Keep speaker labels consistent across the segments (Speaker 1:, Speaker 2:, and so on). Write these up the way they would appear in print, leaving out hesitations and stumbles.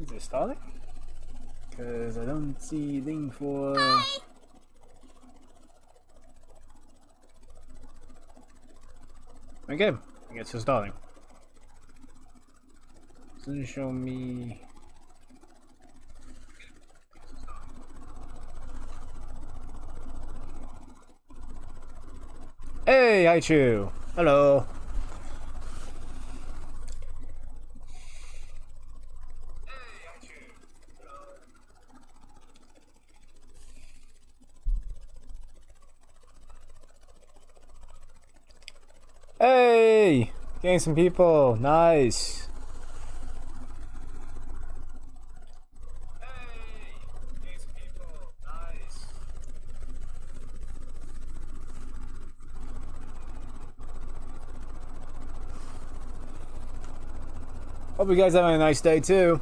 Speaker 1: Is it starting? Because I don't see a thing for... Okay, I guess it's starting. Doesn't show me... Hey, Haichu! Hello! Hey! Getting some people! Nice! Hope you guys having a nice day too.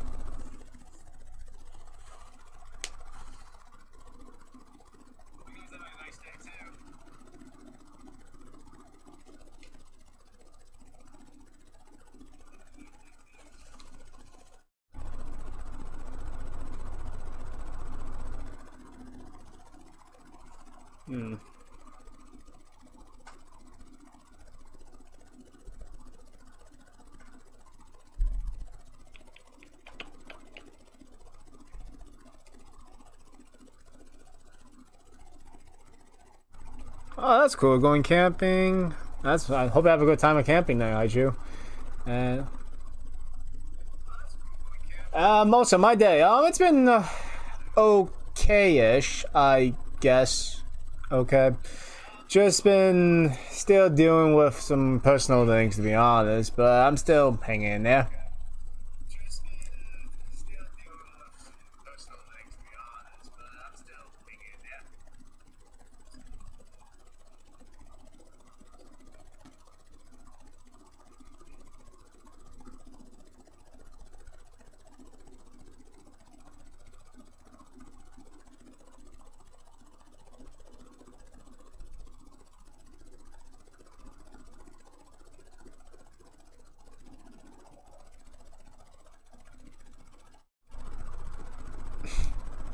Speaker 1: Oh, that's cool. Going camping. I hope you have a good time at camping now, Haiju. And most of my day, it's been okay-ish, I guess. Okay. Just been still dealing with some personal things, to be honest, but I'm still hanging in there.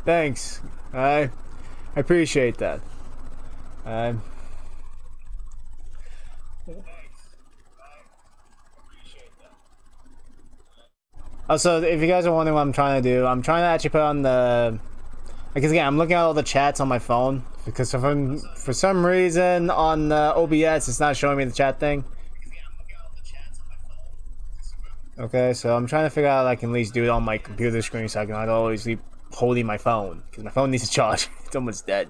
Speaker 1: Thanks. I appreciate that. Also, if you guys are wondering what I'm trying to do, I'm trying to actually put on the... Because again, I'm looking at all the chats on my phone. Because for some reason on OBS, it's not showing me the chat thing. Okay, so I'm trying to figure out how I can at least do it on my computer screen so I can not always be holding my phone. Because my phone needs to charge. It's almost dead.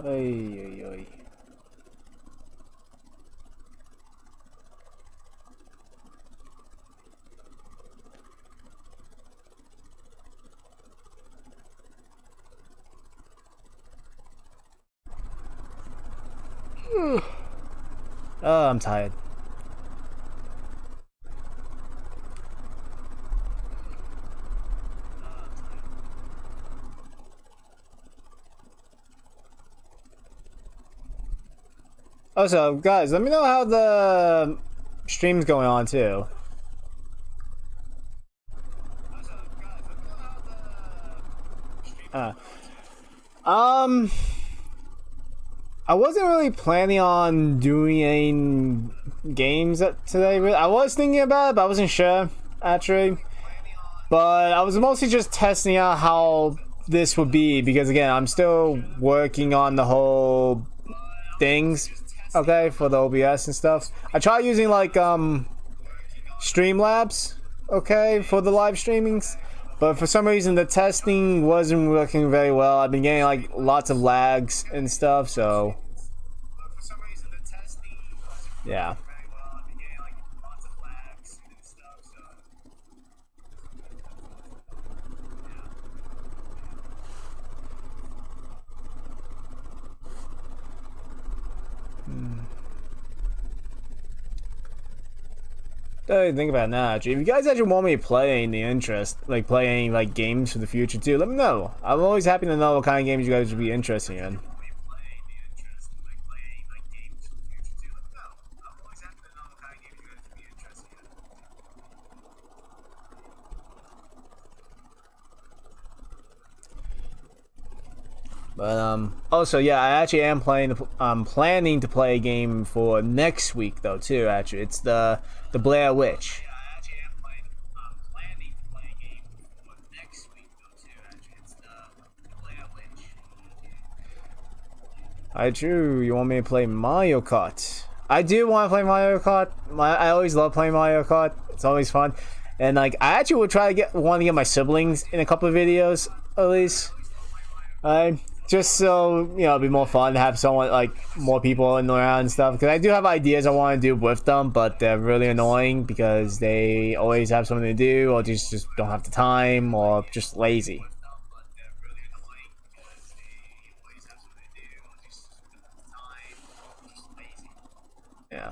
Speaker 1: Ay, ay, ay. Oh, I'm tired. Also, guys, let me know how the stream's going on too. I wasn't really planning on doing any games today. I was thinking about it, but I wasn't sure actually. But I was mostly just testing out how this would be because again, I'm still working on the whole things. Okay, for the OBS and stuff. I tried using like Streamlabs, okay, for the live streamings, but for some reason the testing wasn't working very well. I've been getting like lots of lags and stuff, so yeah. Think about it now. Actually, if you guys actually want me playing the interest, like playing like games for the future too, let me know. I'm always happy to know what kind of games you guys would be interested in. But also yeah, I actually am playing. I'm planning to play a game for next week though too. Actually, it's the Blair Witch. I do. You want me to play Mario Kart? I do want to play Mario Kart. I always love playing Mario Kart. It's always fun, and like I actually would try to want to get my siblings in a couple of videos at least. Just so you know, it'd be more fun to have someone like more people in around and stuff. Because I do have ideas I want to do with them, but they're really annoying because they always have something to do, or just don't have the time, or just lazy. Yeah.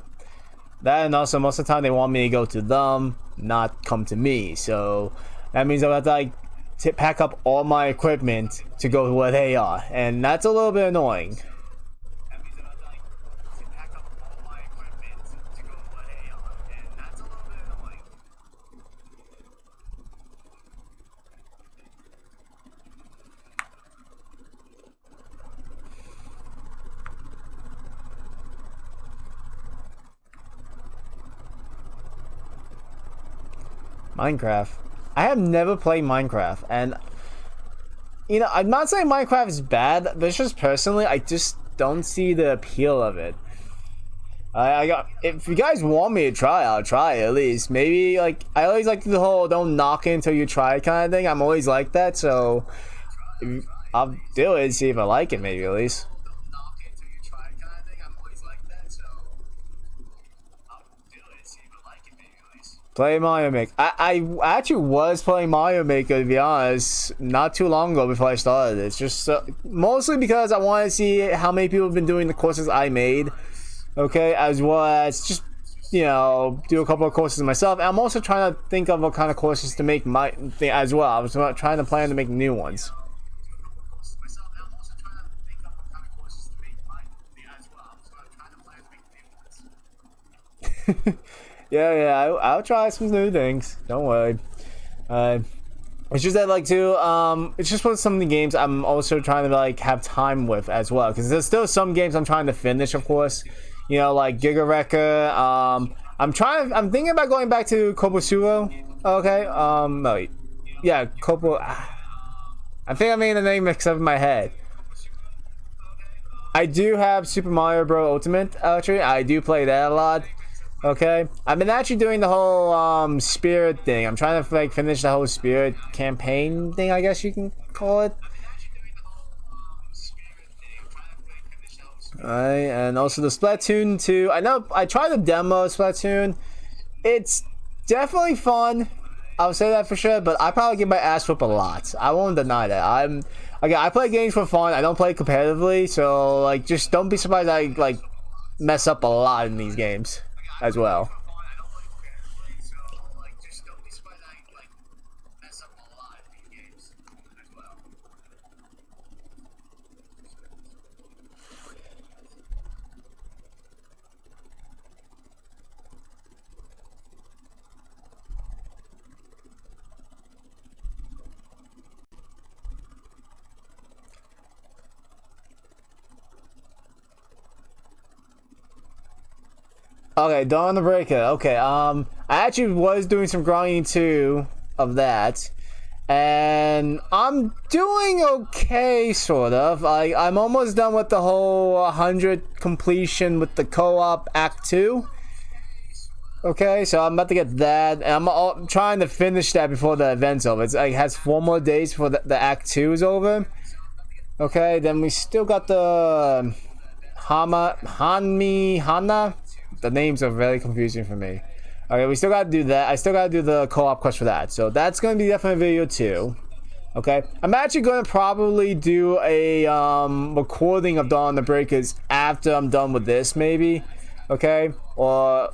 Speaker 1: That, and also most of the time they want me to go to them, not come to me. So that means I'll have to like pack up all my equipment to go to where they are, and that's a little bit annoying. Minecraft. I have never played Minecraft, and you know, I'm not saying Minecraft is bad, but it's just personally, I just don't see the appeal of it. I got. If you guys want me to try, I'll try at least. Maybe like I always like the whole "don't knock it until you try" kind of thing. I'm always like that, so I'll do it and see if I like it. Maybe at least. Play Mario Maker. I actually was playing Mario Maker to be honest, not too long ago before I started. It's just mostly because I want to see how many people have been doing the courses I made. Okay, as well as just you know do a couple of courses myself. And I'm also trying to think of what kind of courses to make my thing as well. I was trying to plan to make new ones. Yeah, I'll try some new things. Don't worry. Uh, it's just that like too. It's just with some of the games I'm also trying to like have time with as well because there's still some games I'm trying to finish, of course. You know, like Giga Wrecker. I'm thinking about going back to Kobosuo. Okay. No, yeah, Kobo. I think I made the name mix up in my head. I do have Super Mario Bros. Ultimate. Actually, I do play that a lot. Okay, I've been actually doing the whole spirit thing. I'm trying to like finish the whole spirit campaign thing, I guess you can call it. Alright, and also the Splatoon 2. I know I tried the demo of Splatoon. It's definitely fun. I'll say that for sure, but I probably get my ass whooped a lot. I won't deny that. I play games for fun. I don't play competitively, so like just don't be surprised I like mess up a lot in these games as well. Okay, Dawn the Breaker. Okay, I actually was doing some grinding too of that, and I'm doing okay, sort of. I'm almost done with the whole 100 completion with the co-op Act 2. Okay, so I'm about to get that, and I'm trying to finish that before the event's over. It has 4 more days before the Act 2 is over. Okay, then we still got the Hana. The names are very confusing for me. Okay, we still gotta do that. I still gotta do the co-op quest for that. So that's gonna be definitely a video too. Okay, I'm actually gonna probably do a recording of Dawn the Breakers after I'm done with this, maybe. Okay, or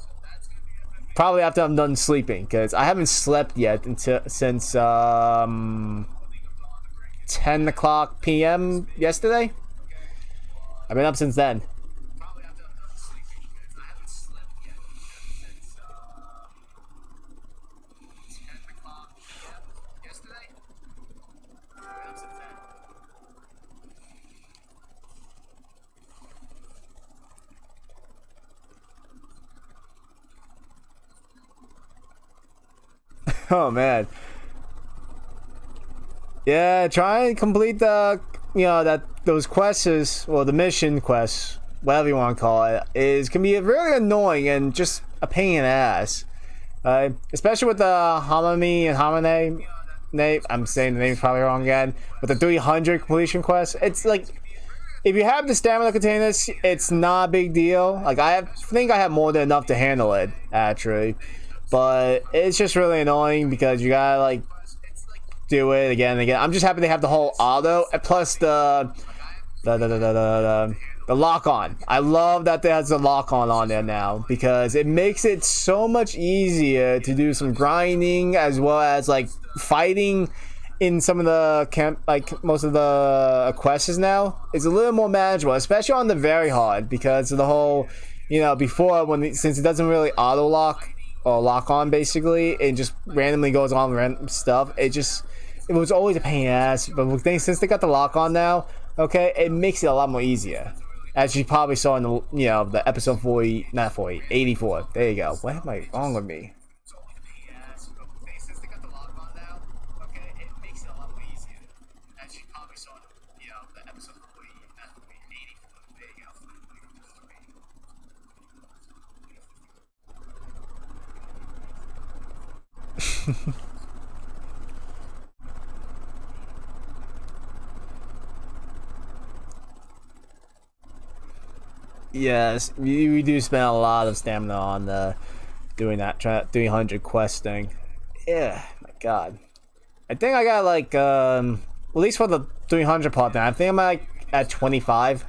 Speaker 1: Probably after I'm done sleeping, because I haven't slept yet until since 10 o'clock p.m. yesterday. I've been up since then. Oh man. Yeah, try and complete the that those quests, well the mission quests, whatever you want to call it, is can be really annoying and just a pain in the ass. Especially with the Hamami and Hamane name. I'm saying the name's probably wrong again. With the 300 completion quest, it's like if you have the stamina containers, it's not a big deal. Like think I have more than enough to handle it actually, but it's just really annoying because you gotta like do it again and again. I'm just happy they have the whole auto plus the lock on. I love that there's a lock on there now because it makes it so much easier to do some grinding as well as like fighting in some of the camp, like most of the quests now. It's a little more manageable, especially on the very hard because of the whole, before since it doesn't really auto lock or lock on basically, it just randomly goes on random stuff. It was always a pain in the ass, but since they got the lock on now, okay, it makes it a lot more easier. As you probably saw in the the episode 40, not 40, 84. There you go. What am I wrong with me? Yes, we do spend a lot of stamina on doing that 300 quest thing. Yeah, my god. I think I got like at least for the 300 part now. I think I'm like at 25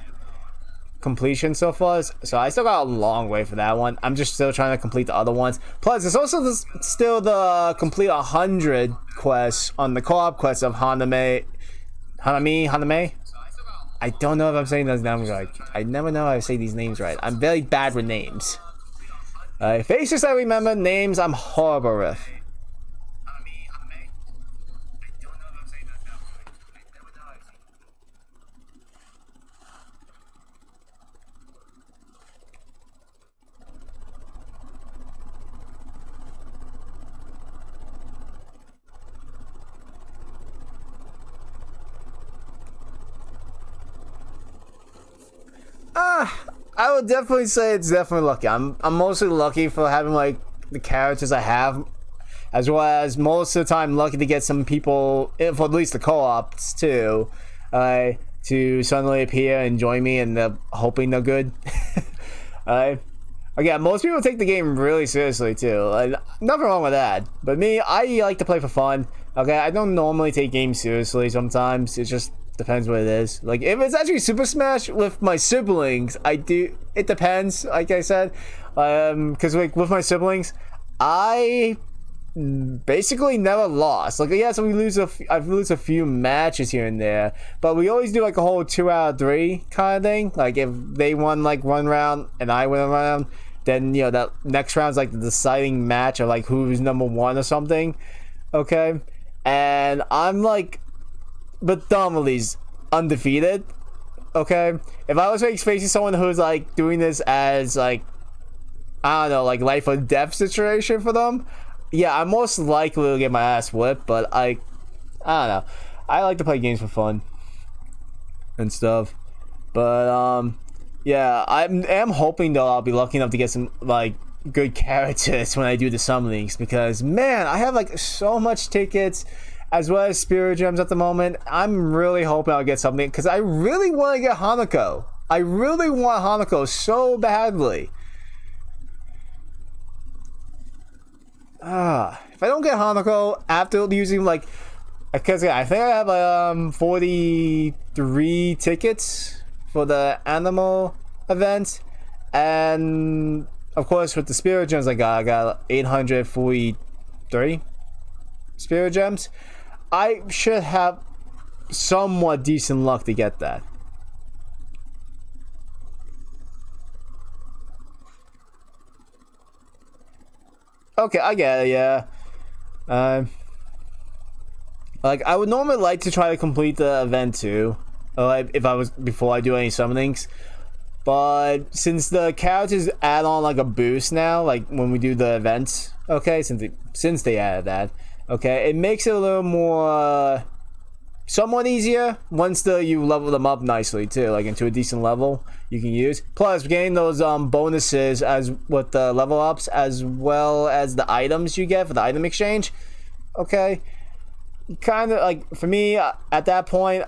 Speaker 1: completion so far. So I still got a long way for that one. I'm just still trying to complete the other ones. Plus, there's also still the complete 100 quests on the co-op quest of Haname. I don't know if I'm saying those names right. I never know how to say these names right. I'm very bad with names. Faces I remember, names I'm horrible with. I would definitely say it's definitely lucky. I'm mostly lucky for having like the characters I have, as well as most of the time lucky to get some people, for at least the co-ops too, to suddenly appear and join me, and they're hoping they're good. Again, most people take the game really seriously too. Nothing wrong with that. But me, I like to play for fun. Okay, I don't normally take games seriously. Sometimes it just depends what it is. Like if it's actually Super Smash with my siblings, I do. It depends. Like I said, because like with my siblings, I basically never lost. Like yes, I've lose a few matches here and there, but we always do like a whole 2 out of 3 kind of thing. Like if they won like one round and I win a round, then that next round's like the deciding match of like who's number 1 or something. Okay, and I'm like, but Domily's undefeated. Okay, if I was like facing someone who's like doing this as like, I don't know, like life or death situation for them, yeah, I'm most likely to get my ass whipped. But I don't know. I like to play games for fun and stuff. But yeah, I am hoping though I'll be lucky enough to get some like good characters when I do the summonings, because man, I have like so much tickets as well as spirit gems at the moment. I'm really hoping I'll get something because I really want to get Hanako. I really want Hanako so badly. If I don't get Hanako after using like, because I think I have 43 tickets for the animal event, and of course, with the spirit gems I got 843 spirit gems. I should have somewhat decent luck to get that. Okay, I get it, yeah. Like, I would normally like to try to complete the event too. Like, if I was, before I do any summonings. But since the characters add on like a boost now, like when we do the events, okay, since they added that, okay, it makes it a little more somewhat easier once you level them up nicely too, like into a decent level you can use. Plus getting those bonuses as with the level ups, as well as the items you get for the item exchange. Okay, kind of like for me at that point,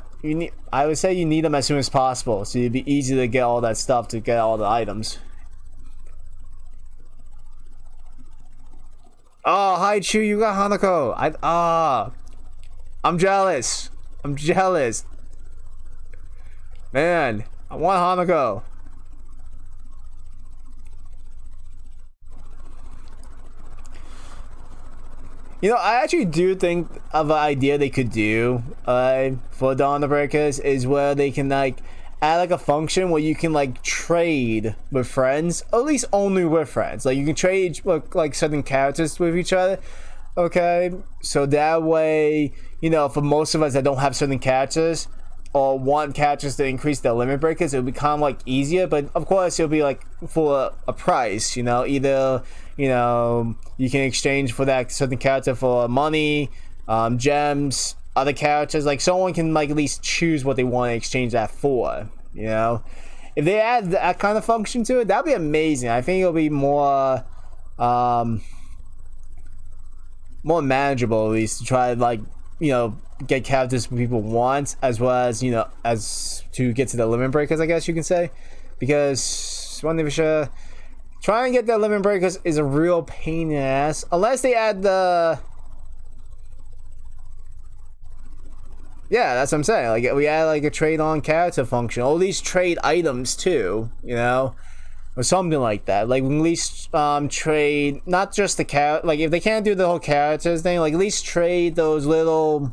Speaker 1: I would say you need them as soon as possible, so it'd be easy to get all that stuff, to get all the items. Oh, hi Chu, you got Hanako. I'm jealous. I'm jealous. Man, I want Hanako. You know, I actually do think of an idea they could do for Dawn of the Breakers is where they can like add like a function where you can like trade with friends, or at least only with friends. Like you can trade like certain characters with each other. Okay, so that way, you know, for most of us that don't have certain characters or want characters to increase their limit breakers, it'll be kind of like easier. But of course, it'll be like for a price. You know, either you know you can exchange for that certain character for money, gems, other characters. Like someone can like at least choose what they want to exchange that for. You know, if they add that kind of function to it, that'd be amazing. I think it'll be more more manageable, at least, to try to like, you know, get characters people want, as well as, you know, as to get to the limit breakers, I guess you can say. Because one thing for sure, trying to get the limit breakers is a real pain in the ass, unless they add the, yeah, that's what I'm saying, like we add like a trade on character function, or at least trade items too, you know, or something like that. Like at least trade not just the character, like if they can't do the whole characters thing, like at least trade those little,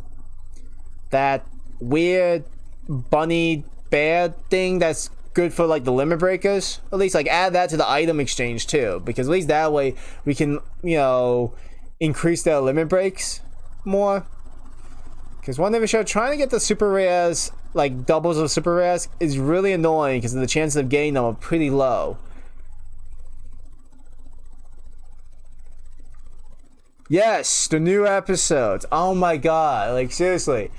Speaker 1: that weird bunny bear thing that's good for like the limit breakers. At least like add that to the item exchange too, because at least that way we can, you know, increase their limit breaks more. Because one thing for sure, trying to get the super rares, like doubles of super rares, is really annoying because the chances of getting them are pretty low. Yes, the new episodes. Oh my god, like seriously.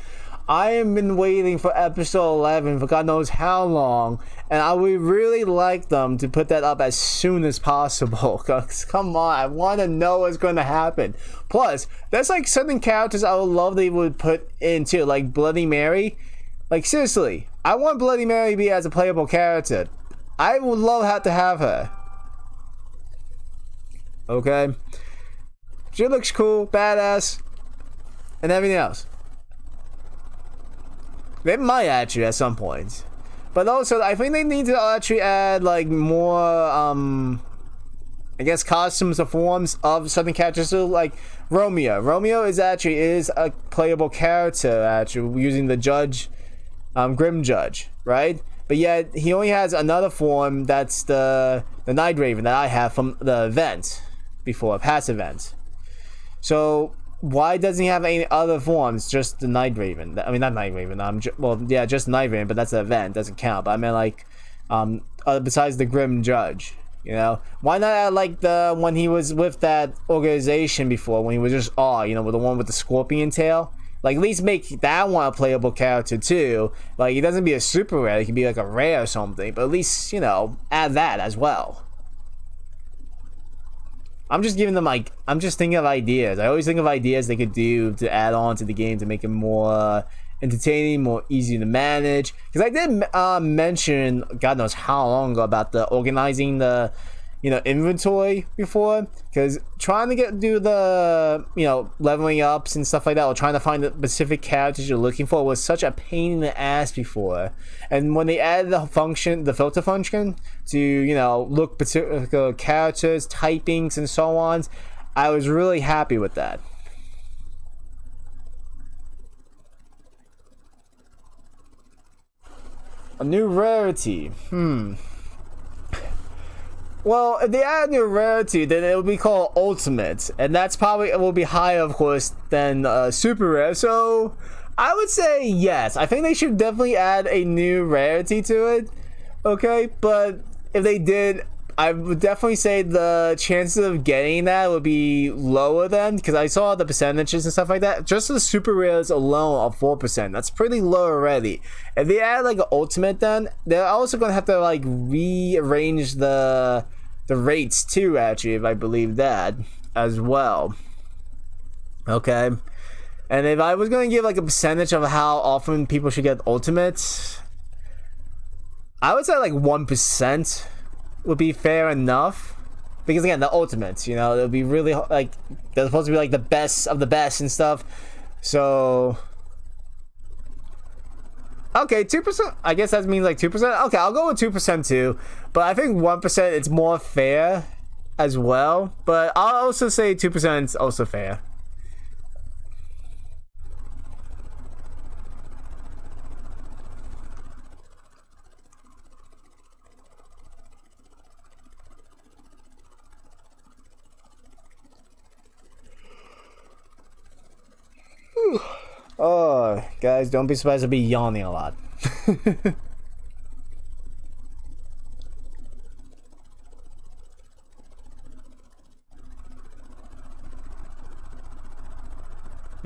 Speaker 1: I have been waiting for episode 11 for God knows how long, and I would really like them to put that up as soon as possible. Cause come on, I want to know what's going to happen. Plus, there's like certain characters I would love they would put in too, like Bloody Mary. Like seriously, I want Bloody Mary to be as a playable character. I would love to have her. Okay. She looks cool, badass, and everything else. They might actually at some point, but also I think they need to actually add like more, I guess costumes or forms of certain characters. So like Romeo. Romeo is a playable character actually using the judge, Grim Judge, right? But yet he only has another form that's the Night Raven that I have from the event before, past event. So why doesn't he have any other forms? Just the Night Raven. I mean, not Night Raven. Well, yeah, just Night Raven, but that's an event, doesn't count. But I mean, like, besides the Grim Judge, you know, why not add like the when he was with that organization before, when he was just you know, with the one with the scorpion tail. Like, at least make that one a playable character too. Like, he doesn't be a super rare; he can be like a rare or something. But at least, you know, add that as well. I'm just giving them like, I'm just thinking of ideas. I always think of ideas they could do to add on to the game to make it more entertaining, more easy to manage. Because I did mention, God knows how long ago, about the organizing the inventory before, because trying to do the leveling ups and stuff like that, or trying to find the specific characters you're looking for was such a pain in the ass before. And when they added the filter function to look particular characters, typings, and so on, I was really happy with that. A new rarity. Well, if they add a new rarity, then it will be called Ultimate, and that's probably, it will be higher, of course, than Super Rare. So I would say yes. I think they should definitely add a new rarity to it. Okay, but if they did, I would definitely say the chances of getting that would be lower then, because I saw the percentages and stuff like that. Just the super rares alone are 4%. That's pretty low already. If they add like an ultimate, then they're also gonna have to like rearrange the rates too. Actually, if I believe that as well. Okay, and if I was gonna give like a percentage of how often people should get ultimates, I would say like 1% would be fair enough, because again, the ultimates, it'll be really like, they're supposed to be like the best of the best and stuff. So okay, 2%, I guess that means like 2%. Okay, I'll go with 2% too, but I think 1% it's more fair as well, but I'll also say 2% is also fair. Oh, guys, don't be surprised to be yawning a lot. You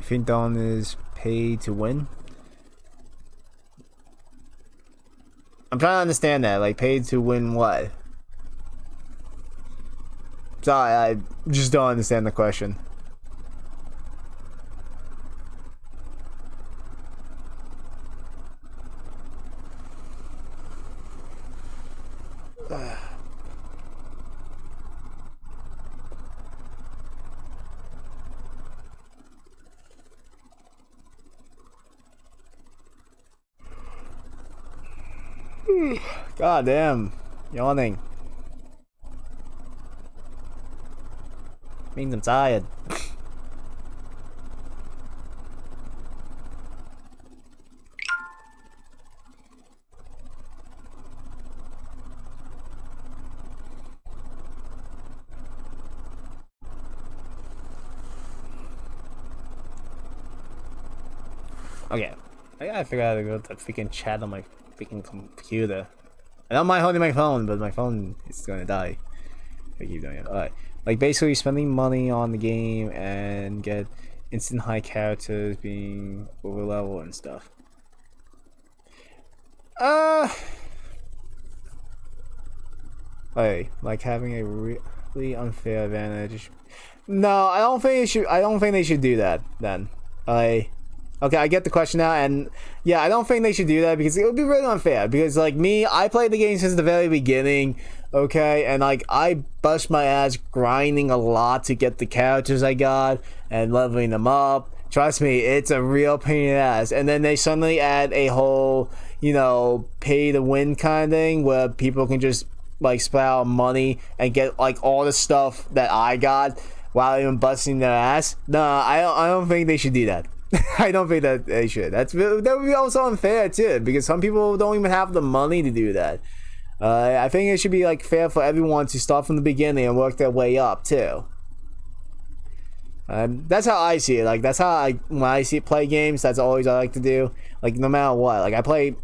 Speaker 1: think Dawn is paid to win? I'm trying to understand that. Like, paid to win what? Sorry, I just don't understand the question. God damn, yawning means I'm tired. Okay, I gotta figure out how to go to freaking chat on my freaking computer. I don't mind holding my phone, but my phone is gonna die if I keep doing it. Alright. Like, basically spending money on the game and get instant high characters, being over level and stuff. Like having a really unfair advantage. No, I don't think they should do that then. Okay, I get the question now, and yeah, I don't think they should do that, because it would be really unfair. Because like me, I played the game since the very beginning, okay, and like I bust my ass grinding a lot to get the characters I got and leveling them up. Trust me, it's a real pain in the ass. And then they suddenly add a whole, pay to win kind of thing where people can just like spread out money and get like all the stuff that I got while even busting their ass. Nah, I don't think they should do that. I don't think that they should. That would be also unfair too, because some people don't even have the money to do that. I think it should be like fair for everyone to start from the beginning and work their way up too. That's how I see it. Like, that's how when I play games, that's always I like to do. Like, no matter what, like I play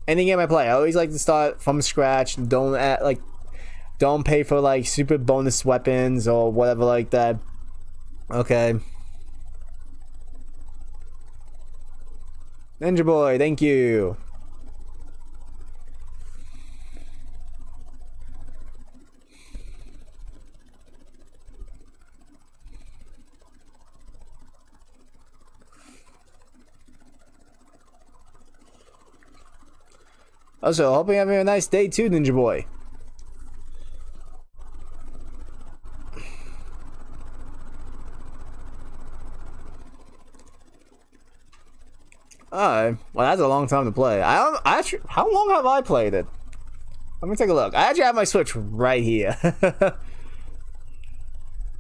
Speaker 1: any game I play, I always like to start from scratch. Don't pay for like super bonus weapons or whatever like that. Okay. Ninja Boy, thank you. Also, hoping you're having a nice day too, Ninja Boy. Alright. Well, that's a long time to play. I don't actually. How long have I played it? Let me take a look. I actually have my Switch right here.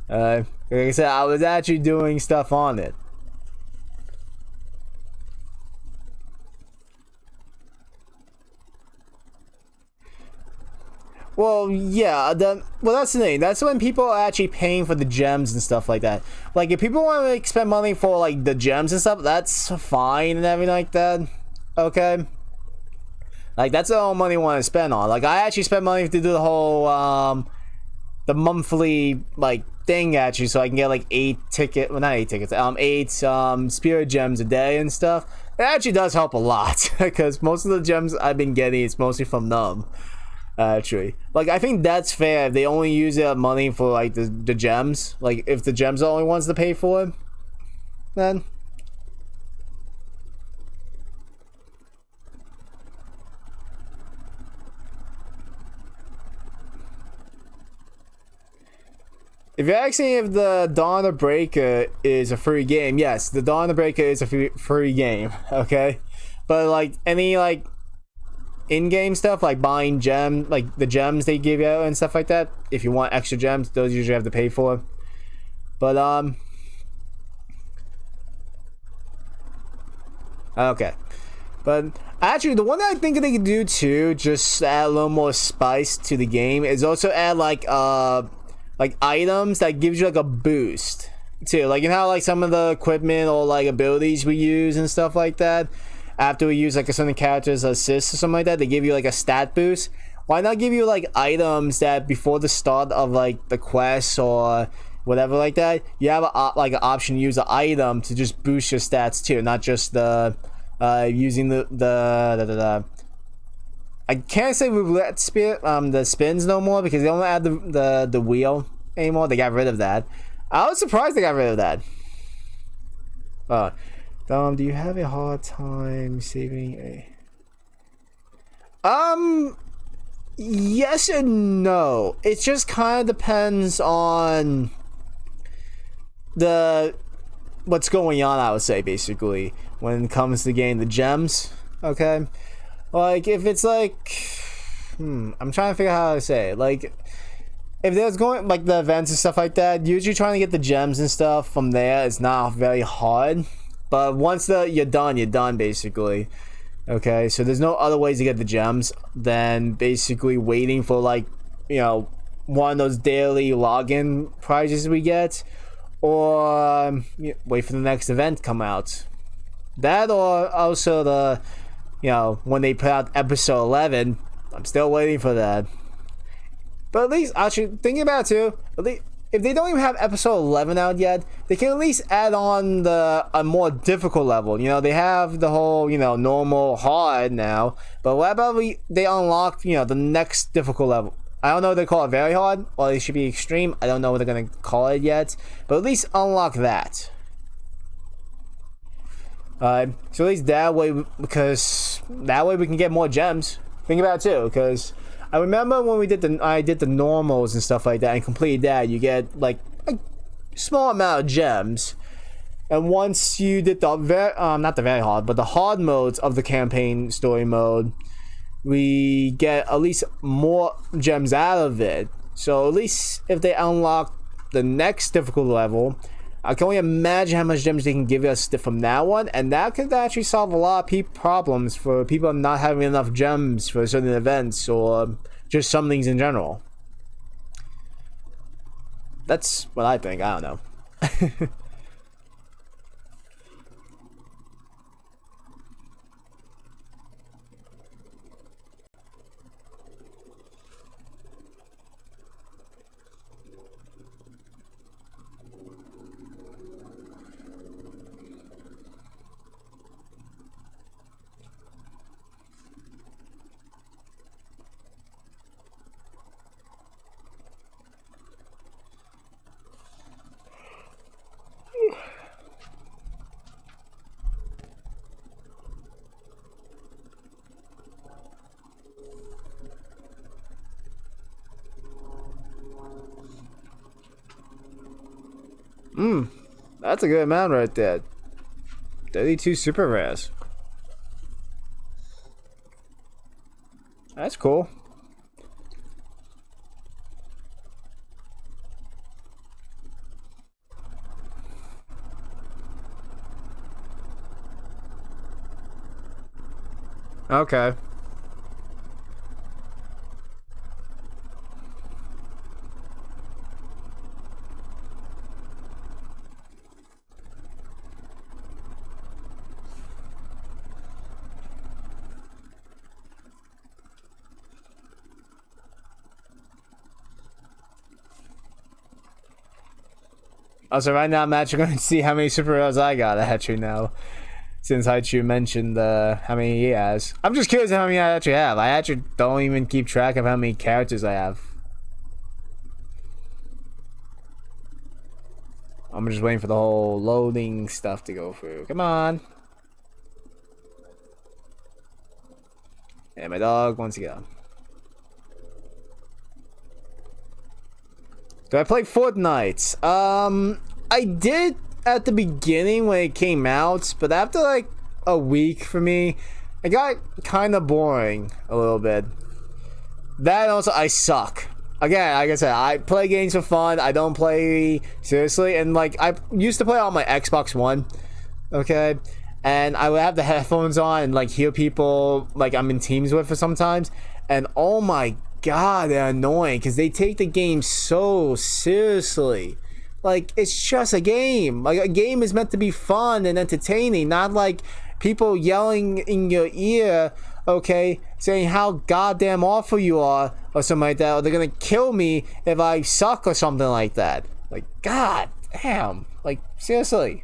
Speaker 1: Like I said, I was actually doing stuff on it. Well, yeah, well, that's the thing. That's when people are actually paying for the gems and stuff like that. Like, if people want to like, spend money for, like, the gems and stuff, that's fine and everything like that. Okay? Like, that's all money I want to spend on. Like, I actually spend money to do the whole, the monthly, like, thing, actually, so I can get, like, 8 tickets, well, not 8 tickets, 8, spirit gems a day and stuff. It actually does help a lot, because most of the gems I've been getting is mostly from them. Actually, like, I think that's fair if they only use that money for like the gems. Like, if the gems are the only ones to pay for it, then if you're asking if the Dawn of Breaker is a free game, yes, the Dawn of Breaker is a free game. Okay, but like any like in-game stuff, like buying like the gems they give you out and stuff like that, if you want extra gems, those usually have to pay for. But okay, but actually the one that I think they could do too, just to add a little more spice to the game, is also add like items that gives you like a boost too. Like, you know how like some of the equipment or like abilities we use and stuff like that, after we use like a certain character's assist or something like that, they give you like a stat boost. Why not give you like items that before the start of like the quest or whatever like that, you have like an option to use an item to just boost your stats too, not just the using the I can't say roulette the spins no more, because they don't add the wheel anymore. They got rid of that. I was surprised they got rid of that. Do you have a hard time saving a... Yes and no. It just kind of depends on what's going on, I would say, basically, when it comes to getting the gems. Okay? Like, if it's like... I'm trying to figure out how to say it. Like, if there's going, like, the events and stuff like that, usually trying to get the gems and stuff from there is not very hard. But once you're done, basically. Okay, so there's no other ways to get the gems than basically waiting for, like, you know, one of those daily login prizes we get, or wait for the next event to come out. That, or also when they put out episode 11, I'm still waiting for that. But at least, actually, thinking about it too, at least, if they don't even have episode 11 out yet, they can at least add on a more difficult level. You know, they have the whole, normal, hard now. But what about they unlock, the next difficult level? I don't know if they call it very hard, or it should be extreme. I don't know what they're going to call it yet. But at least unlock that. So at least that way, because that way we can get more gems. Think about it too, because... I remember when I did the normals and stuff like that and completed that, you get like a small amount of gems. And once you did the not the very hard, but the hard modes of the campaign story mode, we get at least more gems out of it. So at least if they unlock the next difficult level, I can only imagine how much gems they can give us from that one, and that could actually solve a lot of problems for people not having enough gems for certain events or just some things in general. That's what I think. I don't know. That's a good amount right there. 32 super rares. That's cool. Okay. Also, right now I'm actually going to see how many superheroes I got actually now. Since Haichu mentioned how many he has. I'm just curious how many I actually have. I actually don't even keep track of how many characters I have. I'm just waiting for the whole loading stuff to go through. Come on. And my dog wants to go. Do I play Fortnite? I did at the beginning when it came out, but after like a week for me, it got kind of boring a little bit. That also, I suck. Again, like I said, I play games for fun. I don't play seriously, and like I used to play on my Xbox One, okay, and I would have the headphones on and like hear people like I'm in teams with for sometimes, and oh my god, they're annoying because they take the game so seriously. Like, it's just a game. Like, a game is meant to be fun and entertaining, not like people yelling in your ear, okay, saying how goddamn awful you are or something like that, or they're gonna kill me if I suck or something like that. Like, god damn. Like, seriously.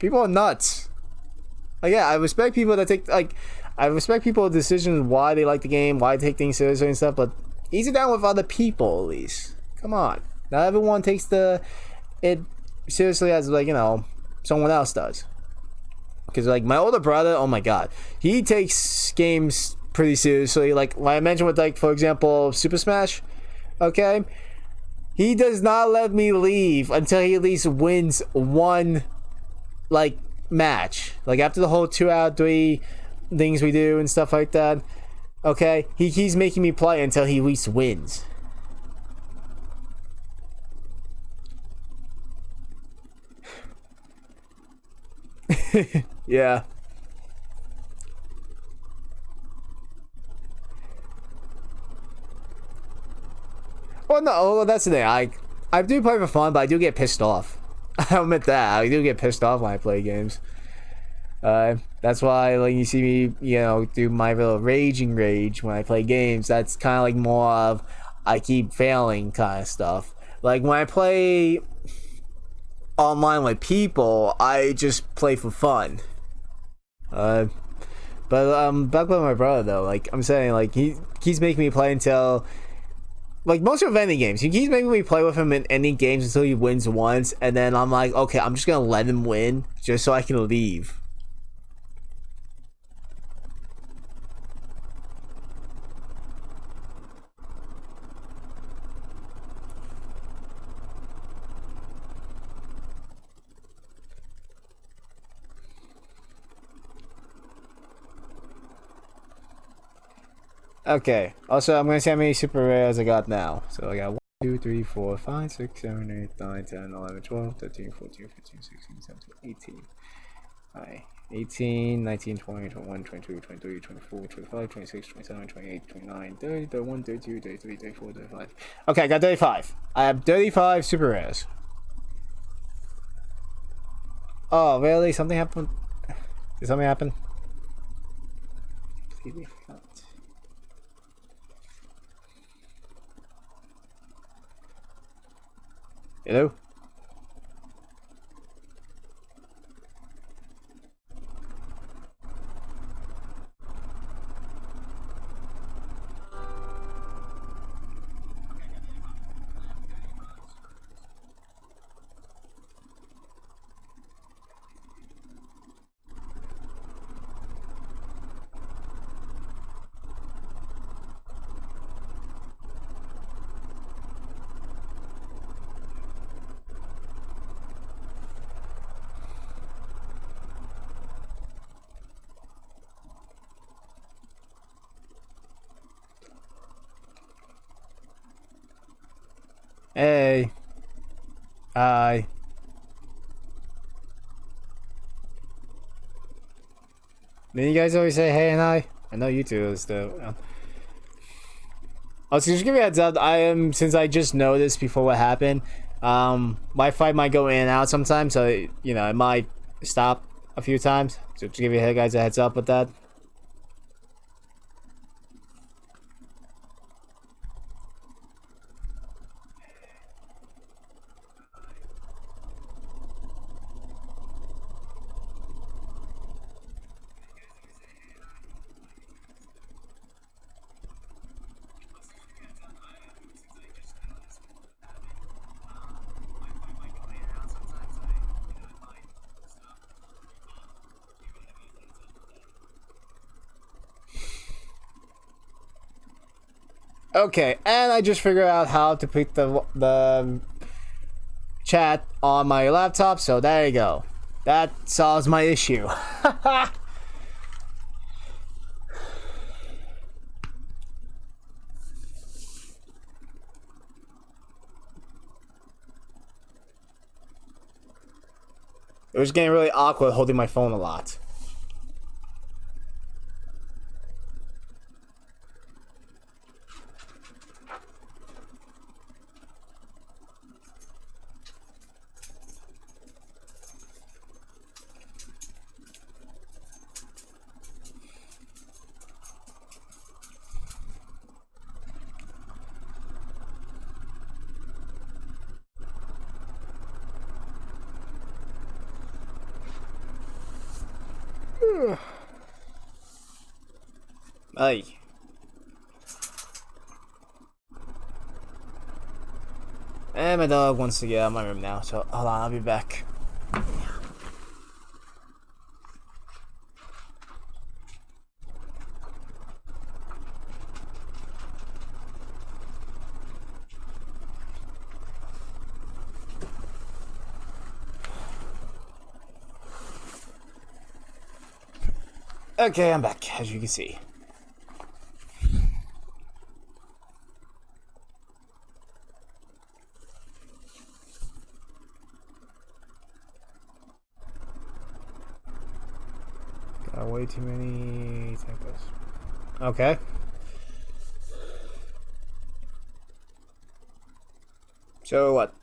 Speaker 1: People are nuts. Like, yeah, I respect people that take, like, I respect people's decisions why they like the game, why they take things seriously and stuff, but ease it down with other people, at least. Come on. Not everyone takes it seriously as, like, you know, someone else does. Because, like, my older brother, oh my god, he takes games pretty seriously. Like I mentioned with, like, for example, Super Smash, okay? He does not let me leave until he at least wins one, like, match. Like, after the whole 2 out of 3 things we do and stuff like that, okay? He keeps making me play until he at least wins. Yeah. Well, no, that's the thing. I do play for fun, but I do get pissed off. I'll admit that. I do get pissed off when I play games. That's why, like, you see me, you know, do my little raging rage when I play games. That's kind of like more of I keep failing kind of stuff. Like, when I play online with people, I just play for fun. But back with my brother though, like I'm saying, like he keeps making me play until, like, most of any games, he keeps making me play with him in any games until he wins once, and then I'm like, okay, I'm just gonna let him win just so I can leave. Okay. Also, I'm gonna see how many super rares I got now. So I got 1, 2, 3, 4, 5, 6, 7, 8, 9, 10, 11, 12, 13, 14, 15, 16, 17, 18. Alright. 18, 19, 20, 21, 22, 23, 24, 25, 26, 27, 28, 29, 30, 31, 32, 33, 34, 35. Okay, I got 35. I have 35 super rares. Oh, really? Something happened? Did something happen? Completely forgot. Hello? I. Then you guys always say hey and I. I know you two is the. Oh, so just give you a heads up. I am, since I just noticed before what happened. Wi-Fi might go in and out sometimes, so you know it might stop a few times. So just give you guys a heads up with that. Okay, and I just figured out how to put the chat on my laptop, so there you go. That solves my issue. It was getting really awkward holding my phone a lot. Ay. And my dog wants to get out of my room now, so hold on, I'll be back. Okay, I'm back, as you can see. Got way too many typos. Okay. So what?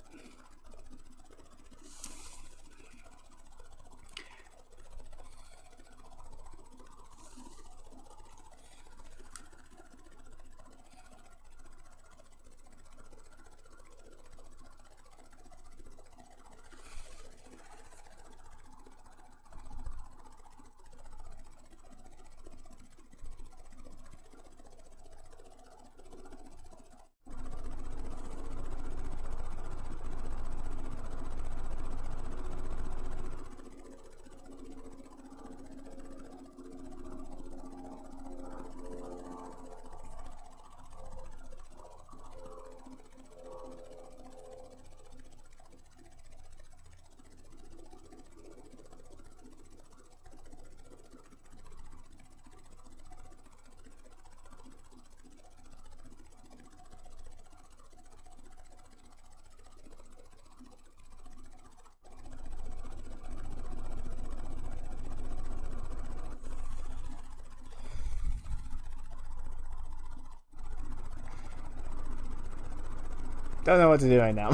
Speaker 1: Don't know what to do right now.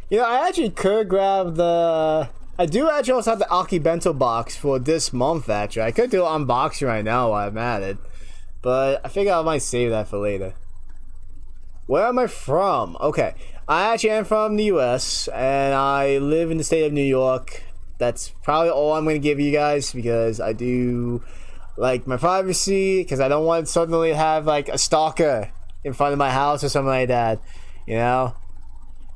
Speaker 1: You know, I actually could grab the... I do actually also have the Aki Bento box for this month, actually. I could do an unboxing right now while I'm at it. But I figure I might save that for later. Where am I from? Okay. I actually am from the US, and I live in the state of New York. That's probably all I'm going to give you guys, because I do like my privacy, because I don't want to suddenly have like a stalker in front of my house or something like that, you know,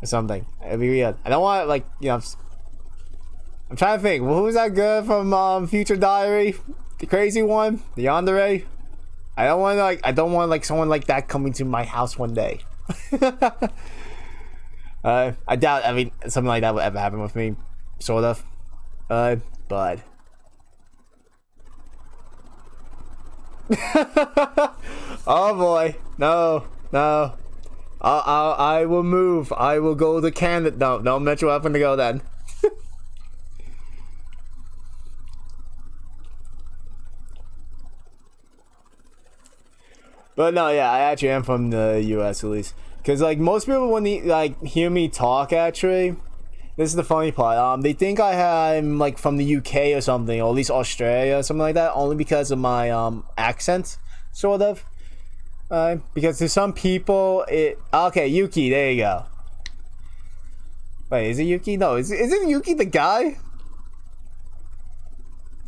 Speaker 1: or something. It'd be weird. I don't want, like, you know, I'm trying to think. Well, who's that girl from Future Diary? The crazy one, the yandere. I don't want like someone like that coming to my house one day. I doubt. I mean, something like that would ever happen with me, sort of. But. Oh boy, no. I will move. I will go to Canada. No Metro weapon to go then. But no, yeah, I actually am from the U.S. at least, because like most people when they like hear me talk, actually, this is the funny part. They think I'm like from the UK or something, or at least Australia or something like that, only because of my accent, sort of. Because to some people, okay, Yuki, there you go. Wait, is it Yuki? No, isn't Yuki the guy?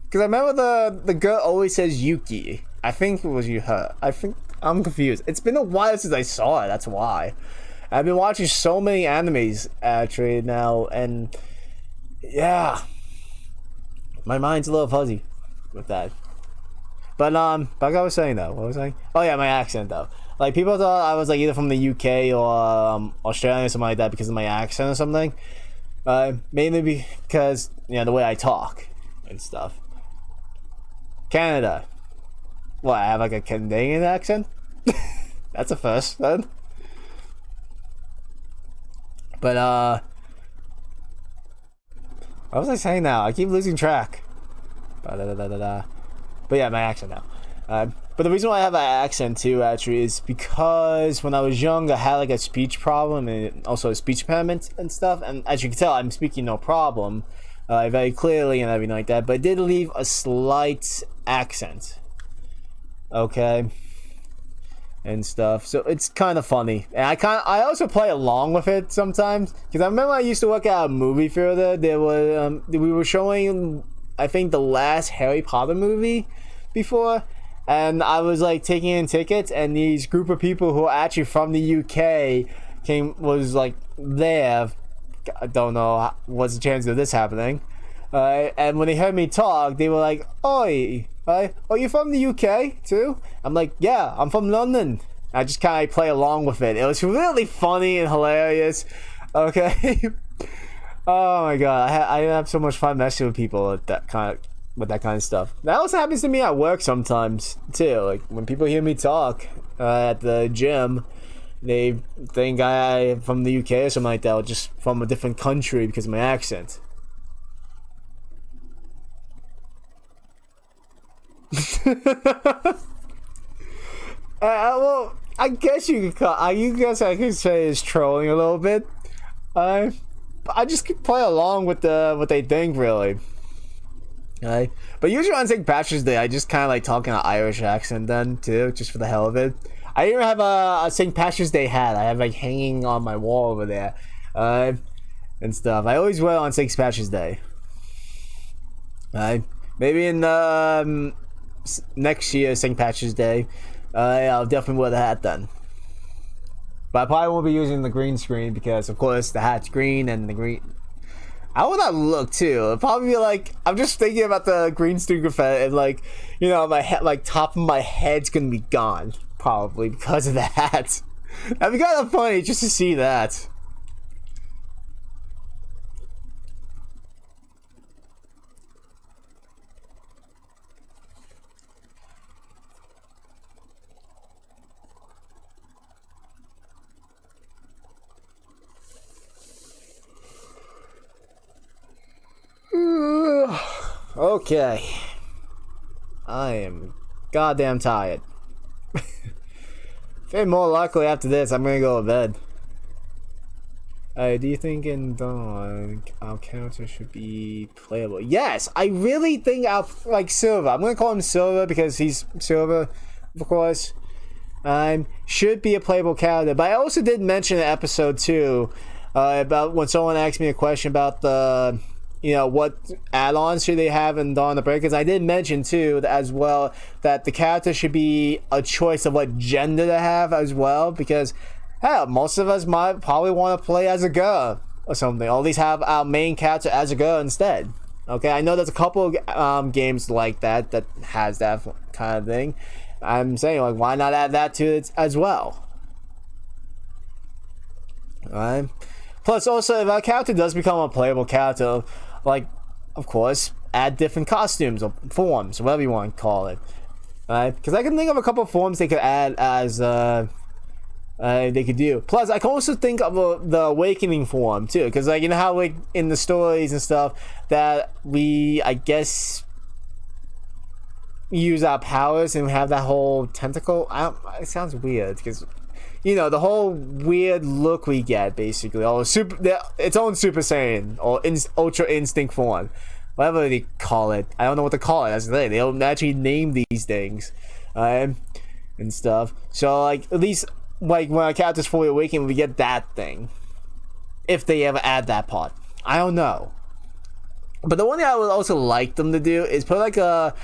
Speaker 1: Because I remember the girl always says Yuki. I think it was her. I think I'm confused. It's been a while since I saw it. That's why. I've been watching so many animes actually now, and yeah, my mind's a little fuzzy with that. But like I was saying though, what was I saying? Oh yeah, my accent though. Like people thought I was like either from the UK or Australia or something like that because of my accent or something. Mainly because the way I talk and stuff. Canada. What, I have like a Canadian accent? That's a first then. But what was I saying now? I keep losing track. But yeah, my accent now. But the reason why I have an accent too, actually, is because when I was young, I had like a speech problem and also a speech impairment and stuff. And as you can tell, I'm speaking no problem, very clearly and everything like that. But it did leave a slight accent. Okay. And stuff, so it's kind of funny, and I also play along with it sometimes because I remember I used to work at a movie theater. We were showing, I think, the last Harry Potter movie before, and I was like taking in tickets, and these group of people who are actually from the UK was like there. I don't know what's the chance of this happening, and when they heard me talk, they were like, "Oi. Are you from the UK too?" I'm like, "Yeah, I'm from London." I just kind of play along with it. It was really funny and hilarious. Okay. Oh my god, I have so much fun messing with people with that kind of stuff. That also happens to me at work sometimes too. Like when people hear me talk at the gym, they think I'm from the UK or something like that, or just from a different country because of my accent. Well, I guess you could call. I could say is trolling a little bit. I just play along with what they think, really. But usually on St. Patrick's Day, I just kind of like talk in an Irish accent then too, just for the hell of it. I even have a St. Patrick's Day hat. I have like hanging on my wall over there, and stuff. I always wear it on St. Patrick's Day. Maybe in next year, St. Patrick's Day, I'll definitely wear the hat then. But I probably won't be using the green screen because, of course, the hat's green and the green. How would that look too? It'd probably be like, I'm just thinking about the green screen effect, and like, my head, like top of my head's gonna be gone probably because of the hat. That'd be kind of funny just to see that. Okay. I am goddamn tired. And more likely after this, I'm gonna go to bed. Do you think in Dawn our character should be playable? Yes, I really think like Silver. I'm gonna call him Silver because he's Silver, of course. Should be a playable character. But I also did mention in episode 2 about when someone asked me a question about the what add-ons should they have in Dawn of the Breakers. I did mention too as well that the character should be a choice of what gender to have as well, because hell, most of us might probably want to play as a girl or something, or at least have our main character as a girl instead. Okay, I know there's a couple of games like that has that kind of thing. I'm saying, like, why not add that to it as well? Alright. Plus, also, if our character does become a playable character, like, of course, add different costumes or forms, whatever you want to call it. Alright? Because I can think of a couple of forms they could add as they could do. Plus, I can also think of the awakening form too, because like you know how like in the stories and stuff that we, I guess, use our powers and have that whole tentacle. It sounds weird because you know the whole weird look we get basically, or its own Super Saiyan or Ultra Instinct form, whatever they call it. I don't know what to call it. That's the thing. They don't actually name these things, and stuff. So like at least like when our character's fully awakened, we get that thing. If they ever add that part, I don't know. But the one thing I would also like them to do is put like a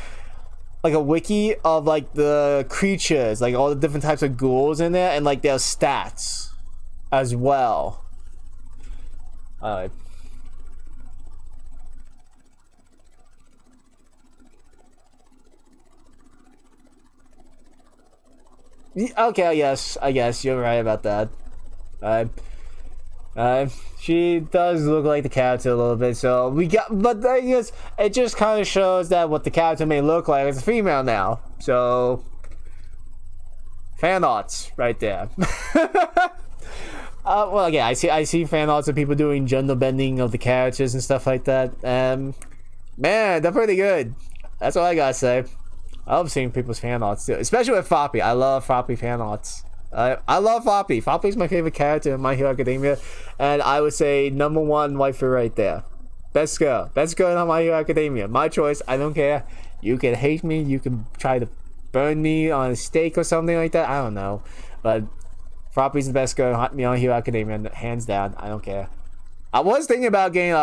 Speaker 1: wiki of like the creatures, like all the different types of ghouls in there, and like their stats as well. Okay, yes, I guess you're right about that. She does look like the character a little bit, so we got, but I guess it just kind of shows that what the character may look like as a female now. So, fan arts right there. Well, again, I see fan arts of people doing gender bending of the characters and stuff like that. Man, they're pretty good. That's all I gotta say. I love seeing people's fan arts too, especially with Floppy. I love Floppy fan arts. I love Floppy. Floppy's my favorite character in My Hero Academia, and I would say #1 waifu right there. Best girl in My Hero Academia. My choice. I don't care. You can hate me. You can try to burn me on a stake or something like that. I don't know, but Floppy's the best girl in My Hero Academia, hands down. I don't care. I was thinking about getting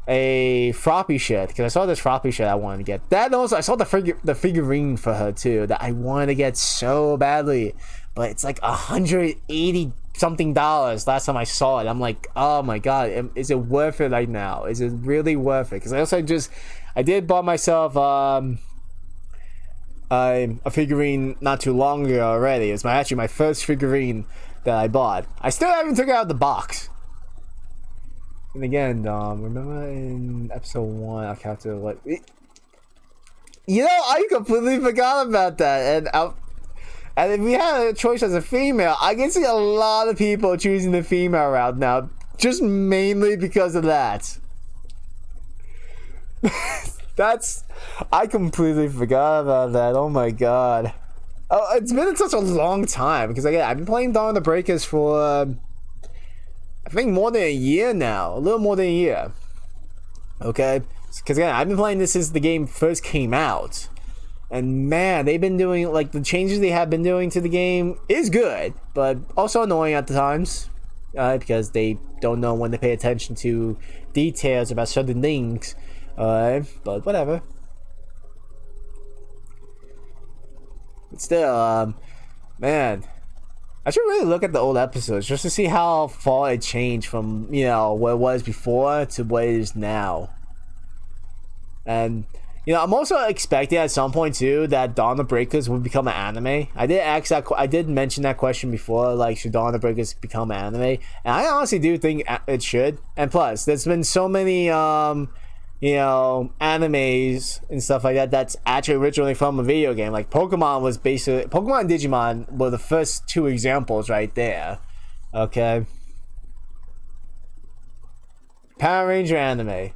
Speaker 1: a Floppy shirt because I saw this Floppy shirt I wanted to get. That also I saw the figurine for her too that I wanted to get so badly, but it's like $180 something last time I saw it. I'm like, oh my god, is it worth it right now? Is it really worth it? Because I did buy myself a figurine not too long ago already. It's actually my first figurine that I bought. I still haven't took it out of the box. And again, remember in episode 1, our character like, you know, I completely forgot about that. And if we had a choice as a female, I can see a lot of people choosing the female route now, just mainly because of that. I completely forgot about that. Oh my god. Oh, it's been such a long time because again, I've been playing Dawn of the Breakers for I think more than a year now, a little more than a year. Okay, because again, I've been playing this since the game first came out, and man, they've been doing like the changes they have been doing to the game is good, but also annoying at the times, because they don't know when to pay attention to details about certain things. But whatever. But still, man, I should really look at the old episodes just to see how far it changed from, you know, what it was before to what it is now. And, you know, I'm also expecting at some point too that Dawn of the Breakers would become an anime. I did mention that question before, like, should Dawn of the Breakers become an anime? And I honestly do think it should. And plus, there's been so many, you know, animes and stuff like that that's actually originally from a video game. Like Pokemon and Digimon were the first two examples right there. Okay. Power Ranger anime.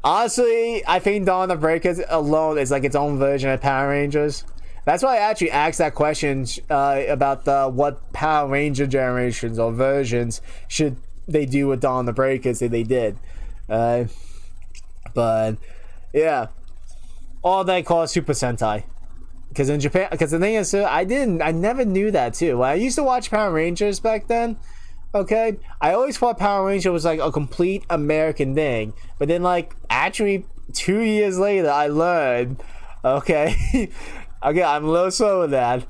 Speaker 1: Honestly, I think Dawn of the Breakers alone is like its own version of Power Rangers. That's why I actually asked that question about what Power Ranger generations or versions should they do with Dawn of the Breakers that they did. But yeah, all they call it Super Sentai, because in Japan, because the thing is, I never knew that too. When I used to watch Power Rangers back then, okay, I always thought Power Ranger was like a complete American thing, but then like actually 2 years later I learned, okay, okay, I'm a little slow with that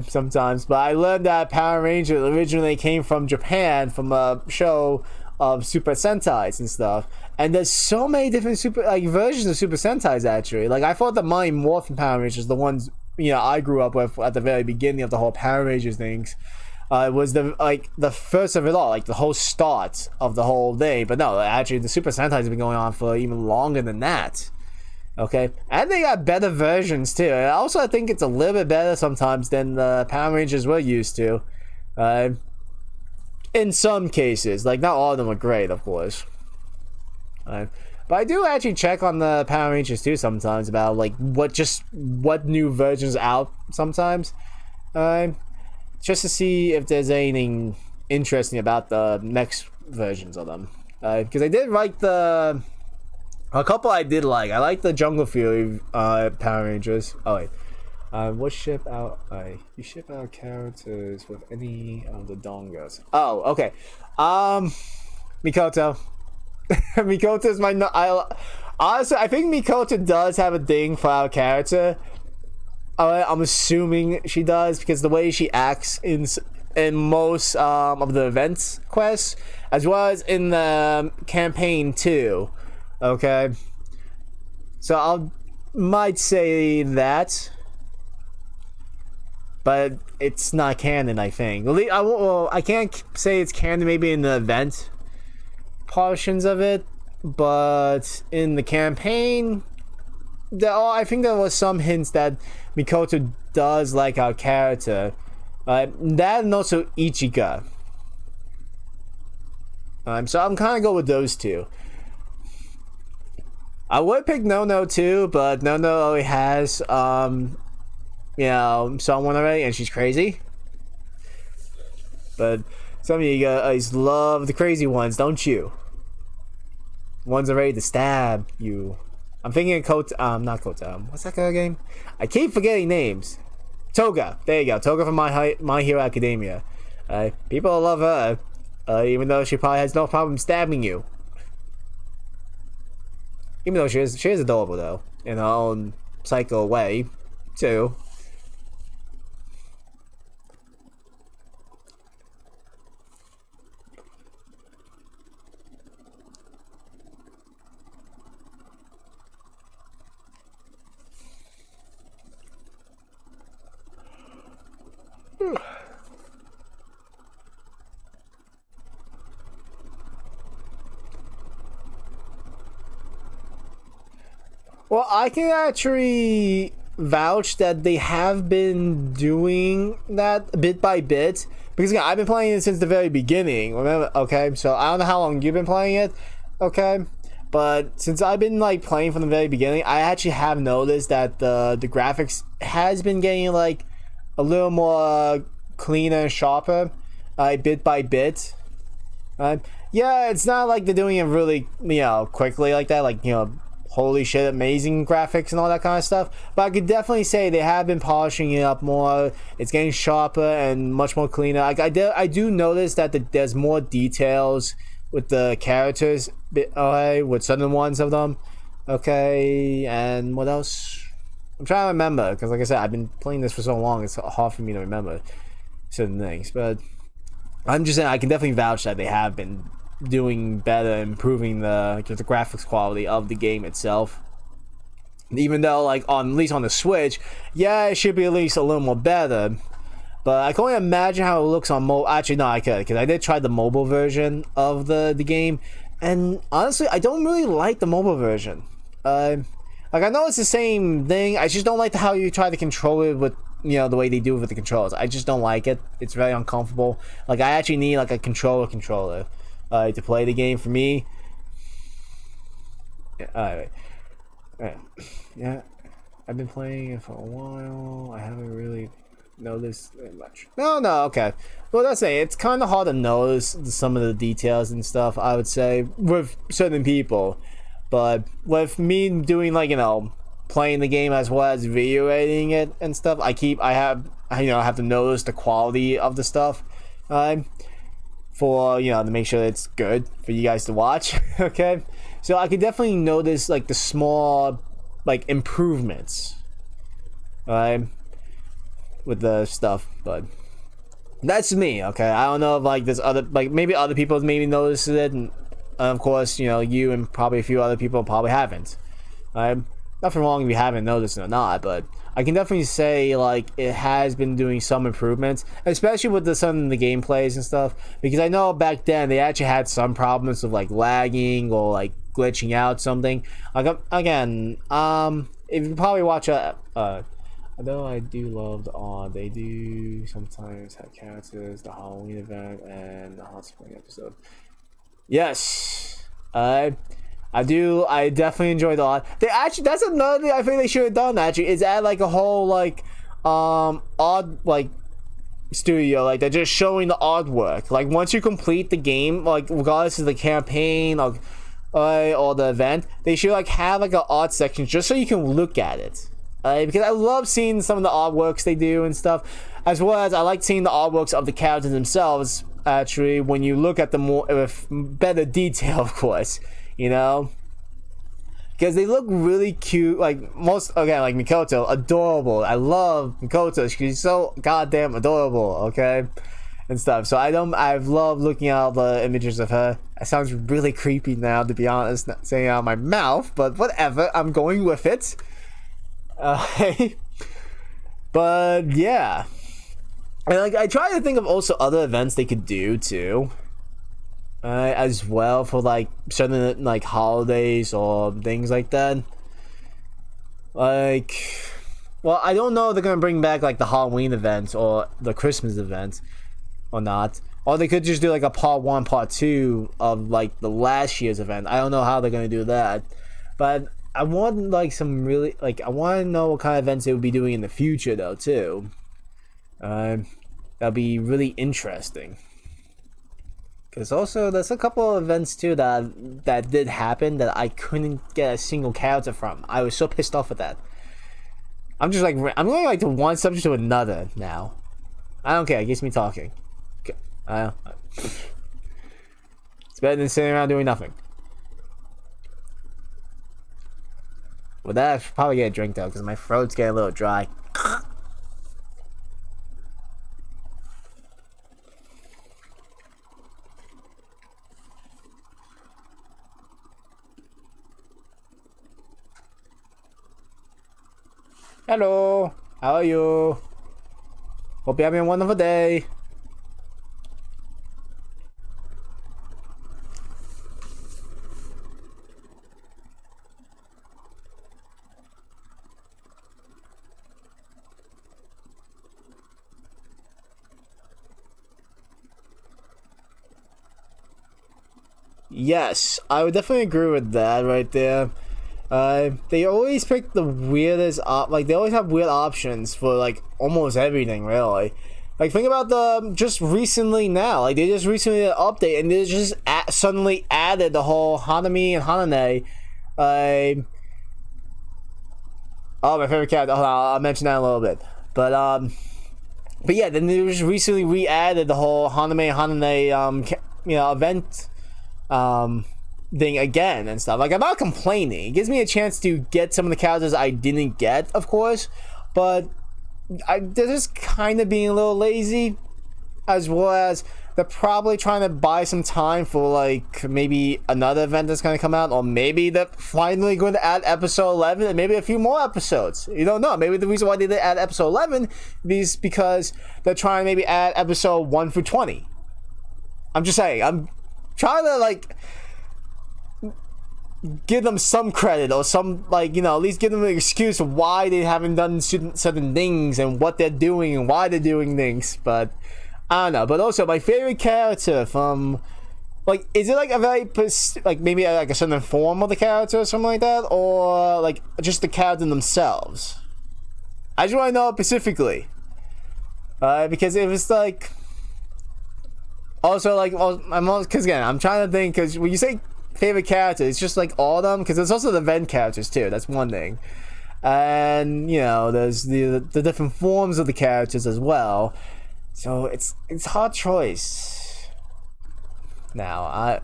Speaker 1: sometimes, but I learned that Power Ranger originally came from Japan, from a show of Super Sentais and stuff, and there's so many different versions of Super Sentais actually. Like I thought the Mighty Morphin Power Rangers, the ones, you know, I grew up with at the very beginning of the whole Power Rangers things, was the first of it all, like the whole start of the whole thing. But no, actually the Super Sentais have been going on for even longer than that. Okay, and they got better versions too. And also, I think it's a little bit better sometimes than the Power Rangers we're used to. In some cases, like not all of them are great, of course. But I do actually check on the Power Rangers too sometimes about like what new versions out sometimes, just to see if there's anything interesting about the next versions of them. Because I did like a couple I did like. I like the Jungle Fury Power Rangers. Oh wait, what ship out? You ship out characters with any of the dongas. Oh, okay. Mikoto. Mikoto's my. Honestly, I think Mikoto does have a thing for our character. I'm assuming she does because the way she acts in most of the events quests, as well as in the campaign too. Okay, so I might say that, but it's not canon. I think. I can't say it's canon. Maybe in the event portions of it, but in the campaign, I think there was some hints that Mikoto does like our character. That and also Ichika. So I'm kind of go with those two. I would pick Nono too, but Nono already has, someone already, and she's crazy. But some of you guys love the crazy ones, don't you? Ones are ready to stab you. I'm thinking of not Kota. What's that kind of game? I keep forgetting names. Toga. There you go. Toga from My Hero Academia. People love her, even though she probably has no problem stabbing you. Even though she is adorable though, in her own psycho way, too. Well, I can actually vouch that they have been doing that bit by bit because again, I've been playing it since the very beginning. Remember? Okay, so I don't know how long you've been playing it. Okay, but since I've been like playing from the very beginning, I actually have noticed that the graphics has been getting like a little more cleaner and sharper, bit by bit. Yeah, it's not like they're doing it really, quickly like that, like holy shit, amazing graphics and all that kind of stuff. But I could definitely say they have been polishing it up more. It's getting sharper and much more cleaner. Like I do notice that there's more details with the characters, with certain ones of them. Okay, and what else? I'm trying to remember because, like I said, I've been playing this for so long. It's hard for me to remember certain things. But I'm just saying I can definitely vouch that they have been doing better, improving the graphics quality of the game itself. Even though, like at least on the Switch, yeah, it should be at least a little more better. But I can only imagine how it looks on mobile. Actually, no, I could, because I did try the mobile version of the game, and honestly, I don't really like the mobile version. Like I know it's the same thing. I just don't like how you try to control it with the way they do it with the controllers. I just don't like it. It's very uncomfortable. Like I actually need like a controller to play the game for me. Yeah, alright. Yeah, I've been playing it for a while. I haven't really noticed that much. No, okay. Well, that's it. It's kind of hard to notice some of the details and stuff, I would say, with certain people. But with me doing like, playing the game as well as video editing it and stuff, I have to notice the quality of the stuff. For to make sure it's good for you guys to watch. Okay, so I could definitely notice like the small like improvements with the stuff, but that's me. Okay, I don't know if like there's other, like maybe other people maybe noticed it, and of course you and probably a few other people probably haven't. Nothing wrong if you haven't noticed it or not, but I can definitely say like it has been doing some improvements, especially with some of the gameplays and stuff, because I know back then they actually had some problems with like lagging or like glitching out something. Like again, if you probably watch although I do love the odd, they do sometimes have characters, the Halloween event and the hot spring episode. Yes, I do. I definitely enjoy the odd. They actually, that's another thing I think they should have done. Actually, is add like a whole like odd like studio, like they're just showing the odd work. Like once you complete the game, like regardless of the campaign or the event, they should like have like an odd section just so you can look at it. Because I love seeing some of the artworks they do and stuff, as well as I like seeing the artworks of the characters themselves. Actually, when you look at them more with better detail, of course, you know, because they look really cute. Like like Mikoto, adorable. I love Mikoto. She's so goddamn adorable. Okay, and stuff. So I've loved looking at all the images of her. It sounds really creepy now, to be honest, not saying it out of my mouth, but whatever. I'm going with it. But yeah, and like I try to think of also other events they could do too, as well, for like certain like holidays or things like that. Like, well, I don't know if they're gonna bring back like the Halloween event or the Christmas event or not, or they could just do like a part 1 part 2 of like the last year's event. I don't know how they're gonna do that, but I want like some really like I want to know what kind of events they would be doing in the future though too. That'll be really interesting. Because also there's a couple of events too that did happen that I couldn't get a single character from. I was so pissed off at that. I'm just like I'm going like to one subject to another now. I don't care. It gets me talking. Okay. It's better than sitting around doing nothing. With that, I should probably get a drink though, because my throat's getting a little dry. Hello, how are you? Hope you're having a wonderful day. Yes, I would definitely agree with that right there. They always pick the weirdest like they always have weird options for like almost everything, really. Like think about the just recently now, like they just recently did an update and they just suddenly added the whole Hanami and Hanane. Oh, my favorite character. I'll mention that in a little bit, but yeah, then they just recently re-added the whole Haname and Hanane event thing again and stuff. Like I'm not complaining. It gives me a chance to get some of the characters I didn't get, of course, but they're just kind of being a little lazy, as well as they're probably trying to buy some time for like maybe another event that's going to come out, or maybe they're finally going to add episode 11 and maybe a few more episodes. You don't know. Maybe the reason why they did add episode 11 is because they're trying to maybe add episode 1 through 20. I'm just saying. I'm trying to like give them some credit, or some, like, you know, at least give them an excuse of why they haven't done certain things and what they're doing and why they're doing things. But I don't know. But also my favorite character from, like, is it like a very like maybe like a certain form of the character or something like that, or like just the character themselves? I just want to know specifically, because if it's like also like, well, because again I'm trying to think, because when you say favorite character, it's just like all of them, because there's also the event characters too. That's one thing, and you know there's the different forms of the characters as well. So it's hard choice. Now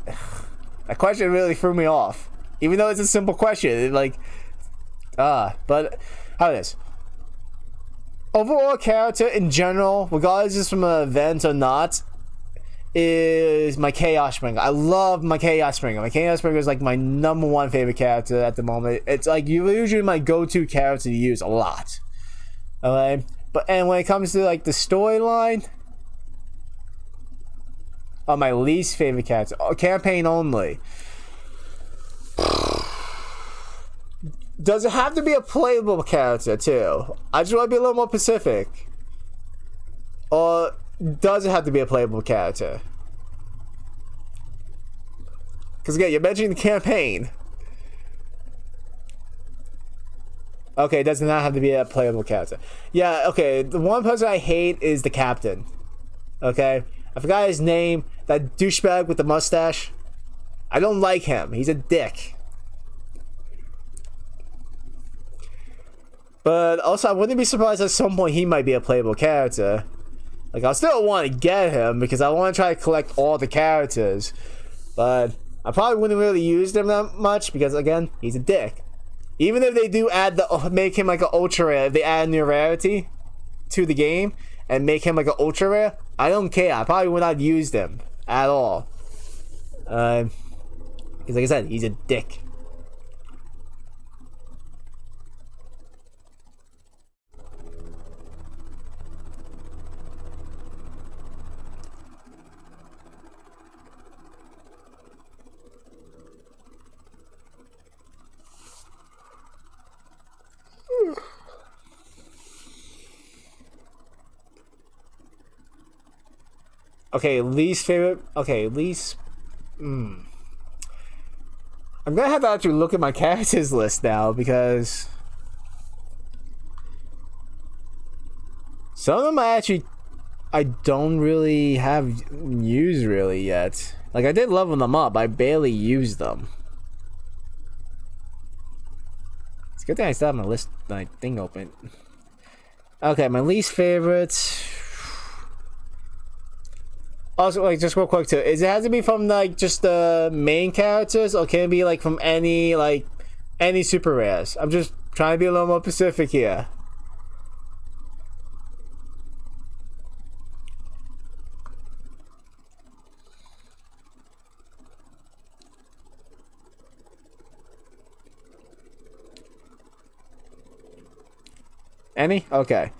Speaker 1: that question really threw me off, even though it's a simple question. It, like but how it is. Overall character in general, regardless if from an event or not, is my Chaos Springer. I love my Chaos Springer. My Chaos Springer is like my #1 favorite character at the moment. It's like usually my go-to character to use a lot. Okay, and when it comes to like the storyline, my least favorite character, campaign only. Does it have to be a playable character too? I just want to be a little more specific. Or does it have to be a playable character? Because again, you're mentioning the campaign. Okay, it does not have to be a playable character. Yeah, okay, the one person I hate is the captain. Okay? I forgot his name. That douchebag with the mustache. I don't like him. He's a dick. But also, I wouldn't be surprised at some point he might be a playable character. Like, I still want to get him because I want to try to collect all the characters. But I probably wouldn't really use them that much because, again, he's a dick. Even if they do add make him like an ultra rare, if they add new rarity to the game and make him like an ultra rare, I don't care. I probably would not use them at all. Because, like I said, he's a dick. Okay, least favorite. Okay, least. I'm gonna have to actually look at my characters list now because some of them I don't really have used really yet. Like I did level them up, I barely used them. It's a good thing I still have my list, my thing open. Okay, my least favorites. Also, like, just real quick too, is it has to be from like just the main characters, or can it be like from any super rares? I'm just trying to be a little more specific here. Any? Okay.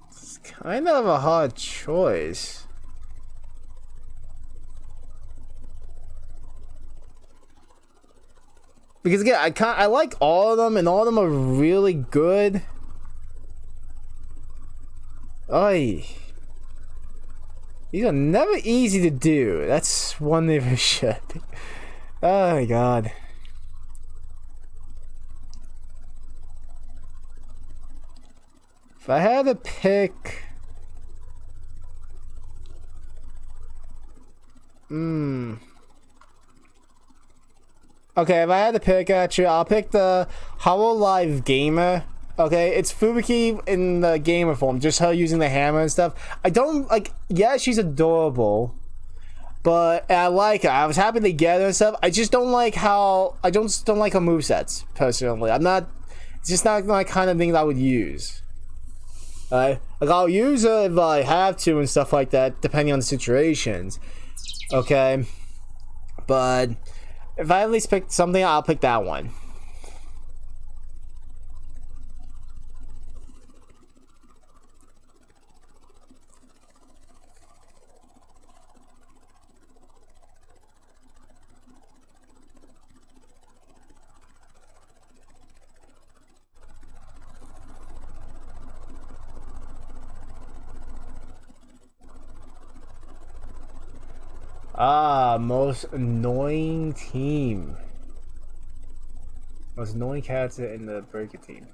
Speaker 1: It's kind of a hard choice. Because again, I like all of them, and all of them are really good. Oy. These are never easy to do. That's one thing for sure. Oh my god. If I had to pick... Okay, if I had to pick, actually, I'll pick the Hololive Gamer. Okay, it's Fubuki in the gamer form, just her using the hammer and stuff. I don't like. Yeah, she's adorable, but I like her. I was happy to get her and stuff. I just don't like how. I don't like her movesets personally. I'm not. It's just not my kind of thing that I would use. Like I'll use her if I have to and stuff like that, depending on the situations. Okay, but if I at least pick something, I'll pick that one. Most annoying team. Most annoying character in the Breaker team.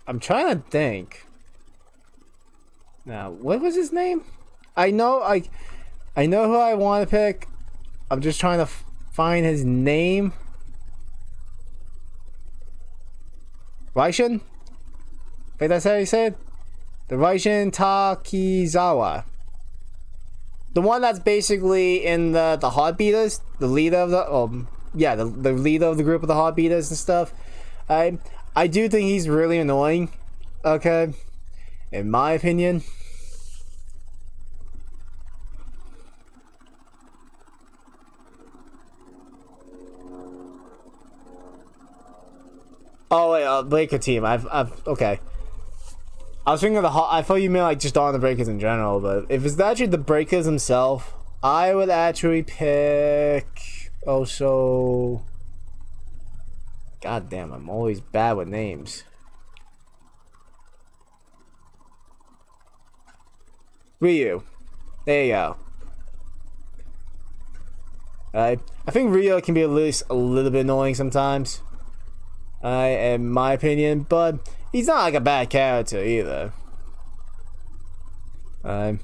Speaker 1: I'm trying to think. Now, what was his name? I know who I want to pick. I'm just trying to find his name. Raishin? I think that's how you say it? The Raishin Takizawa. The one that's basically in the Heartbeaters, the leader of the the leader of the group of the Heartbeaters and stuff. I do think he's really annoying. Okay, in my opinion. Oh wait, Breaker team. I've okay. I was thinking of I thought you meant like just on the Breakers in general, but if it's actually the Breakers themselves, I would actually pick also. God damn, I'm always bad with names. Ryu. There you go. I think Ryu can be at least a little bit annoying sometimes. In my opinion, but he's not like a bad character either. It's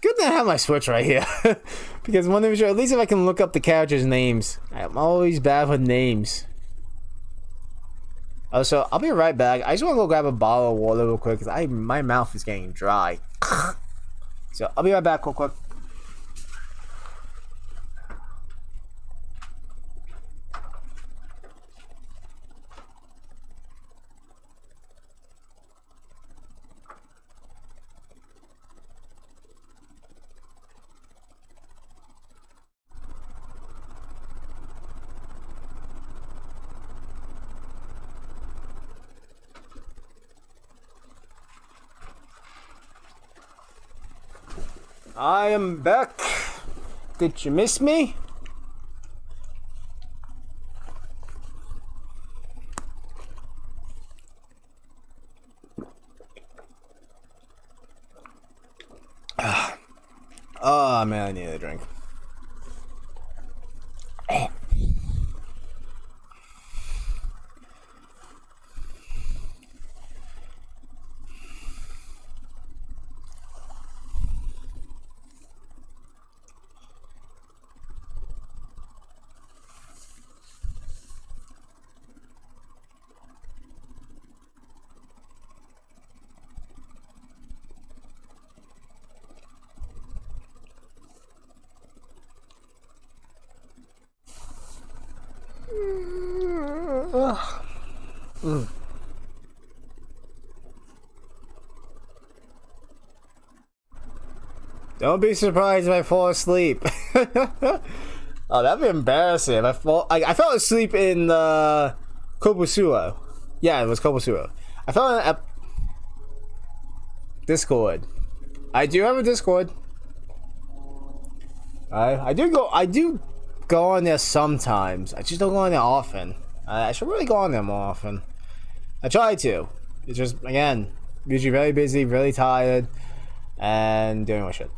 Speaker 1: good that I have my Switch right here. Because one thing, at least if I can look up the characters' names. I'm always bad with names. Also, I'll be right back. I just want to go grab a bottle of water real quick because my mouth is getting dry. So I'll be right back real quick. I am back. Did you miss me? Oh man, I need a drink. Don't be surprised if I fall asleep. Oh, that'd be embarrassing. If I fell asleep in Kobusuo. Yeah, it was Kobusuo. I fell in Discord. I do have a Discord. I do go on there sometimes. I just don't go on there often. I should really go on there more often. I try to. It's just, again, usually very busy, really tired, and doing my shit.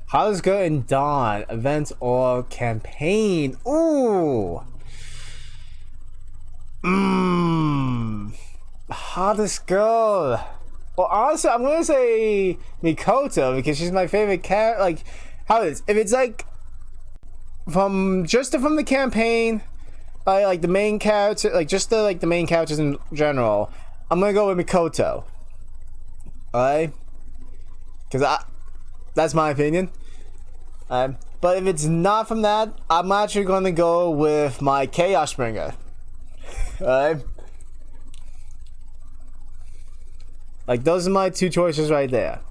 Speaker 1: How does go in Dawn? Event or campaign? Ooh. How does go? Well, honestly, I'm gonna say Mikoto because she's my favorite character. Like, how is if it's like from the campaign, like the main character, like just the main characters in general, I'm gonna go with Mikoto. Alright, because that's my opinion. But if it's not from that, I'm actually gonna go with my Chaos Springer. Alright. Like, those are my two choices right there.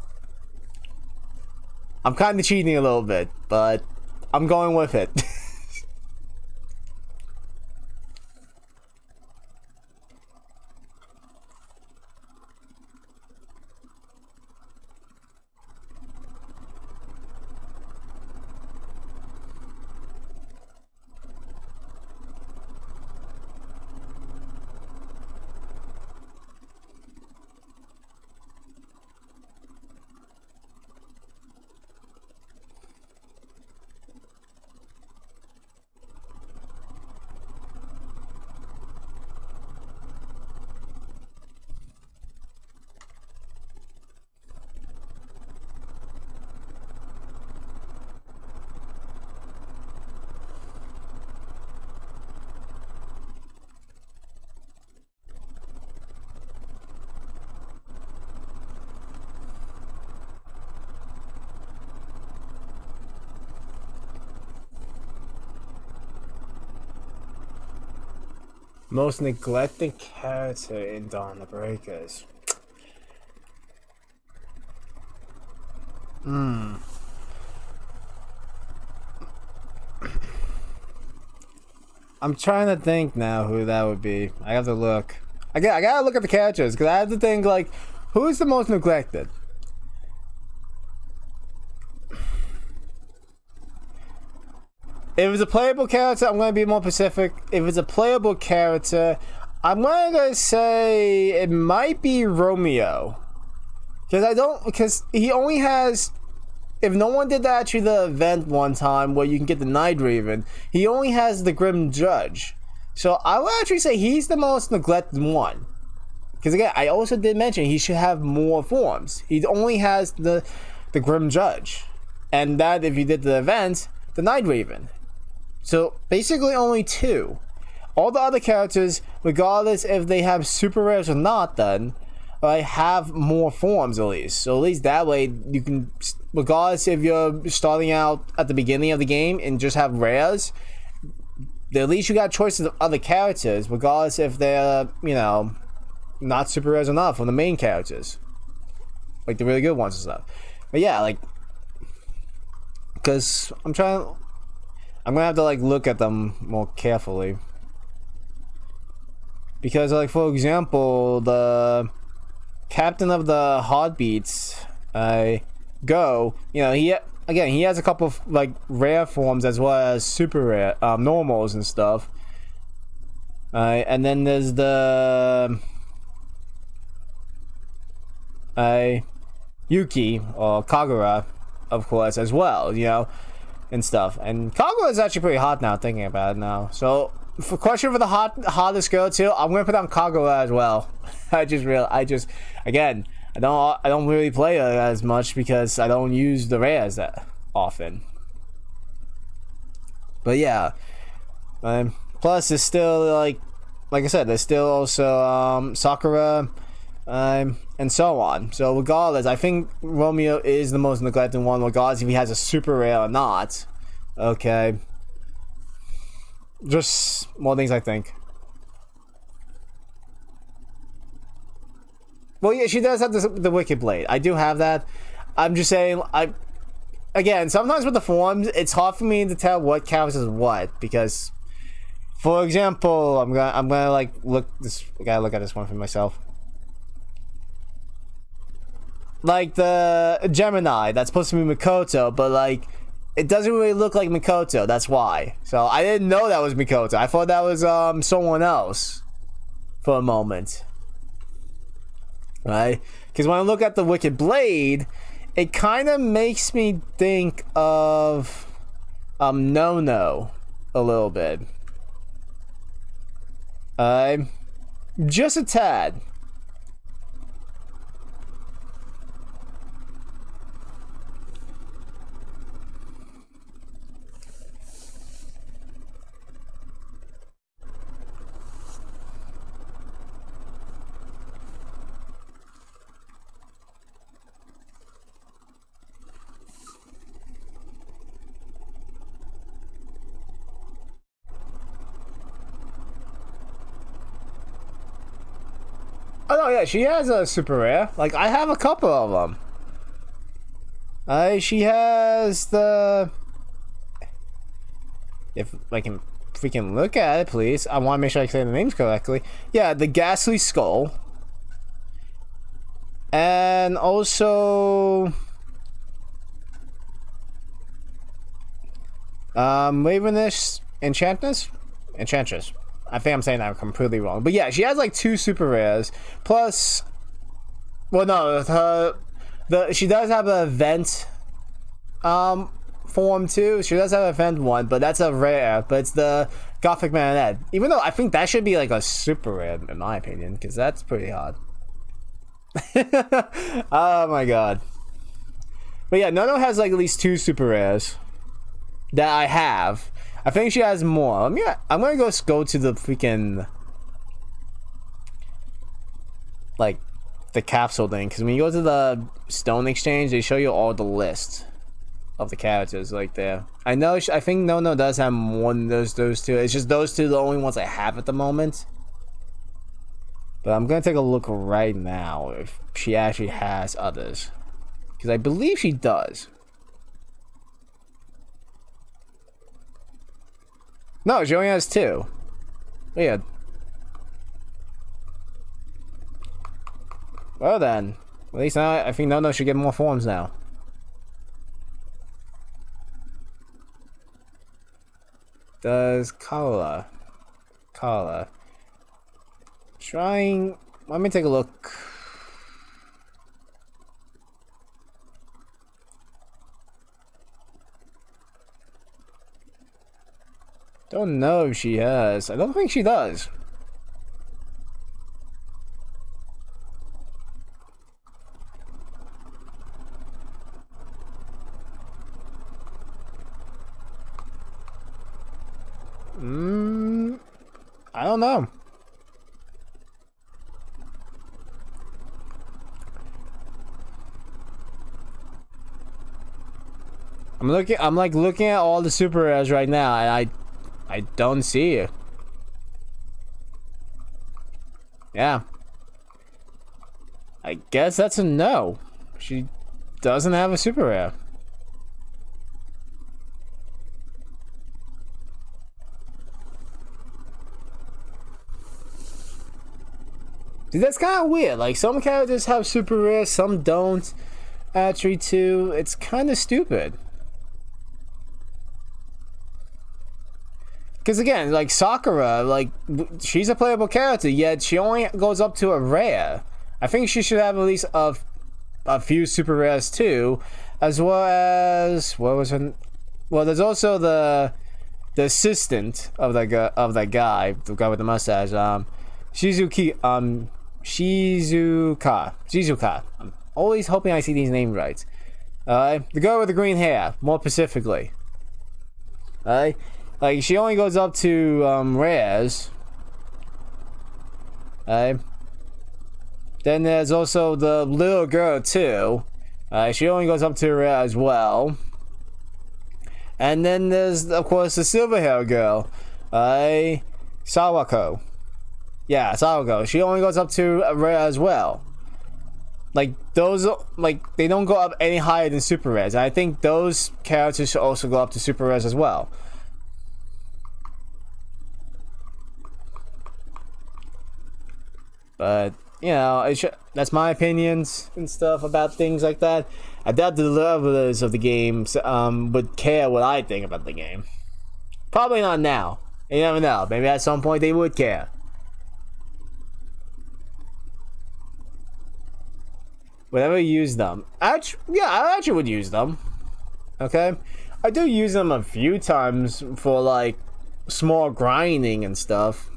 Speaker 1: I'm kind of cheating a little bit, but I'm going with it. Most neglected character in Dawn of the Breakers. I'm trying to think now who that would be. I have to look. I gotta look at the characters because I have to think like, who is the most neglected? If it's a playable character, I'm gonna be more specific. If it's a playable character, I'm gonna say it might be Romeo. Because he only has, if no one did actually the event one time where you can get the Night Raven, he only has the Grim Judge. So I would actually say he's the most neglected one. Because again, I also did mention he should have more forms. He only has the Grim Judge. And that, if you did the event, the Night Raven. So basically only 2. All the other characters, regardless if they have super rares or not, then have more forms at least. So at least that way you can, regardless if you're starting out at the beginning of the game and just have rares, at least you got choices of other characters, regardless if they're, you know, not super rares enough from the main characters, like the really good ones and stuff. But yeah, like, because I'm gonna have to like look at them more carefully, because like for example, the Captain of the Heartbeats, Go, you know, he has a couple of like rare forms as well as super rare normals and stuff. And then there's the Yuki or Kagura, of course, as well, you know, and stuff. And Kagura is actually pretty hot now, thinking about it now. So for question for the hottest girl too, I'm gonna put down Kagura as well. I don't really play her as much because I don't use the rares that often. But yeah, plus there's still like I said, there's still also Sakura, and so on. So regardless, I think Romeo is the most neglected one, regardless if he has a super rare or not. Okay. Just more things I think. Well, yeah, she does have the Wicked Blade. I do have that. I'm just saying, again, sometimes with the forms, it's hard for me to tell what counts as what, because, for example, I'm gonna like look this. I gotta look at this one for myself. Like the Gemini, that's supposed to be Mikoto, but like, it doesn't really look like Mikoto. That's why. So I didn't know that was Mikoto. I thought that was someone else for a moment. Right? Because when I look at the Wicked Blade, it kind of makes me think of No a little bit. Just a tad. Oh no, yeah, she has a super rare. Like, I have a couple of them. She has the... If I can freaking look at it, please. I want to make sure I say the names correctly. Yeah, the Ghastly Skull. And also... Ravenish Enchantress? Enchantress. I think I'm saying that completely wrong. But yeah, she has like 2 super rares. Plus... Well, no, she does have an event form too. She does have an event one, but that's a rare. But it's the Gothic Marionette. Even though I think that should be like a super rare in my opinion, because that's pretty hard. Oh my god. But yeah, Nono has like at least 2 super rares that I have. I think she has more. I'm gonna go to the freaking like the capsule thing, because when you go to the Stone Exchange, they show you all the list of the characters like there. I know. I think No does have more than those 2. It's just those 2 are the only ones I have at the moment. But I'm gonna take a look right now if she actually has others, because I believe she does. No, she only has 2. Weird. Well then, at least now I think Nono should get more forms now. Does Kala? Trying. Let me take a look. Don't know if she has. I don't think she does. I don't know. I'm like looking at all the super rares right now, and I don't see it. Yeah. I guess that's a no. She doesn't have a super rare. Dude, that's kind of weird. Like, some characters have super rare, some don't. Actually, too. It's kind of stupid. Because again, like Sakura, like, she's a playable character, yet she only goes up to a rare. I think she should have at least a few super rares too, as well as what was her? Well, there's also the assistant of that guy, the guy with the mustache, Shizuka. I'm always hoping I see these names right. The girl with the green hair, more specifically. Like, she only goes up to rares. Then there's also the little girl too. She only goes up to rare as well. And then there's, of course, the silver hair girl, Sawako. Yeah, Sawako. She only goes up to a rare as well. Like, those, like, they don't go up any higher than super rares. And I think those characters should also go up to super rares as well. But, you know, that's my opinions and stuff about things like that. I doubt the developers of the games would care what I think about the game. Probably not now. You never know. Maybe at some point they would care. Would I ever use them? Yeah, I actually would use them. Okay? I do use them a few times for, like, small grinding and stuff.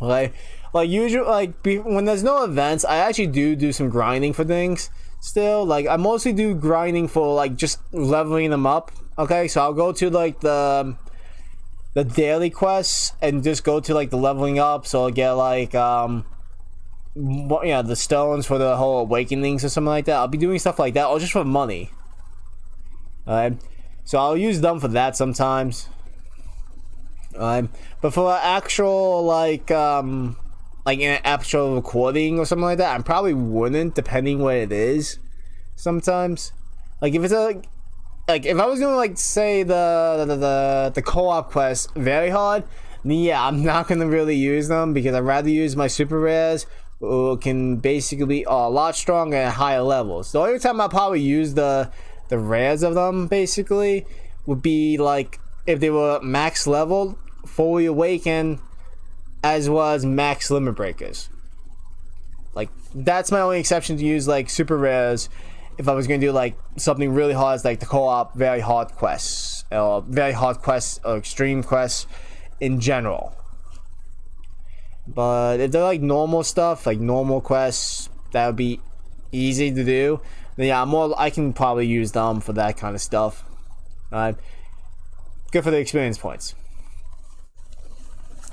Speaker 1: Okay? Like, usually, like, when there's no events, I actually do some grinding for things still. Like, I mostly do grinding for, like, just leveling them up. Okay, so I'll go to, like, the daily quests and just go to, like, the leveling up. So I'll get, like, the stones for the whole awakenings or something like that. I'll be doing stuff like that, or just for money. Alright, so I'll use them for that sometimes. But for actual, like an actual recording or something like that, I probably wouldn't, depending what it is. Sometimes, like, if it's like if I was doing, like, say the co-op quest very hard, then yeah, I'm not gonna really use them, because I'd rather use my super rares, who can basically be a lot stronger at higher levels. The only time I'll probably use the rares of them basically would be, like, if they were max level, fully awakened, as well as max limit breakers. Like, that's my only exception to use, like, super rares if I was gonna do, like, something really hard, like the co-op very hard quests, or extreme quests in general. But if they're, like, normal stuff, like normal quests that would be easy to do, then yeah, I can probably use them for that kind of stuff. Good for the experience points.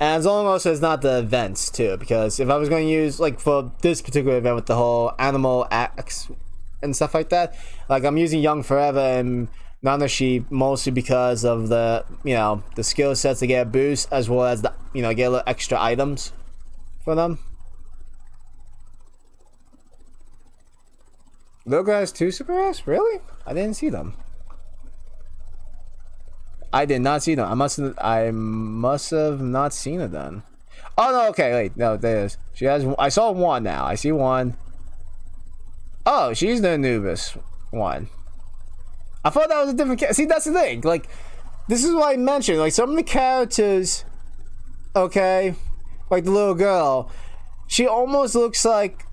Speaker 1: And as long as it's not the events too, because if I was going to use, like, for this particular event with the whole animal axe and stuff like that, like, I'm using Young Forever and Nanashi mostly because of the, you know, the skill sets to get a boost, as well as the, you know, get a little extra items for them. Logo has 2 super rares? Really? I didn't see them. I did not see them. I must have not seen it then. Oh no, okay, wait, no, there is. She has. I saw one now. I see one. Oh, she's the Anubis one. I thought that was a different. See, that's the thing. Like, this is what I mentioned. Like, some of the characters, okay, like the little girl, she almost looks like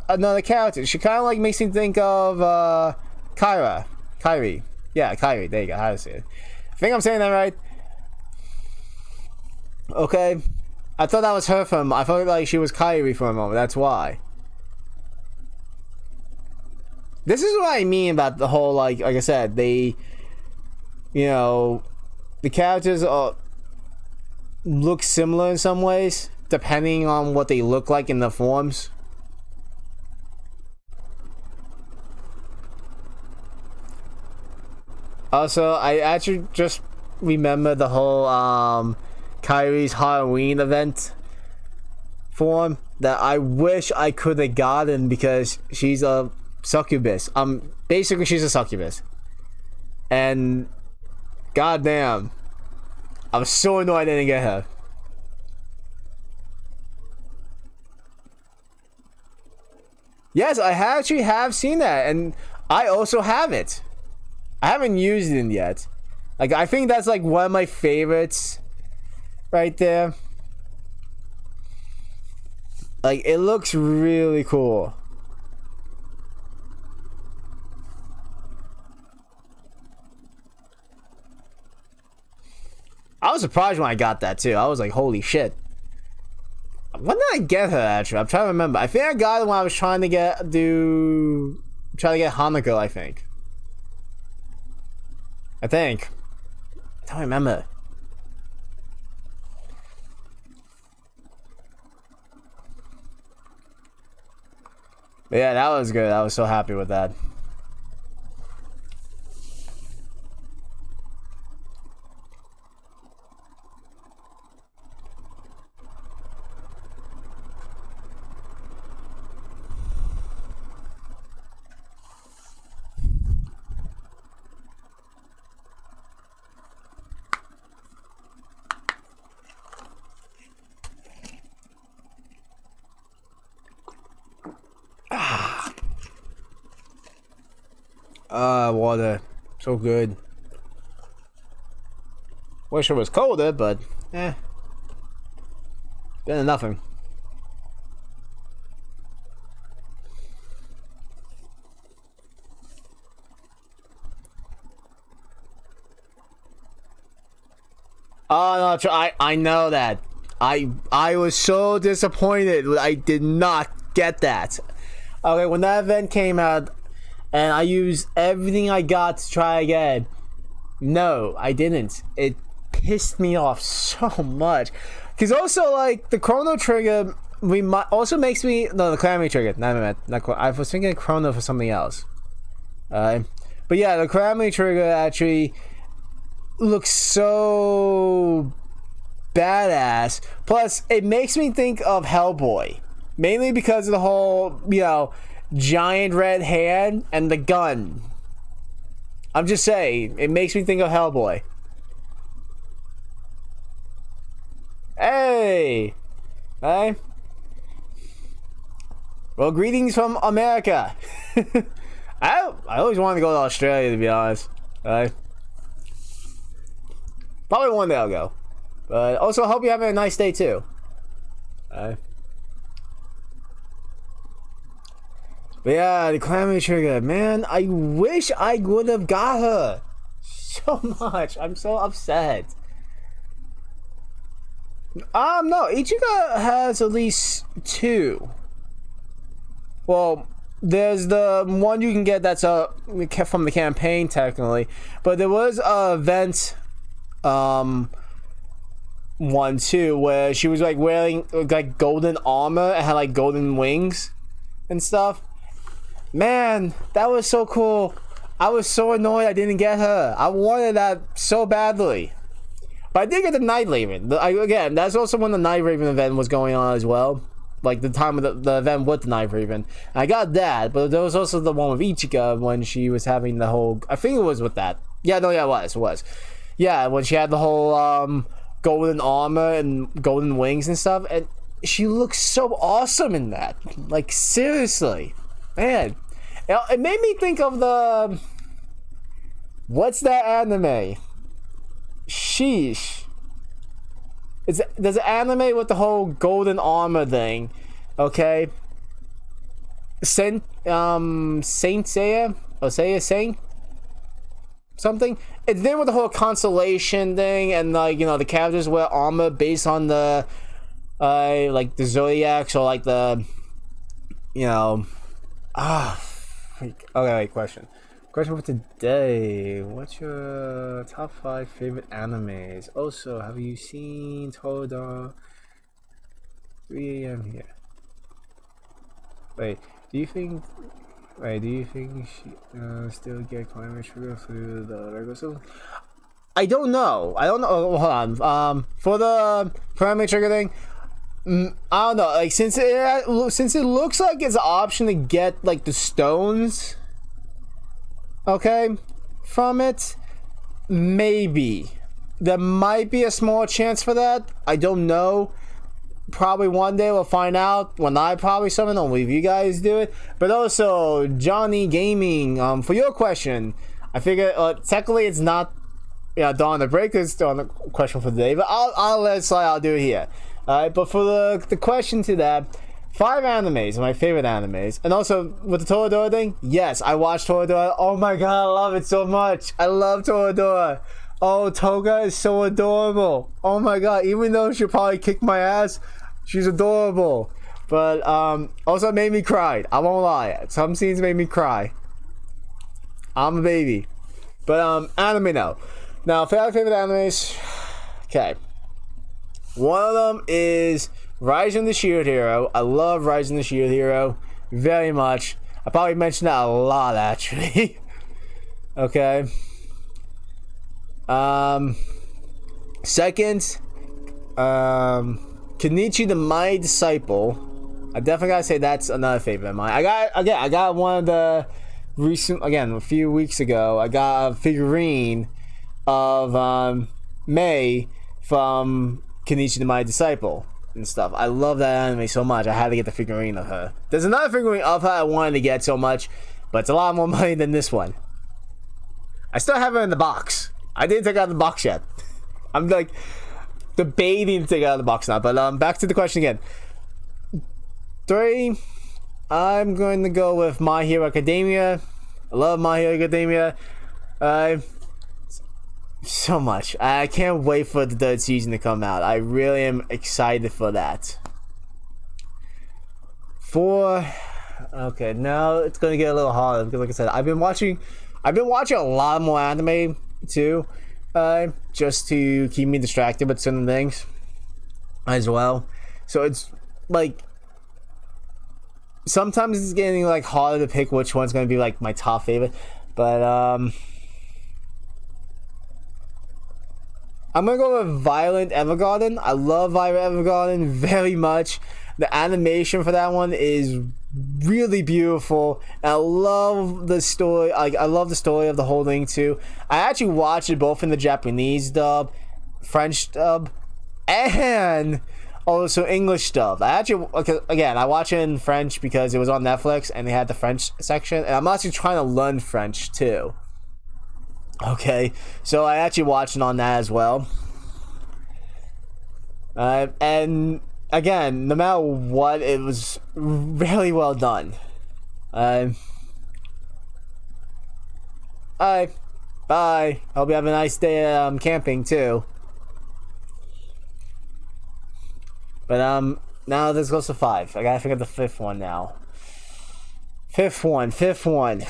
Speaker 1: another character. She kind of like makes me think of Kyrie. Yeah, Kyrie. There you go. How to say it? I think I'm saying that right. Okay, I thought that was her from. I thought like she was Kyrie for a moment. That's why. This is what I mean about the whole like I said, they, you know, the characters look similar in some ways depending on what they look like in the forms. Also, I actually just remember the whole Kyrie's Halloween event form that I wish I could have gotten because she's a succubus. Basically she's a succubus. And goddamn, I was so annoyed I didn't get her. Yes, I actually have seen that, and I also have it. I haven't used it yet. Like, I think that's like one of my favorites right there. Like, it looks really cool. I was surprised when I got that too. I was like, holy shit. When did I get her actually? I'm trying to remember. I think I got it when I was trying to get Hanukkah, I think. I don't remember. But yeah, that was good. I was so happy with that. Water. So good. Wish it was colder, but better than nothing. Oh no, I know that. I was so disappointed. I did not get that. Okay, when that event came out, and I used everything I got to try again. No, I didn't. It pissed me off so much. Because also, like, the Chrono Trigger also makes me... No, the Calamity Trigger. I was thinking of Chrono for something else. But yeah, the Calamity Trigger actually looks so badass. Plus, it makes me think of Hellboy. Mainly because of the whole, you know, giant red hand and the gun. I'm just saying, it makes me think of Hellboy. Hey! Hey? Well, greetings from America. I always wanted to go to Australia, to be honest. Right? Probably one day I'll go. But also, hope you're having a nice day too. But yeah, the Calamity Trigger, man, I wish I would have got her so much. I'm so upset. No, Ichigo has at least 2. Well, there's the one you can get that's from the campaign technically, but there was a event one too where she was like wearing like golden armor and had like golden wings and stuff. Man, that was so cool. I was so annoyed I didn't get her. I wanted that so badly. But I did get the Night Raven. Again, that's also when the Night Raven event was going on as well. Like the time of the event with the Night Raven. I got that, but there was also the one with Ichika when she was having the whole... I think it was with that. Yeah, no, yeah, it was. Yeah, when she had the whole golden armor and golden wings and stuff, and she looks so awesome in that. Like, seriously, man, it made me think of the what's that anime? Sheesh. There's an anime with the whole golden armor thing, okay? Saint Seiya or Saint something. It's then with the whole constellation thing, and like, you know, the characters wear armor based on the like the zodiacs, or like the, you know, freak. Okay, wait, question for today. What's your top 5 favorite animes? Also, have you seen Toradora? 3 a.m. here. Wait, do you think she still get climate sugar through the regular system? I don't know. Oh, hold on. For the climate sugar thing, I don't know. Like, since it looks like it's an option to get like the stones, okay, from it, maybe there might be a small chance for that. I don't know. Probably one day we'll find out when I probably summon, or if you guys do it. But also, Johnny Gaming, for your question, I figure technically it's not, yeah, Dawn the Breakers on the question for the day, but I'll let it slide. I'll do it here. Alright, but for the question to that, 5 animes, my favorite animes, and also with the Toradora thing, yes, I watched Toradora. Oh my god, I love it so much. I love Toradora. Oh, Toga is so adorable. Oh my god, even though she'll probably kick my ass, she's adorable. But also made me cry. I won't lie. Some scenes made me cry. I'm a baby. But anime now. Now, favorite animes. Okay. One of them is Rising the Shield Hero. I love Rising the Shield Hero very much. I probably mentioned that a lot, actually. Okay. Second, Kenichi the Mighty Disciple. I definitely gotta say that's another favorite of mine. I got one of the recent, again, a few weeks ago, I got a figurine of Mei from Kenichi the Mighty Disciple and stuff. I love that anime so much. I had to get the figurine of her. There's another figurine of her I wanted to get so much, but it's a lot more money than this one. I still have her in the box. I didn't take out the box yet. I'm like debating to take out of the box now. But back to the question again. 3, I'm going to go with My Hero Academia. I love My Hero Academia. So much. I can't wait for the 3rd season to come out. I really am excited for that. 4. Okay, now it's gonna get a little harder because, like I said, I've been watching a lot more anime too, just to keep me distracted with certain things as well. So it's like sometimes it's getting like harder to pick which one's gonna be like my top favorite, but I'm gonna go with Violent Evergarden. I love Violent Evergarden very much. The animation for that one is really beautiful. And I love the story. I love the story of the whole thing too. I actually watched it both in the Japanese dub, French dub, and also English dub. I watch it in French because it was on Netflix and they had the French section. And I'm actually trying to learn French too. Okay, so I actually watched it on that as well. And again, no matter what, it was really well done. Alright, bye. Hope you have a nice day camping too. But now this goes to 5. I gotta figure out the 5th one now. Fifth one.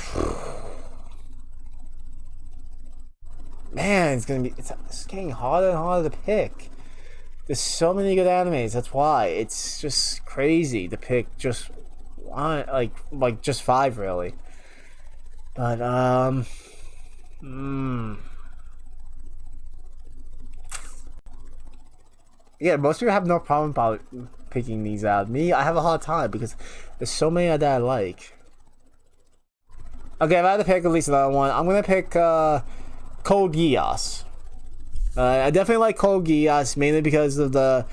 Speaker 1: Man, it's getting harder and harder to pick. There's so many good animes. That's why it's just crazy to pick just one, like just 5 really. But yeah, most people have no problem about picking these out. Me, I have a hard time because there's so many that I like. Okay, if I had to pick at least another one, I'm gonna pick Code Geass. I definitely like Code Geass mainly because of the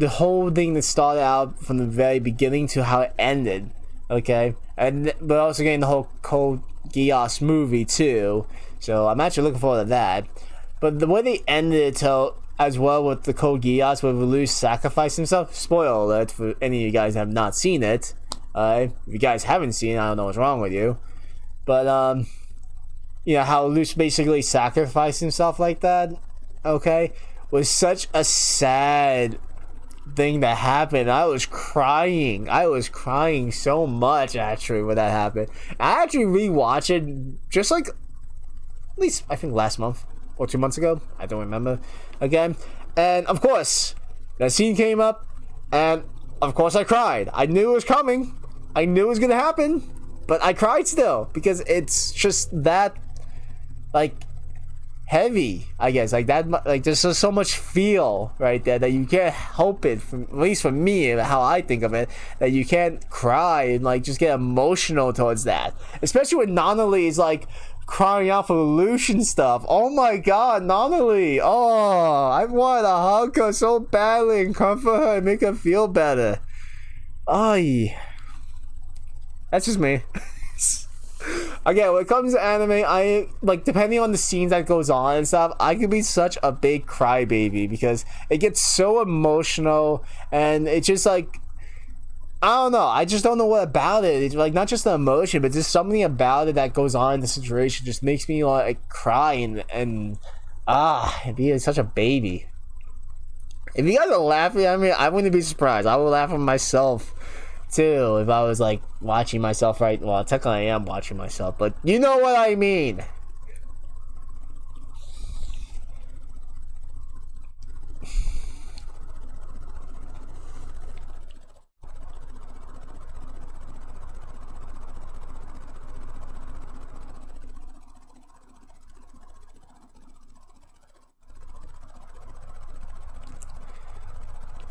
Speaker 1: whole thing that started out from the very beginning to how it ended. Okay, but also getting the whole Code Geass movie too. So I'm actually looking forward to that. But the way they ended it as well with the Code Geass, where Lelouch sacrificed himself. Spoiler alert for any of you guys that have not seen it. If you guys haven't seen it, I don't know what's wrong with you. But you know how Lelouch basically sacrificed himself like that. Okay, was such a sad thing that happened. I was crying so much actually when that happened. I actually rewatched it just like at least I think last month or 2 months ago, I don't remember, again. And of course that scene came up, and of course I cried. I knew it was coming, I knew it was gonna happen, but I cried still because it's just that like heavy, I guess, like that, like there's just so much feel right there that you can't help it, from at least for me, how I think of it, that you can't cry and like just get emotional towards that, especially when Nonali is like crying out for Lelouch and stuff. Oh my god, Nonali, oh, I want to hug her so badly and comfort her and make her feel better. Ay, that's just me. Again, when it comes to anime, I like, depending on the scenes that goes on and stuff, I could be such a big crybaby because it gets so emotional, and it's just like, I don't know, I just don't know what about it. It's like not just the emotion, but just something about it that goes on in the situation just makes me like cry and be such a baby. If you guys are laughing at me, I wouldn't be surprised. I would laugh at myself too if I was like watching myself right. Well, technically I am watching myself, but you know what I mean.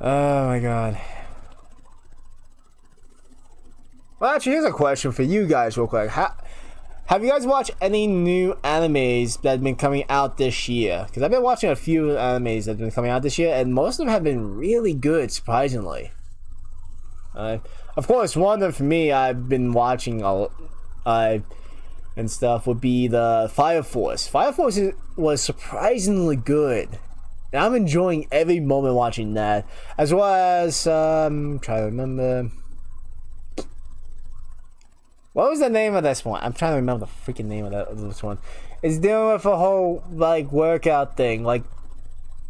Speaker 1: Oh my god. Well, actually, here's a question for you guys real quick. Have you guys watched any new animes that have been coming out this year? Because I've been watching a few animes that have been coming out this year, and most of them have been really good, surprisingly. Of course, one of them for me, I've been watching and stuff, would be the Fire Force. Fire Force was surprisingly good. And I'm enjoying every moment watching that. As well as, trying to remember. What was the name of this one? I'm trying to remember the freaking name of this one. It's dealing with a whole like workout thing. Like,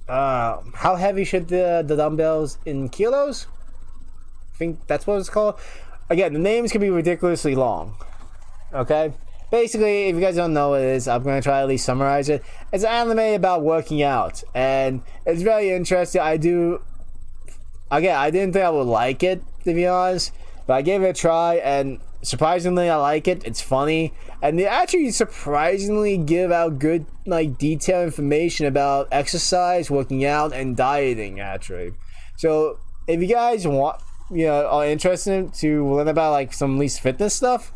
Speaker 1: how heavy should the dumbbells in kilos? I think that's what it's called. Again, the names can be ridiculously long. Okay? Basically, if you guys don't know what it is, I'm going to try to at least summarize it. It's an anime about working out. And it's very interesting. I didn't think I would like it, to be honest. But I gave it a try, and surprisingly, I like it. It's funny, and they actually surprisingly give out good, like, detailed information about exercise, working out, and dieting. Actually, so if you guys want, are interested to learn about like some at least fitness stuff,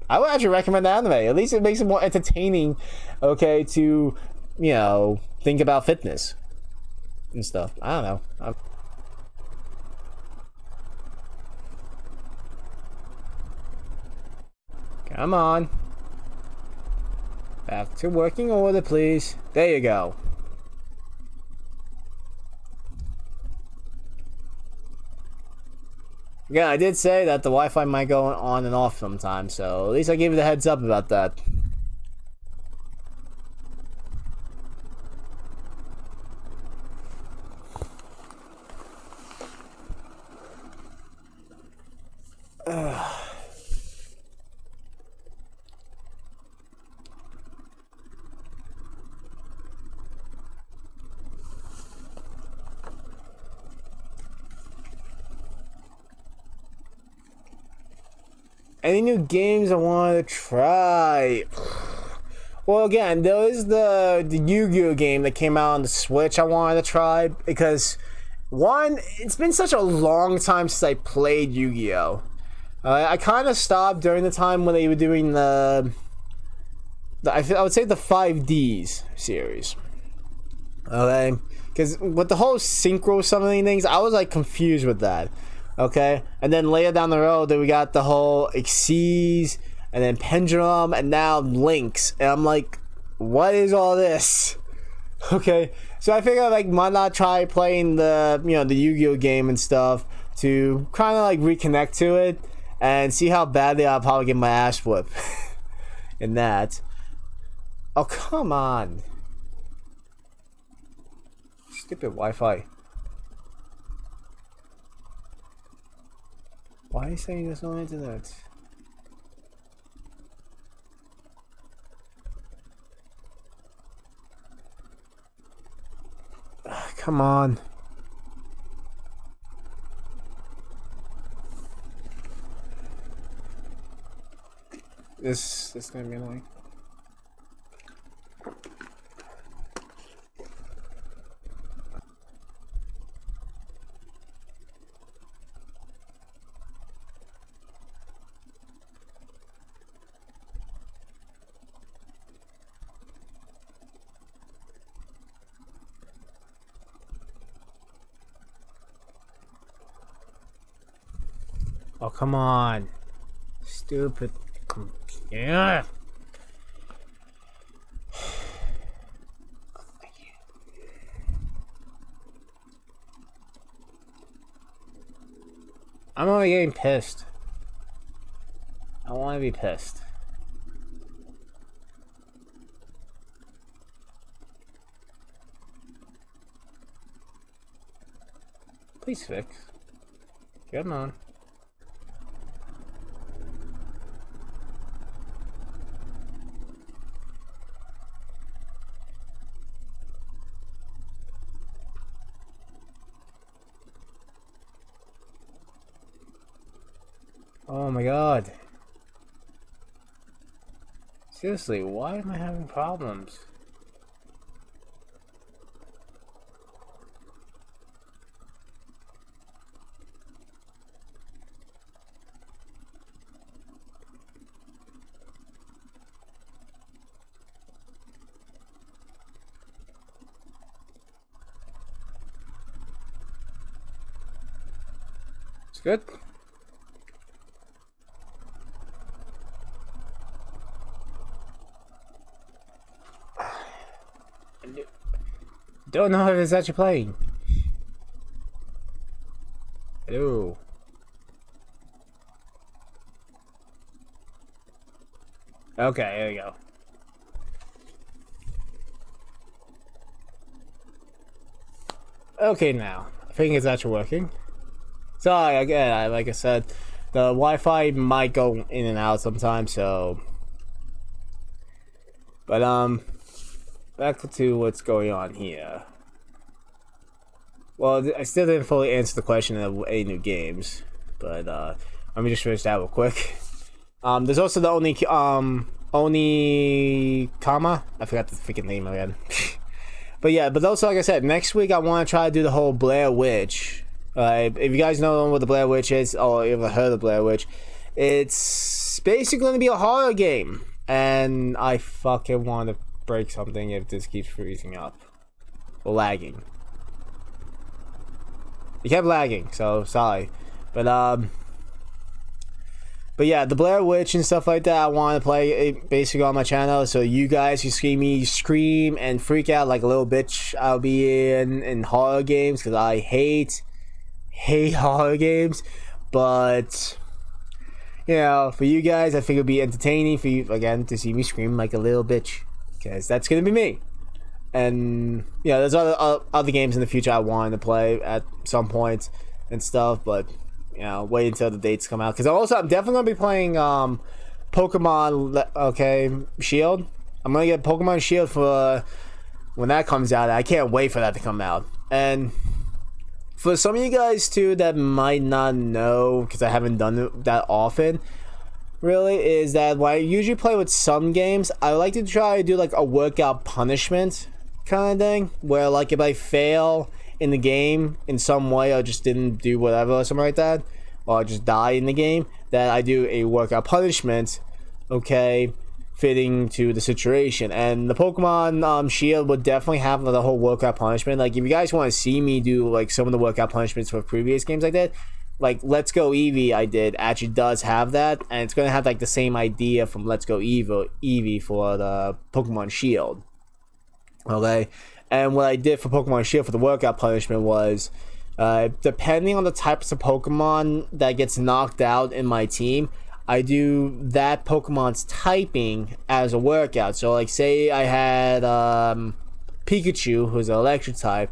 Speaker 1: I would actually recommend the anime. At least it makes it more entertaining. Okay, to think about fitness and stuff. I don't know. Come on. Back to working order, please. There you go. Yeah, I did say that the Wi-Fi might go on and off sometimes, so at least I gave you the heads up about that. Any new games I want to try? Well, again, there is the Yu-Gi-Oh game that came out on the Switch I wanted to try, because one, it's been such a long time since I played Yu-Gi-Oh. I kind of stopped during the time when they were doing the I would say the 5Ds series. Okay, because with the whole synchro summoning things, I was like confused with that. Okay, and then later down the road, then we got the whole Xyz, and then Pendulum, and now Lynx, and I'm like, what is all this? Okay, so I figured like why not try playing the the Yu-Gi-Oh game and stuff to kind of like reconnect to it and see how badly I'll probably get my ass whipped in that. Oh come on, stupid Wi-Fi. Why are you saying there's no internet? Come on. This is gonna be annoying. Oh, come on. Stupid computer. I'm only getting pissed. I want to be pissed. Please fix. Come on. Oh my god. Seriously, why am I having problems? It's good. Don't know if it's actually playing. Hello. Okay, there we go. Okay, now I think it's actually working. Sorry, again, like I said, the Wi-Fi might go in and out sometimes, so. But back to what's going on here. Well, I still didn't fully answer the question of any new games, but let me just finish that real quick. There's also the Oni Kama. I forgot the freaking name again. But yeah, but also like I said, next week I want to try to do the whole Blair Witch. If you guys know what the Blair Witch is, or you ever heard of Blair Witch, it's basically going to be a horror game, and I fucking want to break something if this keeps freezing up or lagging. It kept lagging, so sorry, but yeah, the Blair Witch and stuff like that, I want to play it basically on my channel, so you guys can see me scream and freak out like a little bitch I'll be in horror games, because I hate horror games. But you know, for you guys, I think it'll be entertaining for you again to see me scream like a little bitch, because that's gonna be me. And yeah, there's other games in the future I want to play at some point and stuff, but you know, wait until the dates come out, because I'm definitely gonna be playing Pokemon Shield. I'm gonna get Pokemon Shield for when that comes out. I can't wait for that to come out. And for some of you guys too that might not know, because I haven't done it that often, really, is that when I usually play with some games, I like to try to do like a workout punishment kind of thing, where like if I fail in the game in some way, I just didn't do whatever or something like that, or I just die in the game, that I do a workout punishment, okay, fitting to the situation. And the Pokemon Shield would definitely have the whole workout punishment. Like, if you guys want to see me do like some of the workout punishments for previous games I did, like Let's Go Eevee I did actually does have that, and it's gonna have like the same idea from Let's Go Eevee for the Pokemon Shield. Okay, and what I did for Pokemon Shield for the workout punishment was, depending on the types of Pokemon that gets knocked out in my team, I do that Pokemon's typing as a workout. So like, say I had Pikachu, who's an electric type.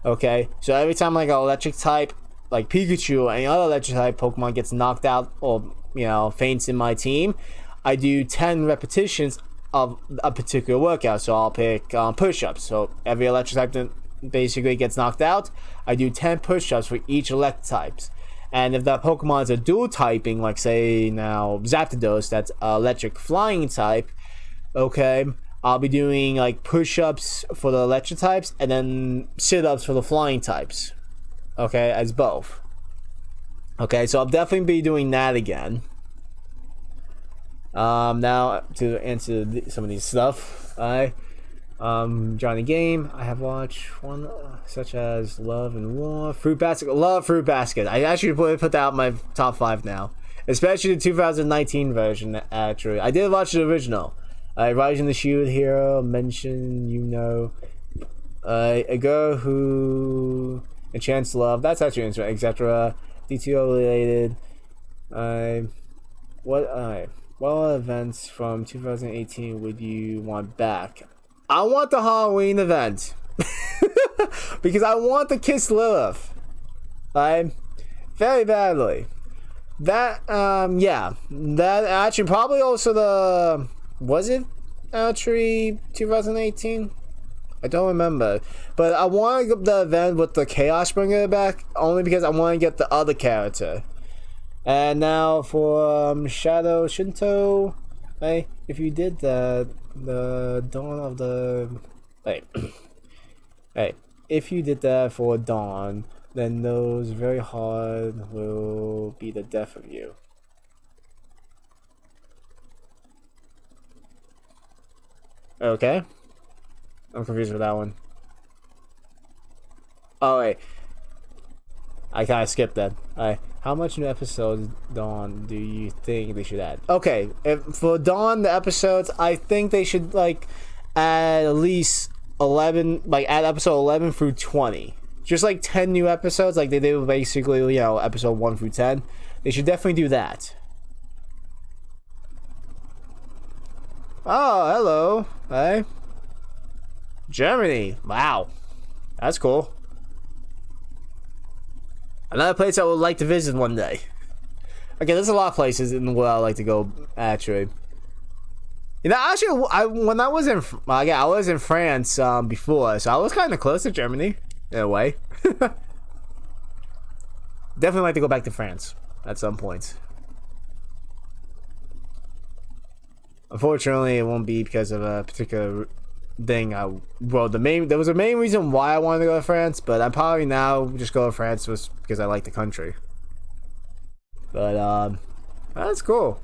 Speaker 1: Okay, so every time like an electric type, like Pikachu or any other electric type Pokemon gets knocked out or, you know, faints in my team, I do 10 repetitions of a particular workout. So I'll pick push-ups. So every electric type that basically gets knocked out, I do 10 push-ups for each electric types. And if that Pokemon is a dual typing, like say now Zapdos, that's electric flying type, okay, I'll be doing like push-ups for the electric types and then sit-ups for the flying types, okay, as both. Okay, so I'll definitely be doing that again. Now to answer some of these stuff, Johnny Game, I have watched one such as Love and War, Fruit Basket. Love Fruit Basket. I actually put that out in my top 5 now, especially the 2019 version. Actually, I did watch the original. Rising the Shield Hero, mention, you know, a girl who enchants love. That's actually interesting, etc. DTO related. What events from 2018 would you want back? I want the Halloween event because I want to kiss Lilith, very badly. That yeah, that actually probably also the, was it actually 2018? I don't remember, but I want to get the event with the Chaos Bringer back only because I want to get the other character. And now for Shadow Shinto, hey, if you did that, the Dawn of the, hey, if you did that for Dawn, then those very hard will be the death of you. Okay, I'm confused with that one. Oh wait, I kind of skipped that. Alright, how much new episodes Dawn do you think they should add? Okay, for Dawn the episodes, I think they should like add at least 11, like add episode 11 through 20. Just like 10 new episodes, like they did basically, you know, episode 1 through 10. They should definitely do that. Oh, hello. Hey. Germany. Wow. That's cool. Another place I would like to visit one day. Okay, there's a lot of places in the world I'd like to go, actually. You know, actually, when I was in, I was in France before, so I was kind of close to Germany, in a way. Definitely like to go back to France at some point. Unfortunately, it won't be because of a particular thing. Well, there was a main reason why I wanted to go to France, but I'm probably now just go to France just because I like the country. But that's cool.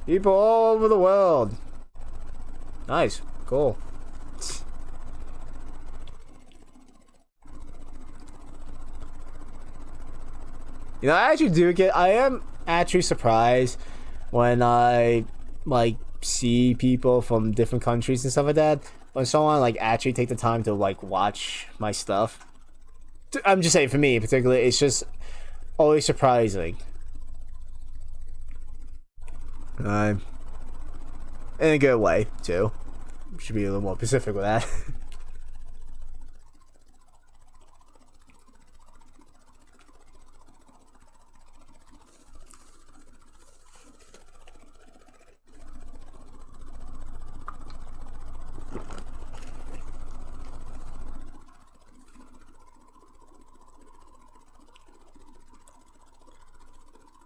Speaker 1: People all over the world. Nice, cool. You know, I am actually surprised when I like see people from different countries and stuff like that, when someone like actually take the time to like watch my stuff. I'm just saying, for me particularly, it's just always surprising. In a good way too. Should be a little more specific with that.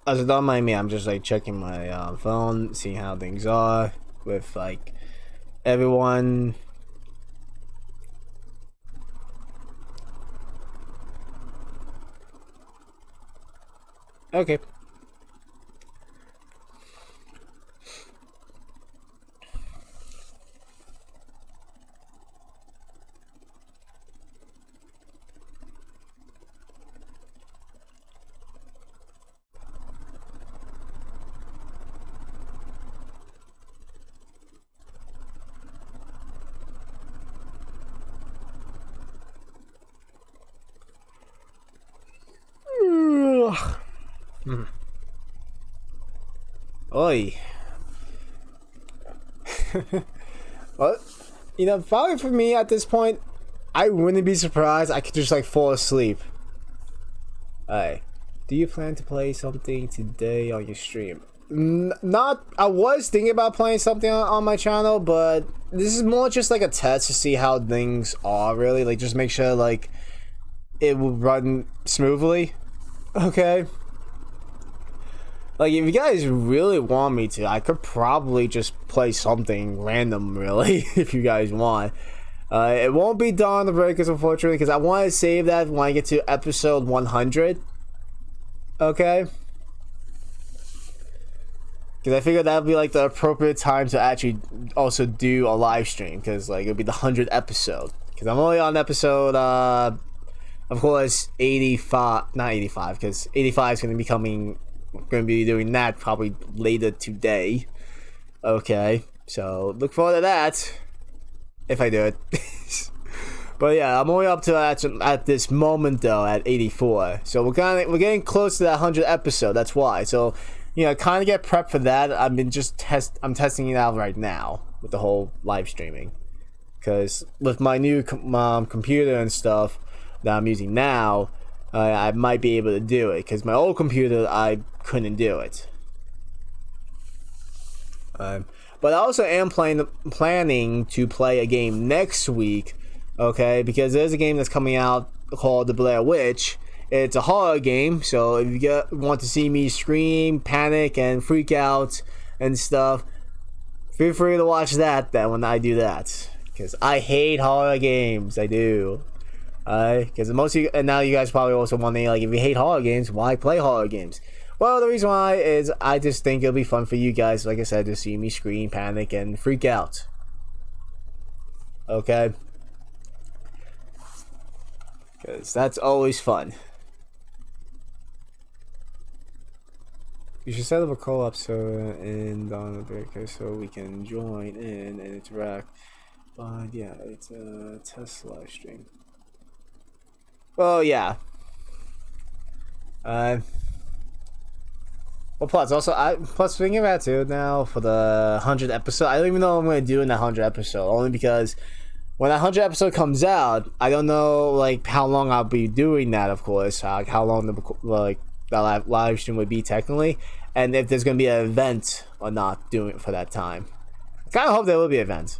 Speaker 1: So don't mind me, I'm just like checking my phone, seeing how things are with like everyone. Okay. Oi. Well, you know, probably for me at this point, I wouldn't be surprised. I could just like fall asleep. Alright. Do you plan to play something today on your stream? Not. I was thinking about playing something on my channel, but this is more just like a test to see how things are really. Like, just make sure like it will run smoothly. Okay. Like, if you guys really want me to, I could probably just play something random, really, if you guys want. It won't be Dawn of the Breakers, unfortunately, because I want to save that when I get to episode 100. Okay? Because I figured that would be, like, the appropriate time to actually also do a live stream, because, like, it would be the 100th episode. Because I'm only on episode, of course, 85, not 85, because 85 is going to be coming... Going to be doing that probably later today. Okay, so look forward to that if I do it. But yeah, I'm only up to at this moment though at 84. So we're getting close to that 100 episode. That's why. So you know, kind of get prepped for that. I'm testing it out right now with the whole live streaming, because with my new computer and stuff that I'm using now. I might be able to do it, because my old computer I couldn't do it. But I also am planning to play a game next week, okay? Because there's a game that's coming out called The Blair Witch. It's a horror game, so if you want to see me scream, panic, and freak out and stuff, feel free to watch that then when I do that. Because I hate horror games, I do. Because most of you, and now you guys probably also wondering, like, if you hate horror games, why play horror games? Well, the reason why is I just think it'll be fun for you guys, like I said, to see me scream, panic, and freak out. Okay? Because that's always fun. You should set up a co-op server in Dawn of the Breakers so we can join in and interact. But yeah, it's a test live stream. Well, yeah. Well, plus thinking about it too now for the 100th episode. I don't even know what I'm gonna do in that 100th episode, only because when that 100th episode comes out, I don't know like how long I'll be doing that. Of course, how long that live stream would be technically, and if there's gonna be an event or not doing it for that time. I kind of hope there will be an event.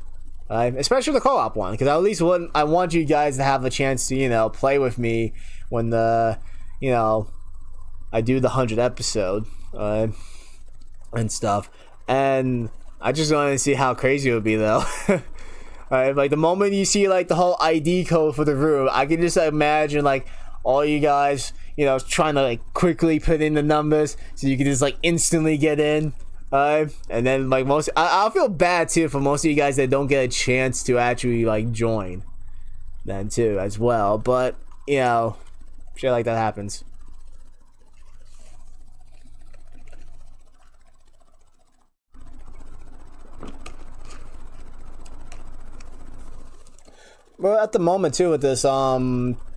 Speaker 1: Especially the co-op one, because at least I want you guys to have a chance to, you know, play with me when I do the 100th episode and stuff. And I just want to see how crazy it would be though. Like the moment you see like the whole ID code for the room, I can just imagine like all you guys, you know, trying to like quickly put in the numbers so you can just like instantly get in. And then like I'll feel bad too for most of you guys that don't get a chance to actually like join then too as well, but you know, shit like that happens. Well, at the moment too with this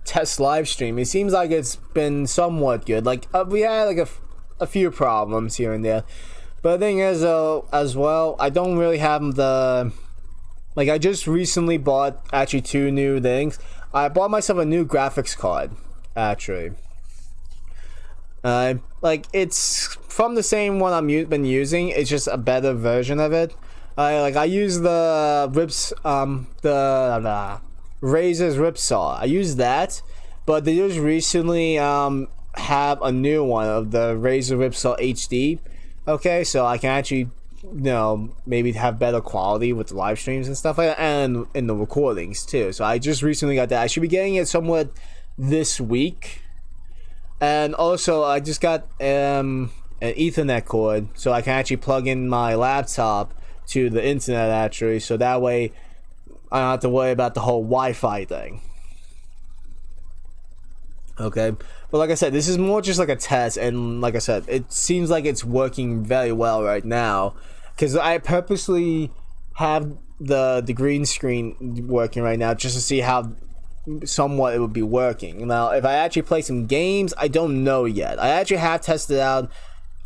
Speaker 1: test live stream, it seems like it's been somewhat good. Like we had like a few problems here and there. But the thing is, as well, I don't really have the... Like, I just recently bought, actually, 2 new things. I bought myself a new graphics card, actually. Like, it's from the same one I've been using. It's just a better version of it. I use the Razer's Ripsaw. I use that. But they just recently have a new one of the Razer Ripsaw HD. Okay, so I can actually, you know, maybe have better quality with the live streams and stuff like that, and in the recordings too. So I just recently got that. I should be getting it somewhat this week. And also, I just got an Ethernet cord, so I can actually plug in my laptop to the internet actually, so that way I don't have to worry about the whole Wi-Fi thing. Okay, but like I said, this is more just like a test, and like I said, it seems like it's working very well right now, because I purposely have the green screen working right now just to see how somewhat it would be working. Now, if I actually play some games, I don't know yet. I actually have tested out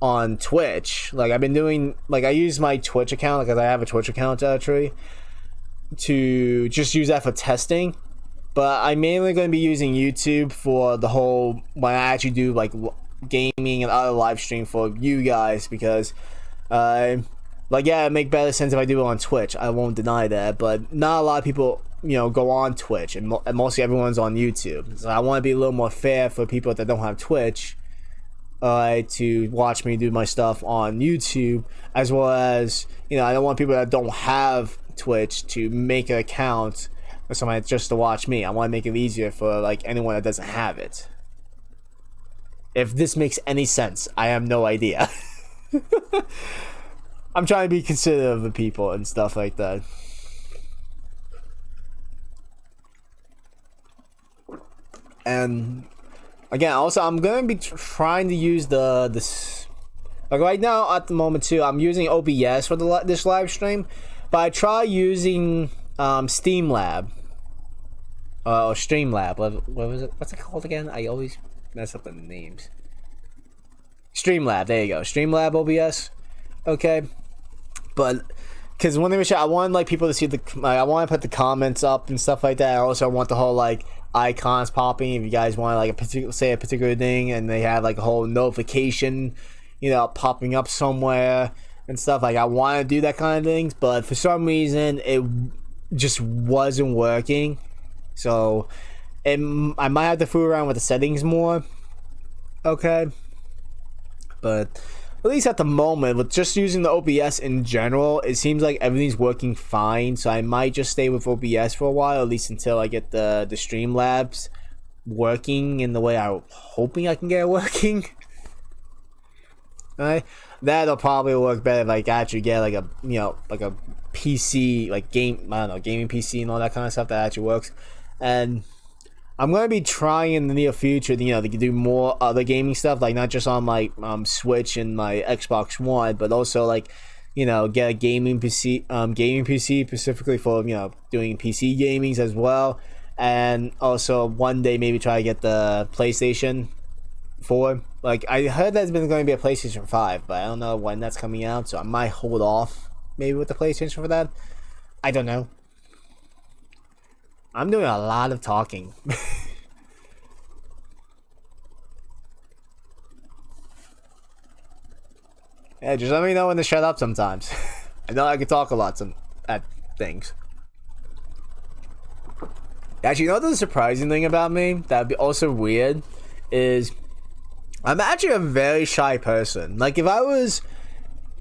Speaker 1: on Twitch. Like I've been doing, like I use my Twitch account because I have a Twitch account actually to just use that for testing. But I'm mainly going to be using YouTube for the whole when I actually do like gaming and other live stream for you guys because, like yeah, it make better sense if I do it on Twitch. I won't deny that, but not a lot of people go on Twitch, and mostly everyone's on YouTube. So I want to be a little more fair for people that don't have Twitch, to watch me do my stuff on YouTube, as well as I don't want people that don't have Twitch to make an account for somebody just to watch me. I want to make it easier for like anyone that doesn't have it. If this makes any sense, I have no idea. I'm trying to be considerate of the people and stuff like that. And again, also I'm gonna be trying to use this. Like right now, at the moment too, I'm using OBS for this live stream, but I try using Streamlab or Streamlab. What was it? What's it called again? I always mess up the names. Streamlab. There you go. Streamlab OBS. Okay, but because one thing I want like people to see I want to put the comments up and stuff like that. I also want the whole like icons popping if you guys want like say a particular thing, and they have like a whole notification popping up somewhere and stuff. Like I want to do that kind of things, but for some reason it just wasn't working, so I might have to fool around with the settings more. Okay, but at least at the moment, with just using the OBS in general, it seems like everything's working fine. So I might just stay with OBS for a while, at least until I get the Streamlabs working in the way I'm hoping I can get it working. Alright, that'll probably work better if I actually get like a like a PC, like gaming PC and all that kind of stuff that actually works. And I'm gonna be trying in the near future, to do more other gaming stuff, like not just on my Switch and my Xbox One, but also like, get a gaming PC specifically for doing PC gamings as well, and also one day maybe try to get the PlayStation 4. Like I heard there's been going to be a PlayStation 5, but I don't know when that's coming out, so I might hold off maybe with the PlayStation for that. I don't know. I'm doing a lot of talking. Yeah, just let me know when to shut up sometimes. I know I can talk a lot at things. Actually, the surprising thing about me that'd be also weird is I'm actually a very shy person. Like if I was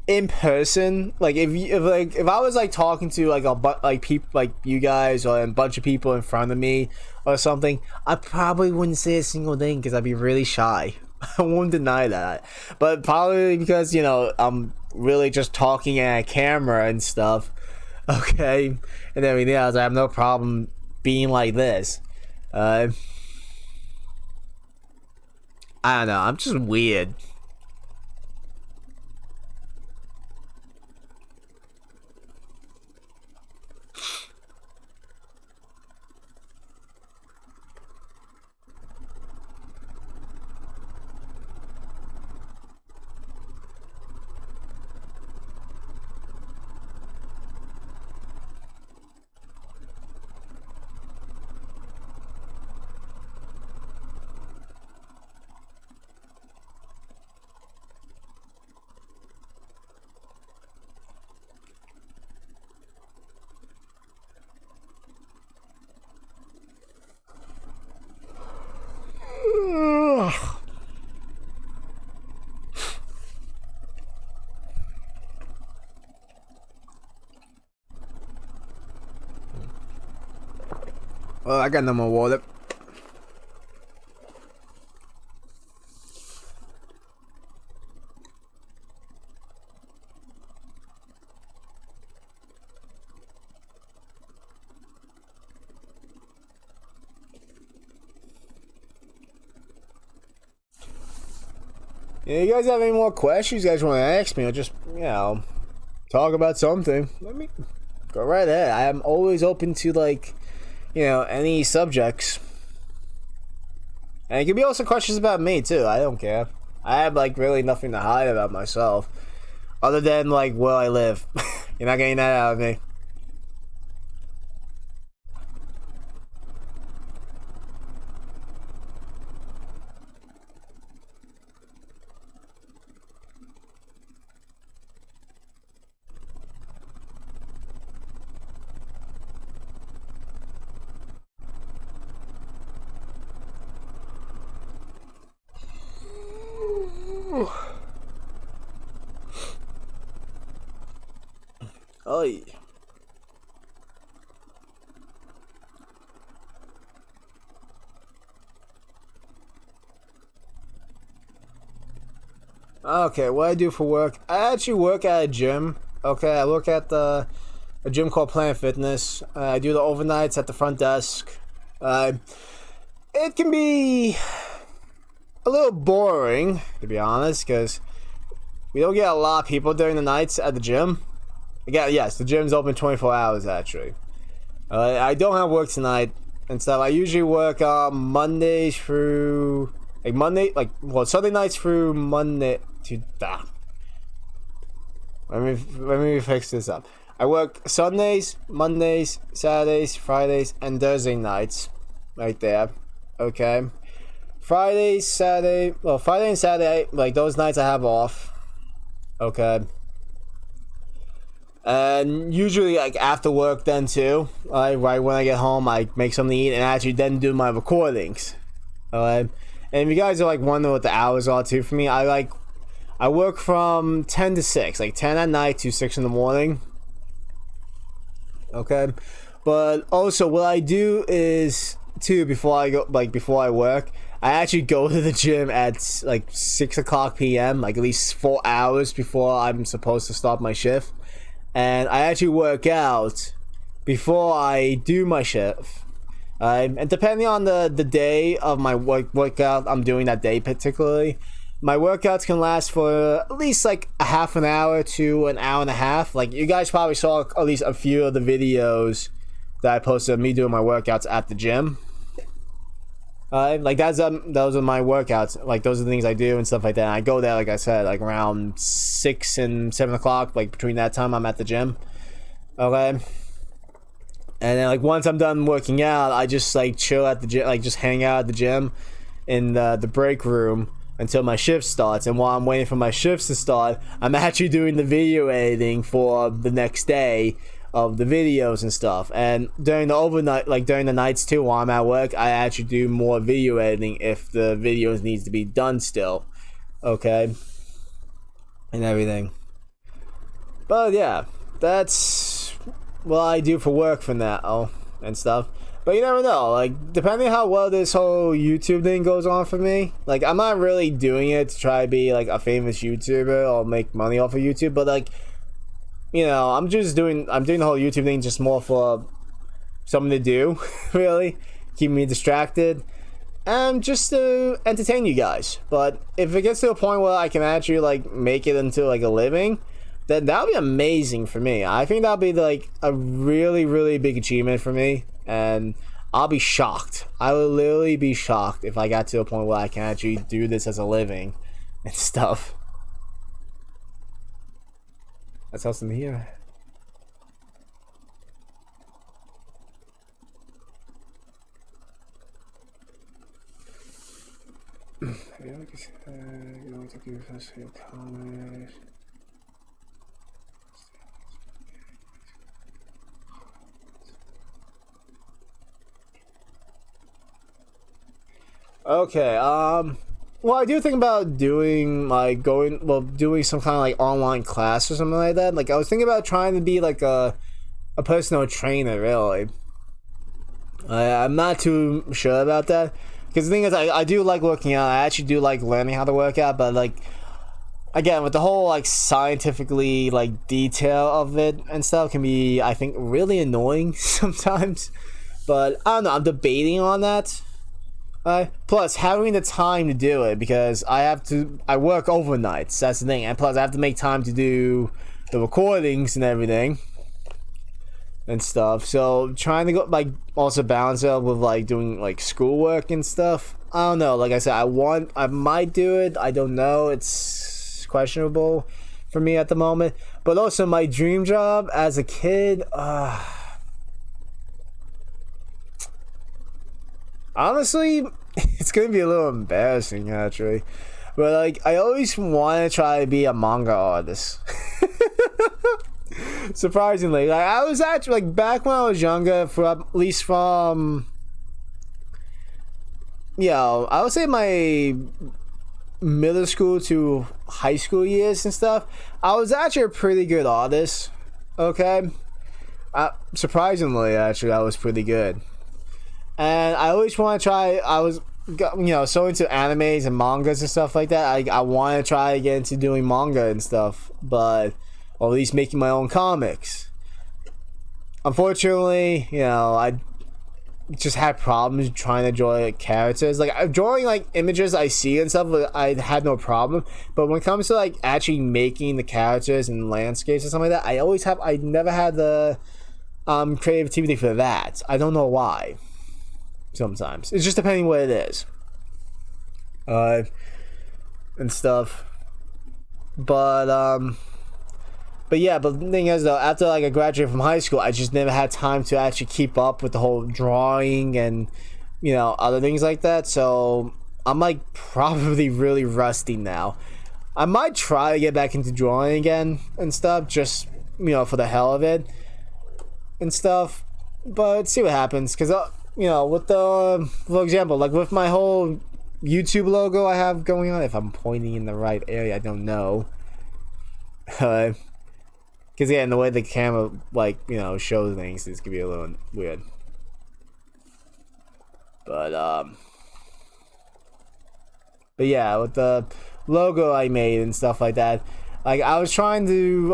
Speaker 1: in person, like if I was like talking to like people like you guys or a bunch of people in front of me or something, I probably wouldn't say a single thing because I'd be really shy. I won't deny that, but probably because I'm really just talking at a camera and stuff. Okay, and everything else, I have no problem being like this. I don't know. I'm just weird. Well, I got no more water. Yeah, you guys have any more questions you guys want to ask me, or just, talk about something? Let me go right ahead. I am always open to, like, any subjects. And it could be also questions about me, too. I don't care. I have like really nothing to hide about myself, other than like where I live. You're not getting that out of me. Oh. Okay, what I do for work? I actually work at a gym. Okay, I work at a gym called Planet Fitness. I do the overnights at the front desk. Uh, it can be a little boring, to be honest, because we don't get a lot of people during the nights at the gym. Again, yes, the gym's open 24 hours, actually. I don't have work tonight and stuff. I usually work Mondays through... Sunday nights through Monday to... Let me fix this up. I work Sundays, Mondays, Saturdays, Fridays, and Thursday nights. Right there. Okay. Friday and Saturday, like those nights I have off. Okay. And usually, like after work, then too. Right when I get home, I make something to eat and actually then do my recordings. Alright. And if you guys are like wondering what the hours are too for me, I work from 10 to 6, like 10 at night to 6 in the morning. Okay. But also what I do is too before I work, I actually go to the gym at like 6 o'clock p.m., like at least 4 hours before I'm supposed to start my shift. And I actually work out before I do my shift. And depending on the day of my workout I'm doing that day particularly, my workouts can last for at least like a half an hour to an hour and a half. Like you guys probably saw at least a few of the videos that I posted of me doing my workouts at the gym. Like those are my workouts. Like those are the things I do and stuff like that. And I go there, like I said, like around 6 and 7 o'clock. Like between that time, I'm at the gym. Okay. And then like once I'm done working out, I just like chill at the gym, like just hang out at the gym in the break room until my shift starts. And while I'm waiting for my shifts to start, I'm actually doing the video editing for the next day of the videos and stuff. And during the overnight, like during the nights too, while I'm at work, I actually do more video editing if the videos needs to be done still. Okay. And everything. But yeah, that's what I do for work for now and stuff. But you never know, like depending how well this whole YouTube thing goes on for me, like I'm not really doing it to try to be like a famous YouTuber or make money off of YouTube, but like, you know, I'm doing the whole YouTube thing just more for something to do, really, keep me distracted and just to entertain you guys. But if it gets to a point where I can actually like make it into like a living, then that'll be amazing for me. I think that'll be like a really, really big achievement for me, and I'll be shocked. I will literally be shocked if I got to a point where I can actually do this as a living and stuff. That's awesome to hear. Okay, well, I do think about doing doing some kind of like online class or something like that. Like I was thinking about trying to be like a personal trainer, really. I'm not too sure about that, because the thing is, I do like working out. I actually do like learning how to work out, but like again, with the whole like scientifically like detail of it and stuff can be, I think, really annoying sometimes. But I don't know, I'm debating on that. Plus having the time to do it, because I work overnights, that's the thing, and plus I have to make time to do the recordings and everything and stuff. So trying to go like also balance it up with like doing like schoolwork and stuff I don't know. Like I said, I might do it. I don't know. It's questionable for me at the moment. But also, my dream job as a kid. Honestly, it's gonna be a little embarrassing actually. But like, I always want to try to be a manga artist. Surprisingly, like I was actually like back when I was younger, for at least from I would say my middle school to high school years and stuff. I was actually a pretty good artist. Okay, surprisingly, actually, I was pretty good, and I always want to try. I was so into animes and mangas and stuff like that. I want to try to get into doing manga and stuff, but or at least making my own comics. Unfortunately, I just had problems trying to draw like, characters. Like drawing like images I see and stuff, I had no problem. But when it comes to like actually making the characters and landscapes and something like that, I never had the creativity for that. I don't know why. Sometimes it's just depending what it is, and stuff. But yeah, but the thing is though, after like I graduated from high school, I just never had time to actually keep up with the whole drawing and other things like that. So I'm like probably really rusty now. I might try to get back into drawing again and stuff, just for the hell of it and stuff. But see what happens, because with the, for example, like with my whole YouTube logo I have going on, if I'm pointing in the right area, I don't know. Because and the way the camera shows things, this could be a little weird. But yeah, with the logo I made and stuff like that, like I was trying to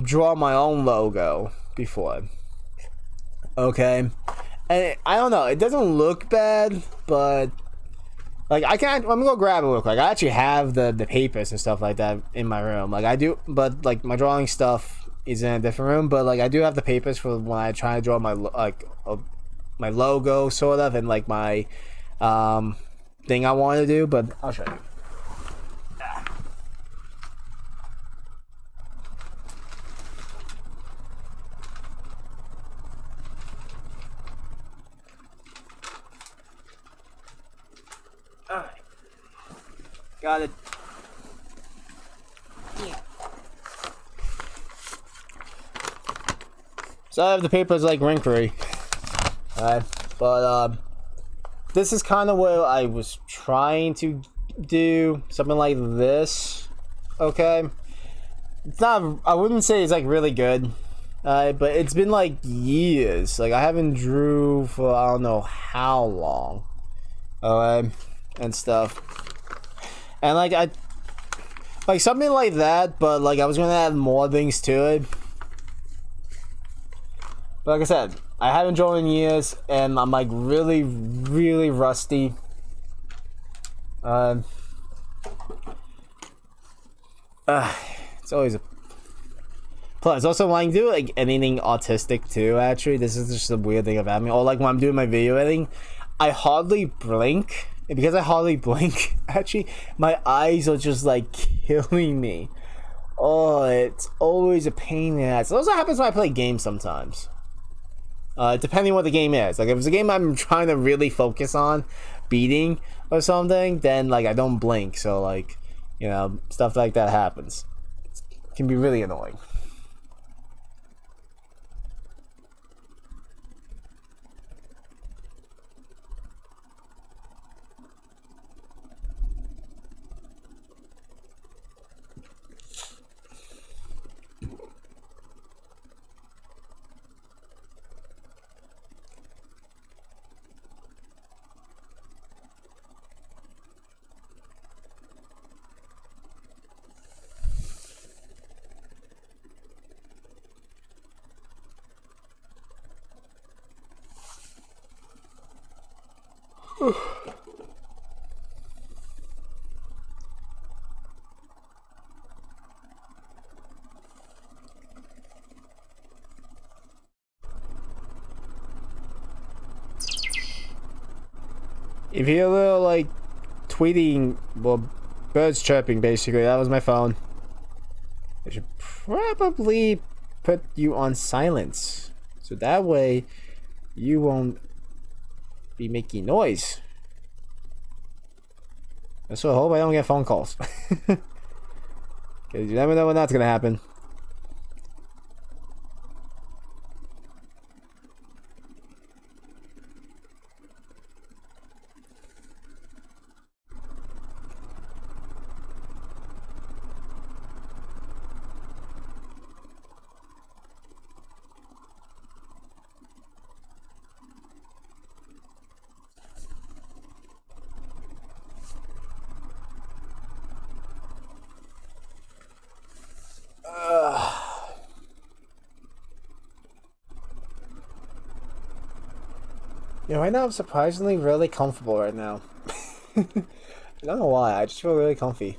Speaker 1: draw my own logo before. Okay, and I don't know, it doesn't look bad, but like I can't. I'm gonna go grab it real quick. I actually have the papers and stuff like that in my room. Like I do, but like my drawing stuff is in a different room. But like I do have the papers for when I try to draw my my logo sort of, and like my thing I want to do. But I'll show you. Alright. Got it. Yeah. So I have the papers like wrinkly. Alright. But this is kind of what I was trying to do. Something like this. Okay. It's not, I wouldn't say it's like really good. But it's been like years. Like I haven't drew for I don't know how long. Alright. And stuff. And like I like something like that, but like I was gonna add more things to it. But like I said, I haven't drawn in years, and I'm like really, really rusty. It's always a plus. Also, when I do like anything autistic too, actually, this is just a weird thing about me. Or like when I'm doing my video editing, I hardly blink. And because I hardly blink, actually, my eyes are just like killing me. Oh, it's always a pain in the ass. It also happens when I play games sometimes. Depending what the game is. Like if it's a game I'm trying to really focus on beating or something, then like I don't blink. So like, stuff like that happens. It can be really annoying. If you hear a little like tweeting, well, birds chirping, basically, that was my phone. I should probably put you on silence, so that way you won't be making noise. So I hope I don't get phone calls. Because you never know when that's gonna happen. Yeah, right now I'm surprisingly really comfortable right now. I don't know why, I just feel really comfy.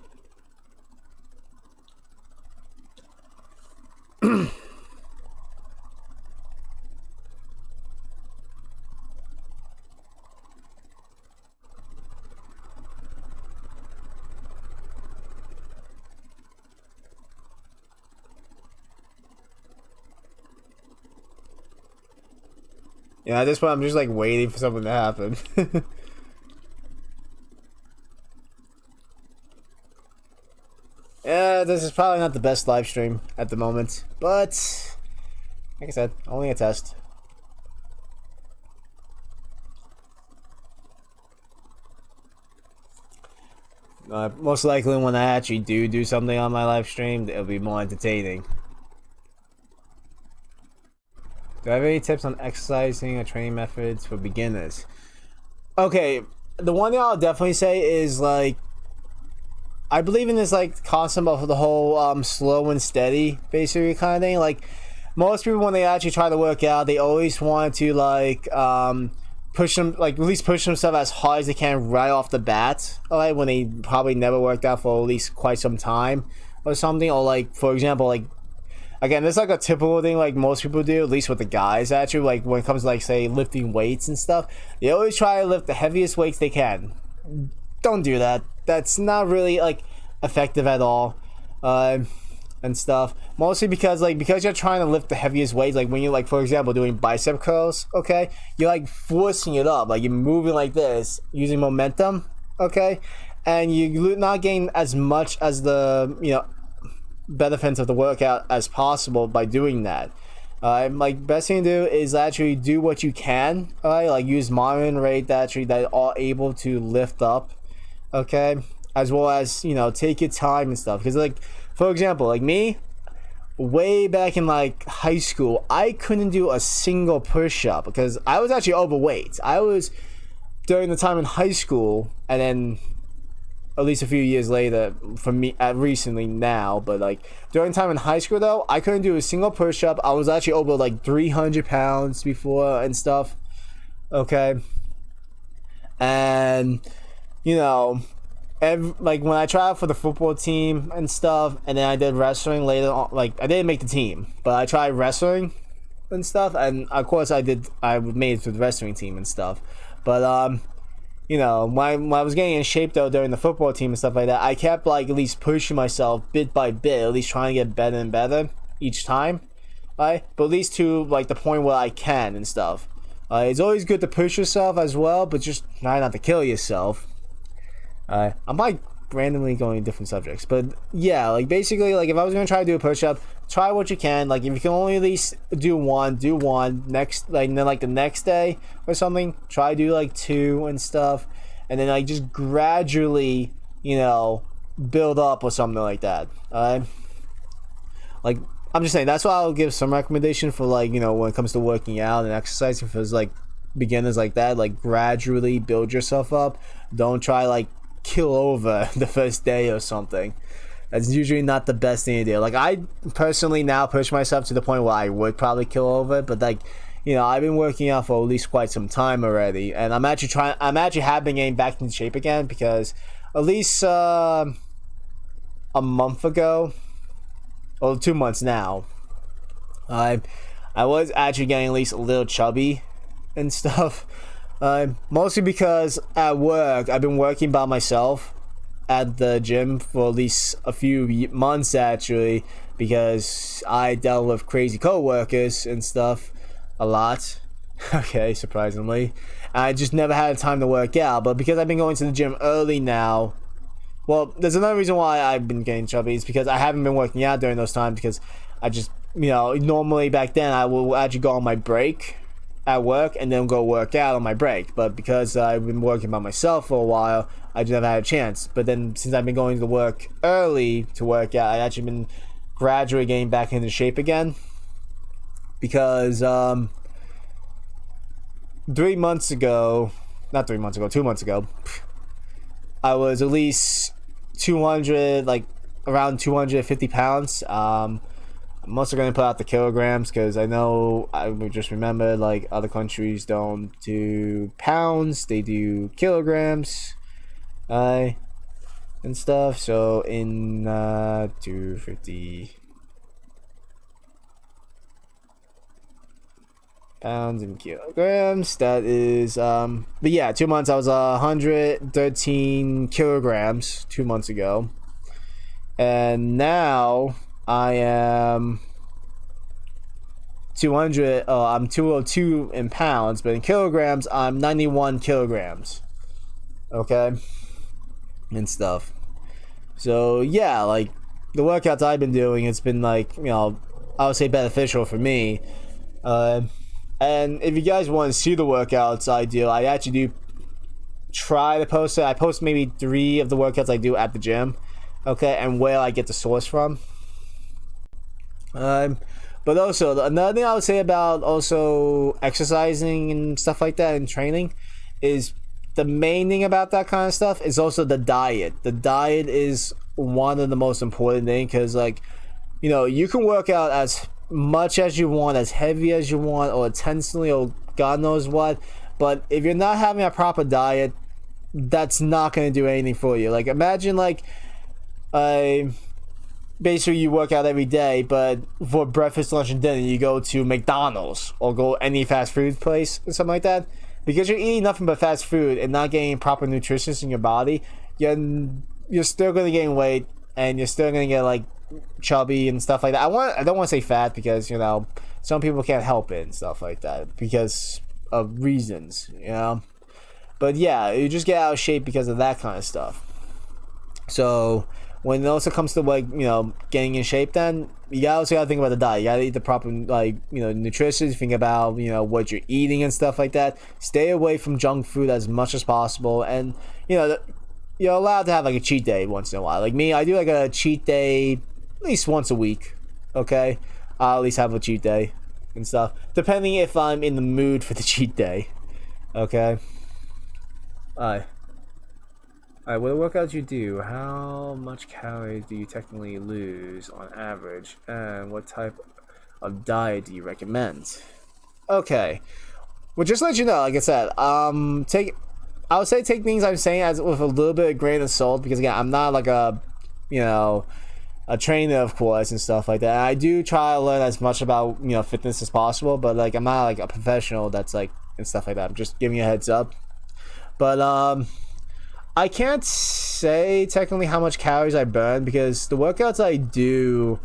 Speaker 1: Yeah, at this point I'm just like waiting for something to happen. Yeah, this is probably not the best live stream at the moment, but like I said, only a test. Most likely when I actually do something on my live stream, it'll be more entertaining. Do I have any tips on exercising or training methods for beginners? Okay, the one thing I'll definitely say is like, I believe in this like concept of the whole slow and steady basically kind of thing. Like most people when they actually try to work out, they always want to like push them, like at least push themselves as hard as they can right off the bat. Alright, when they probably never worked out for at least quite some time or something. Or like for example, like again, this is like a typical thing like most people do, at least with the guys actually, like when it comes to like say lifting weights and stuff. They always try to lift the heaviest weights they can. Don't do that. That's not really like effective at all. And stuff. Mostly because you're trying to lift the heaviest weights, like when you're like for example doing bicep curls, okay? You're like forcing it up, like you're moving like this, using momentum, okay? And you're not getting as much as the, you know, benefits of the workout as possible by doing that. Like best thing to do is actually do what you can, alright? Like use monitoring rate that are able to lift up, okay? As well as, you know, take your time and stuff. Because like for example, like me, way back in like high school, I couldn't do a single push-up because I was actually overweight. I was during the time in high school, and then at least a few years later for me recently now, but like during time in high school though, I couldn't do a single push-up. I was actually over like 300 pounds before and stuff, okay? And you know, like when I tried out for the football team and stuff, and then I did wrestling later on, like I didn't make the team, but I tried wrestling and stuff, and of course I made it to the wrestling team and stuff. But you know, when I was getting in shape though during the football team and stuff like that, I kept like at least pushing myself bit by bit, at least trying to get better and better each time, right? But at least to like the point where I can and stuff. It's always good to push yourself as well, but just try not to kill yourself. I'm like randomly going to different subjects, but yeah, like basically, like if I was gonna try to do a push-up, try what you can. Like if you can only at least do one next, like and then like the next day or something, try to do like 2 and stuff, and then like just gradually, you know, build up or something like that. Like I'm just saying, that's why I'll give some recommendation for like, you know, when it comes to working out and exercising for like beginners like that. Like gradually build yourself up. Don't try like kill over the first day or something. That's usually not the best thing to do. Like I personally now push myself to the point where I would probably kill over, but like, you know, I've been working out for at least quite some time already, and I'm actually have been getting back into shape again, because at least a month ago, or 2 months now, I was actually getting at least a little chubby and stuff. Mostly because at work I've been working by myself at the gym for at least a few months actually, because I dealt with crazy co-workers and stuff a lot. Okay, surprisingly, I just never had time to work out. But because I've been going to the gym early now, well, there's another reason why I've been getting chubby. It's because I haven't been working out during those times, because I just, normally back then I will actually go on my break at work and then go work out on my break. But because I've been working by myself for a while, I just never had a chance. But then since I've been going to work early to work out, I actually been gradually getting back into shape again. Because 2 months ago, I was at least 200, like around 250 pounds. I'm also going to put out the kilograms, because I know I would just remember, like, other countries don't do pounds, they do kilograms, and stuff. So in 250 pounds and kilograms, that is but yeah, 2 months I was 113 kilograms 2 months ago, and now I am 200. I'm 202 in pounds, but in kilograms I'm 91 kilograms. Okay, and stuff. So yeah, like, the workouts I've been doing, it's been, like, I would say beneficial for me. And if you guys want to see the workouts I do, I actually do try to post it. I post maybe 3 of the workouts I do at the gym, okay, and where I get the source from. But also, another thing I would say about also exercising and stuff like that and training is, the main thing about that kind of stuff is also the diet. The diet is one of the most important things, because, like, you can work out as much as you want, as heavy as you want, or intensely, or God knows what, but if you're not having a proper diet, that's not going to do anything for you. Like, imagine, like, basically you work out every day, but for breakfast, lunch, and dinner you go to McDonald's or go any fast food place or something like that. Because you're eating nothing but fast food and not getting proper nutrition in your body, you're still going to gain weight, and you're still going to get, like, chubby and stuff like that. I don't want to say fat, because some people can't help it and stuff like that because of reasons, but yeah, you just get out of shape because of that kind of stuff. So when it also comes to, like, getting in shape, then you also gotta think about the diet. You gotta eat the proper, like, nutrition. Think about, what you're eating and stuff like that. Stay away from junk food as much as possible, and you're allowed to have, like, a cheat day once in a while. Like me, I do, like, a cheat day at least once a week. Okay, I'll at least have a cheat day and stuff, depending if I'm in the mood for the cheat day. Okay. Alright, what workouts you do? How much calories do you technically lose on average? And what type of diet do you recommend? Okay. Well, just to let you know, like I said, I would say take things I'm saying as with a little bit of grain of salt, because again, I'm not like a trainer, of course, and stuff like that. And I do try to learn as much about fitness as possible, but, like, I'm not like a professional that's, like, and stuff like that. I'm just giving you a heads up. But I can't say technically how much calories I burn, because the workouts I do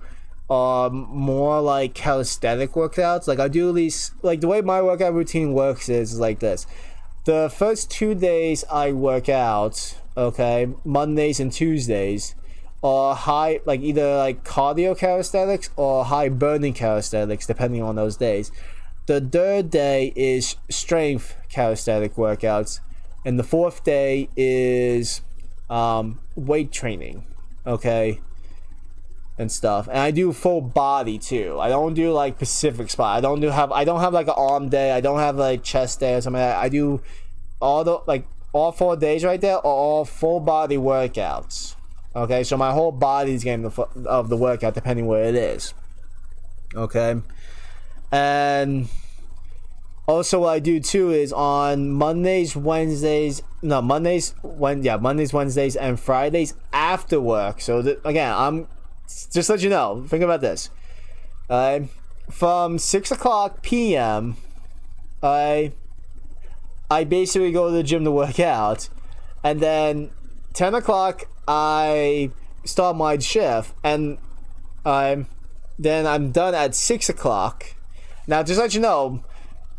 Speaker 1: are more like calisthenic workouts. Like, I do at least, like, the way my workout routine works is like this. The first 2 days I work out, okay, Mondays and Tuesdays, are high, like, either like cardio calisthenics or high burning calisthenics, depending on those days. The third day is strength calisthenic workouts, and the fourth day is weight training, okay, and stuff. And I do full body too. I don't do, like, specific spot. I don't have like an arm day. I don't have, like, chest day or something like that. I do all 4 days right there are all full body workouts. Okay, so my whole body's getting of the workout, depending where it is. Okay, and also what I do too is on Mondays, Wednesdays, and Fridays after work. So again, I'm just to let you know. Think about this. From 6 o'clock p.m. I basically go to the gym to work out, and then 10 o'clock I start my shift, and then I'm done at 6 o'clock. Now, just to let you know,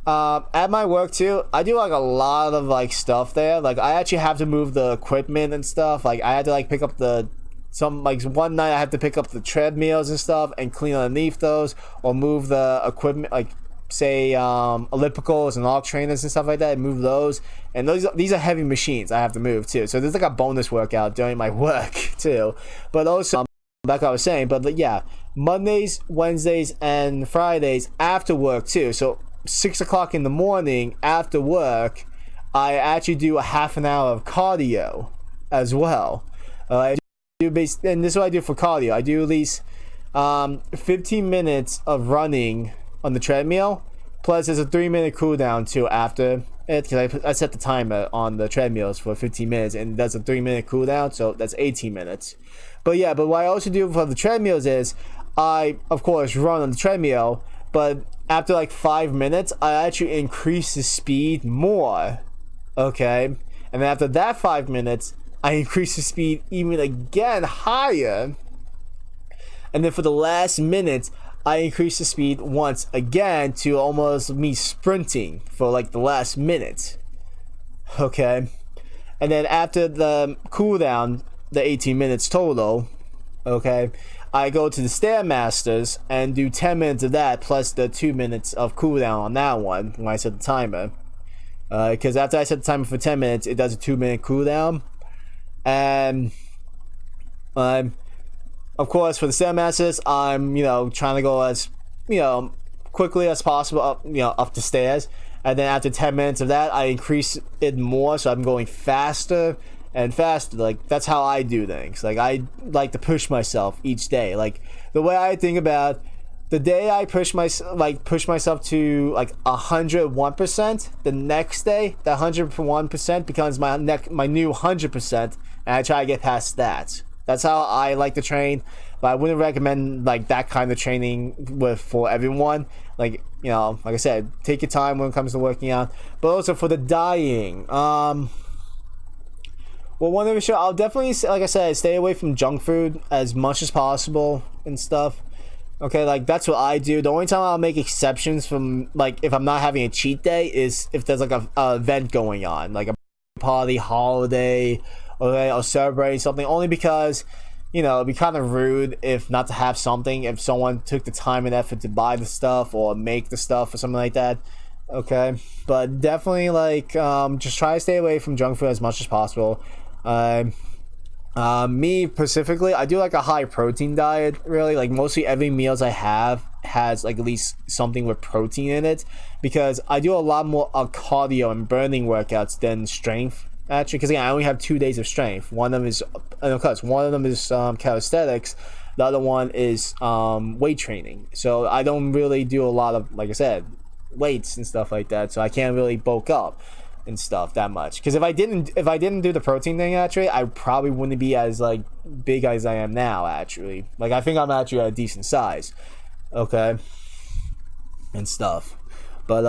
Speaker 1: at my work too, I do like a lot of like stuff there. Like I actually have to move the equipment and stuff. Like I had to like pick up one night I had to pick up the treadmills and stuff and clean underneath those, or move the equipment, like say ellipticals and log trainers and stuff like that, and move those. And these are heavy machines I have to move too. So there's like a bonus workout during my work too. But also, like I was saying, but yeah, Mondays, Wednesdays, and Fridays after work too. So 6 o'clock in the morning after work, I actually do a half an hour of cardio as well. And this is what I do for cardio. I do at least 15 minutes of running on the treadmill, plus there's a 3-minute cooldown too after it, because I set the timer on the treadmills for 15 minutes, and that's a 3-minute cooldown, so that's 18 minutes. But what I also do for the treadmills is I of course run on the treadmill, but after like 5 minutes I actually increase the speed more, okay, and then after that 5 minutes I increase the speed even again higher, and then for the last minute I increase the speed once again to almost me sprinting for like the last minute, okay, and then after the cooldown, the 18 minutes total, okay, I go to the Stairmasters and do 10 minutes of that plus the 2 minutes of cooldown on that one when I set the timer, because after I set the timer for 10 minutes it does a 2-minute cooldown. And of course for the Stairmasters I'm trying to go as quickly as possible up the stairs, and then after 10 minutes of that I increase it more, so I'm going faster and faster. Like that's how I do things. Like I like to push myself each day. Like the way I think about the day I push myself to like 101%, the next day that 101% becomes my new 100%, and I try to get past that. That's how I like to train, but I wouldn't recommend like that kind of training for everyone. Like like I said, take your time when it comes to working out. But also for the dieting, well, one of the show I'll definitely, like I said, stay away from junk food as much as possible and stuff. Okay, like that's what I do. The only time I'll make exceptions from, like, if I'm not having a cheat day is if there's like a event going on, like a party, holiday, or celebrating something. Only because it'd be kind of rude if not to have something if someone took the time and effort to buy the stuff or make the stuff or something like that. Okay, but definitely like just try to stay away from junk food as much as possible. Me specifically, I do like a high protein diet. Really, like mostly every meals I have has like at least something with protein in it, because I do a lot more cardio and burning workouts than strength, actually, because again I only have 2 days of strength. One of them is calisthenics, the other one is weight training. So I don't really do a lot of, like I said, weights and stuff like that, so I can't really bulk up and stuff that much. Because if I didn't do the protein thing, actually I probably wouldn't be as like big as I am now. Actually, like I think I'm actually at a decent size, okay, and stuff. But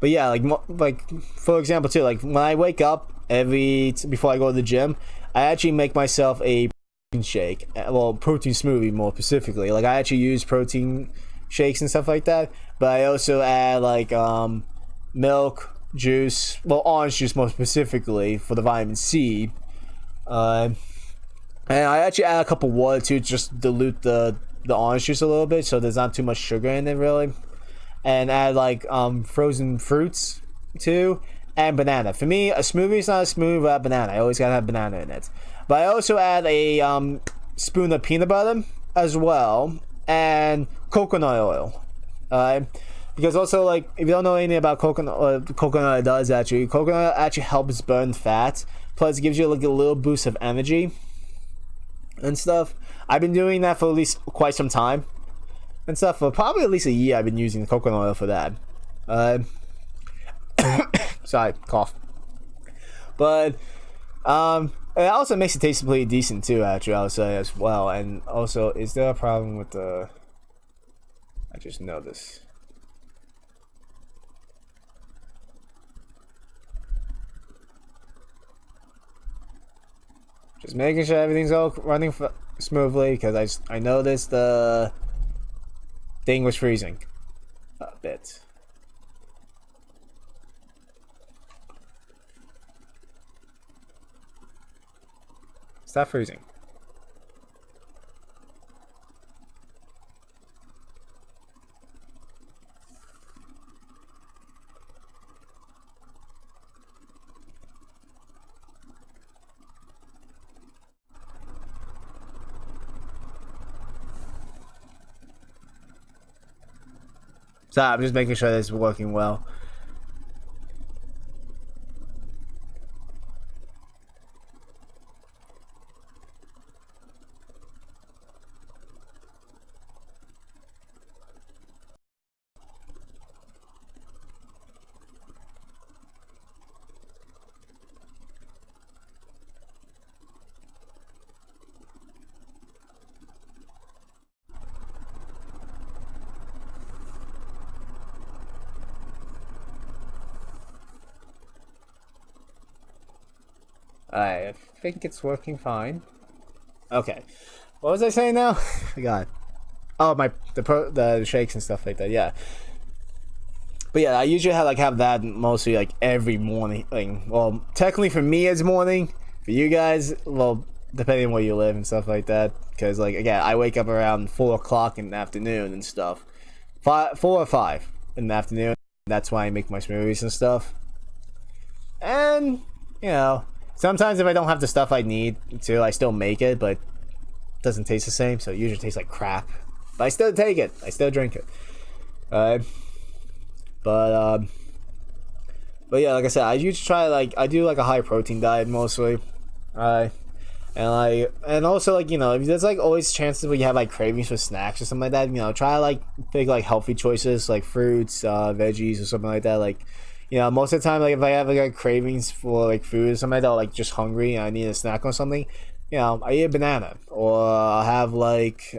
Speaker 1: but yeah, like for example too, like when I wake up before I go to the gym, I actually make myself a protein shake, well, protein smoothie more specifically. Like I actually use protein shakes and stuff like that, but I also add like milk, juice, well, orange juice more specifically for the vitamin C, and I actually add a cup of water to just dilute the orange juice a little bit, so there's not too much sugar in it really, and add like frozen fruits too, and banana. For me, a smoothie is not a smoothie without banana. I always gotta have banana in it. But I also add a spoon of peanut butter as well, and coconut oil, because also, like, if you don't know anything about coconut, coconut does actually, coconut actually helps burn fat, plus it gives you like a little boost of energy and stuff. I've been doing that for at least quite some time and stuff. For probably at least a year I've been using the coconut oil for that. Sorry, cough. But it also makes it taste pretty decent too, actually, I would say as well. And also, is there a problem with the... I just noticed. Just making sure everything's all running smoothly because I noticed the thing was freezing a bit. Stop freezing. So I'm just making sure this is working well. I think it's working fine. Okay. What was I saying now? I got. Oh, the shakes and stuff like that. Yeah. But yeah, I usually have that mostly like every morning. Like, well, technically for me it's morning. For you guys, well, depending on where you live and stuff like that. Because like again, I wake up around 4 o'clock in the afternoon and stuff. 4 or 5 in the afternoon. That's why I make my smoothies and stuff. And you know, sometimes if I don't have the stuff I need to, I still make it, but it doesn't taste the same. So it usually tastes like crap. But I still take it. I still drink it. But yeah, like I said, I usually try I do like a high protein diet mostly. And also like there's like always chances where you have like cravings for snacks or something like that. Try like pick like healthy choices like fruits, veggies or something like that. Like most of the time, like if I have like cravings for like food or something like that, or, like just hungry and I need a snack or something, I eat a banana or I'll have like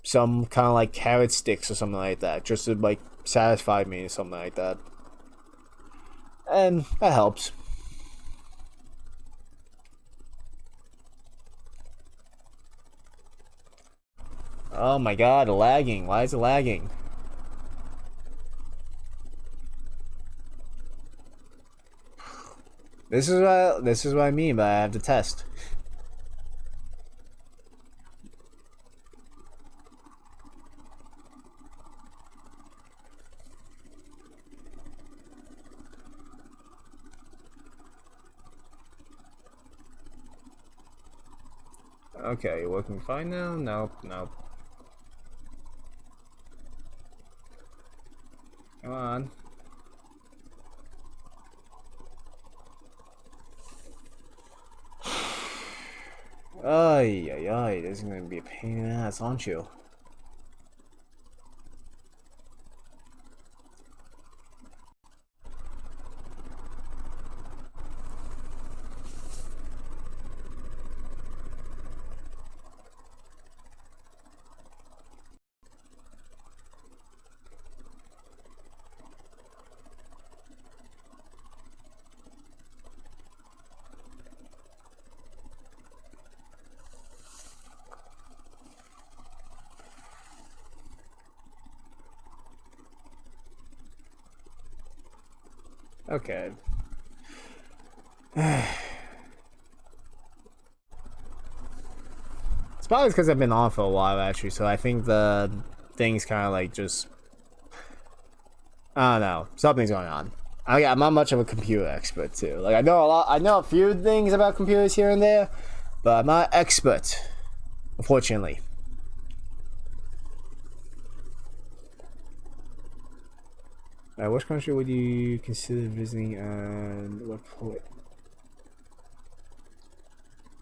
Speaker 1: some kind of like carrot sticks or something like that, just to like satisfy me or something like that, and that helps. Oh my god, lagging. Why is it lagging? This is what I mean by I have to test. Okay, working fine now? Nope, nope. Come on. Ay, ay, ay, this is gonna be a pain in the ass, aren't you? Okay. It's probably because I've been on for a while actually, so I think the thing's kind of like just I don't know, something's going on. I'm not much of a computer expert too. Like I know a few things about computers here and there, but I'm not an expert, unfortunately. Which country would you consider visiting and what point?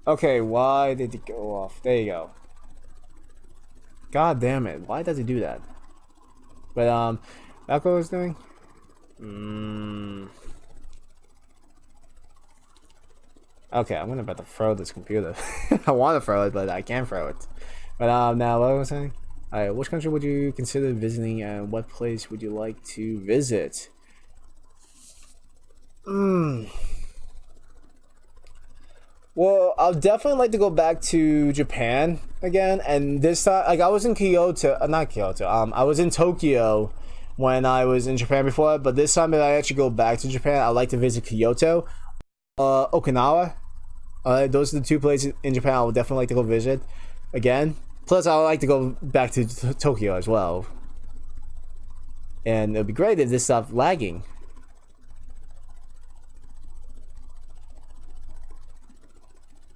Speaker 1: Okay, why did it go off? There you go. God damn it! Why does it do that? But that's what I was doing. Okay, I'm gonna about to throw this computer. I want to throw it, but I can't throw it. But now what was I saying? Alright, which country would you consider visiting and what place would you like to visit? Well, I'll definitely like to go back to Japan again, and this time, like I was in Kyoto, not Kyoto. I was in Tokyo when I was in Japan before, but this time if I actually go back to Japan, I'd like to visit Kyoto, Okinawa. Those are the two places in Japan I would definitely like to go visit again. Plus, I would like to go back to Tokyo as well, and it'd be great if this stopped lagging.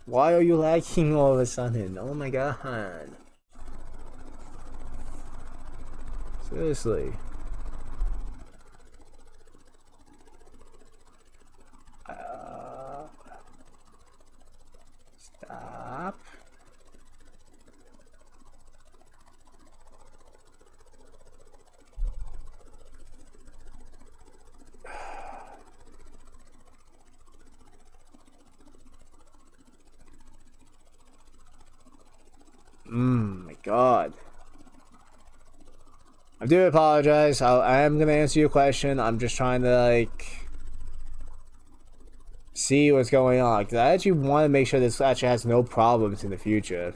Speaker 1: Why are you lagging all of a sudden? Oh my god. Seriously. Uh, Stop. My god. I do apologize. I am gonna answer your question. I'm just trying to like see what's going on because I actually want to make sure this actually has no problems in the future.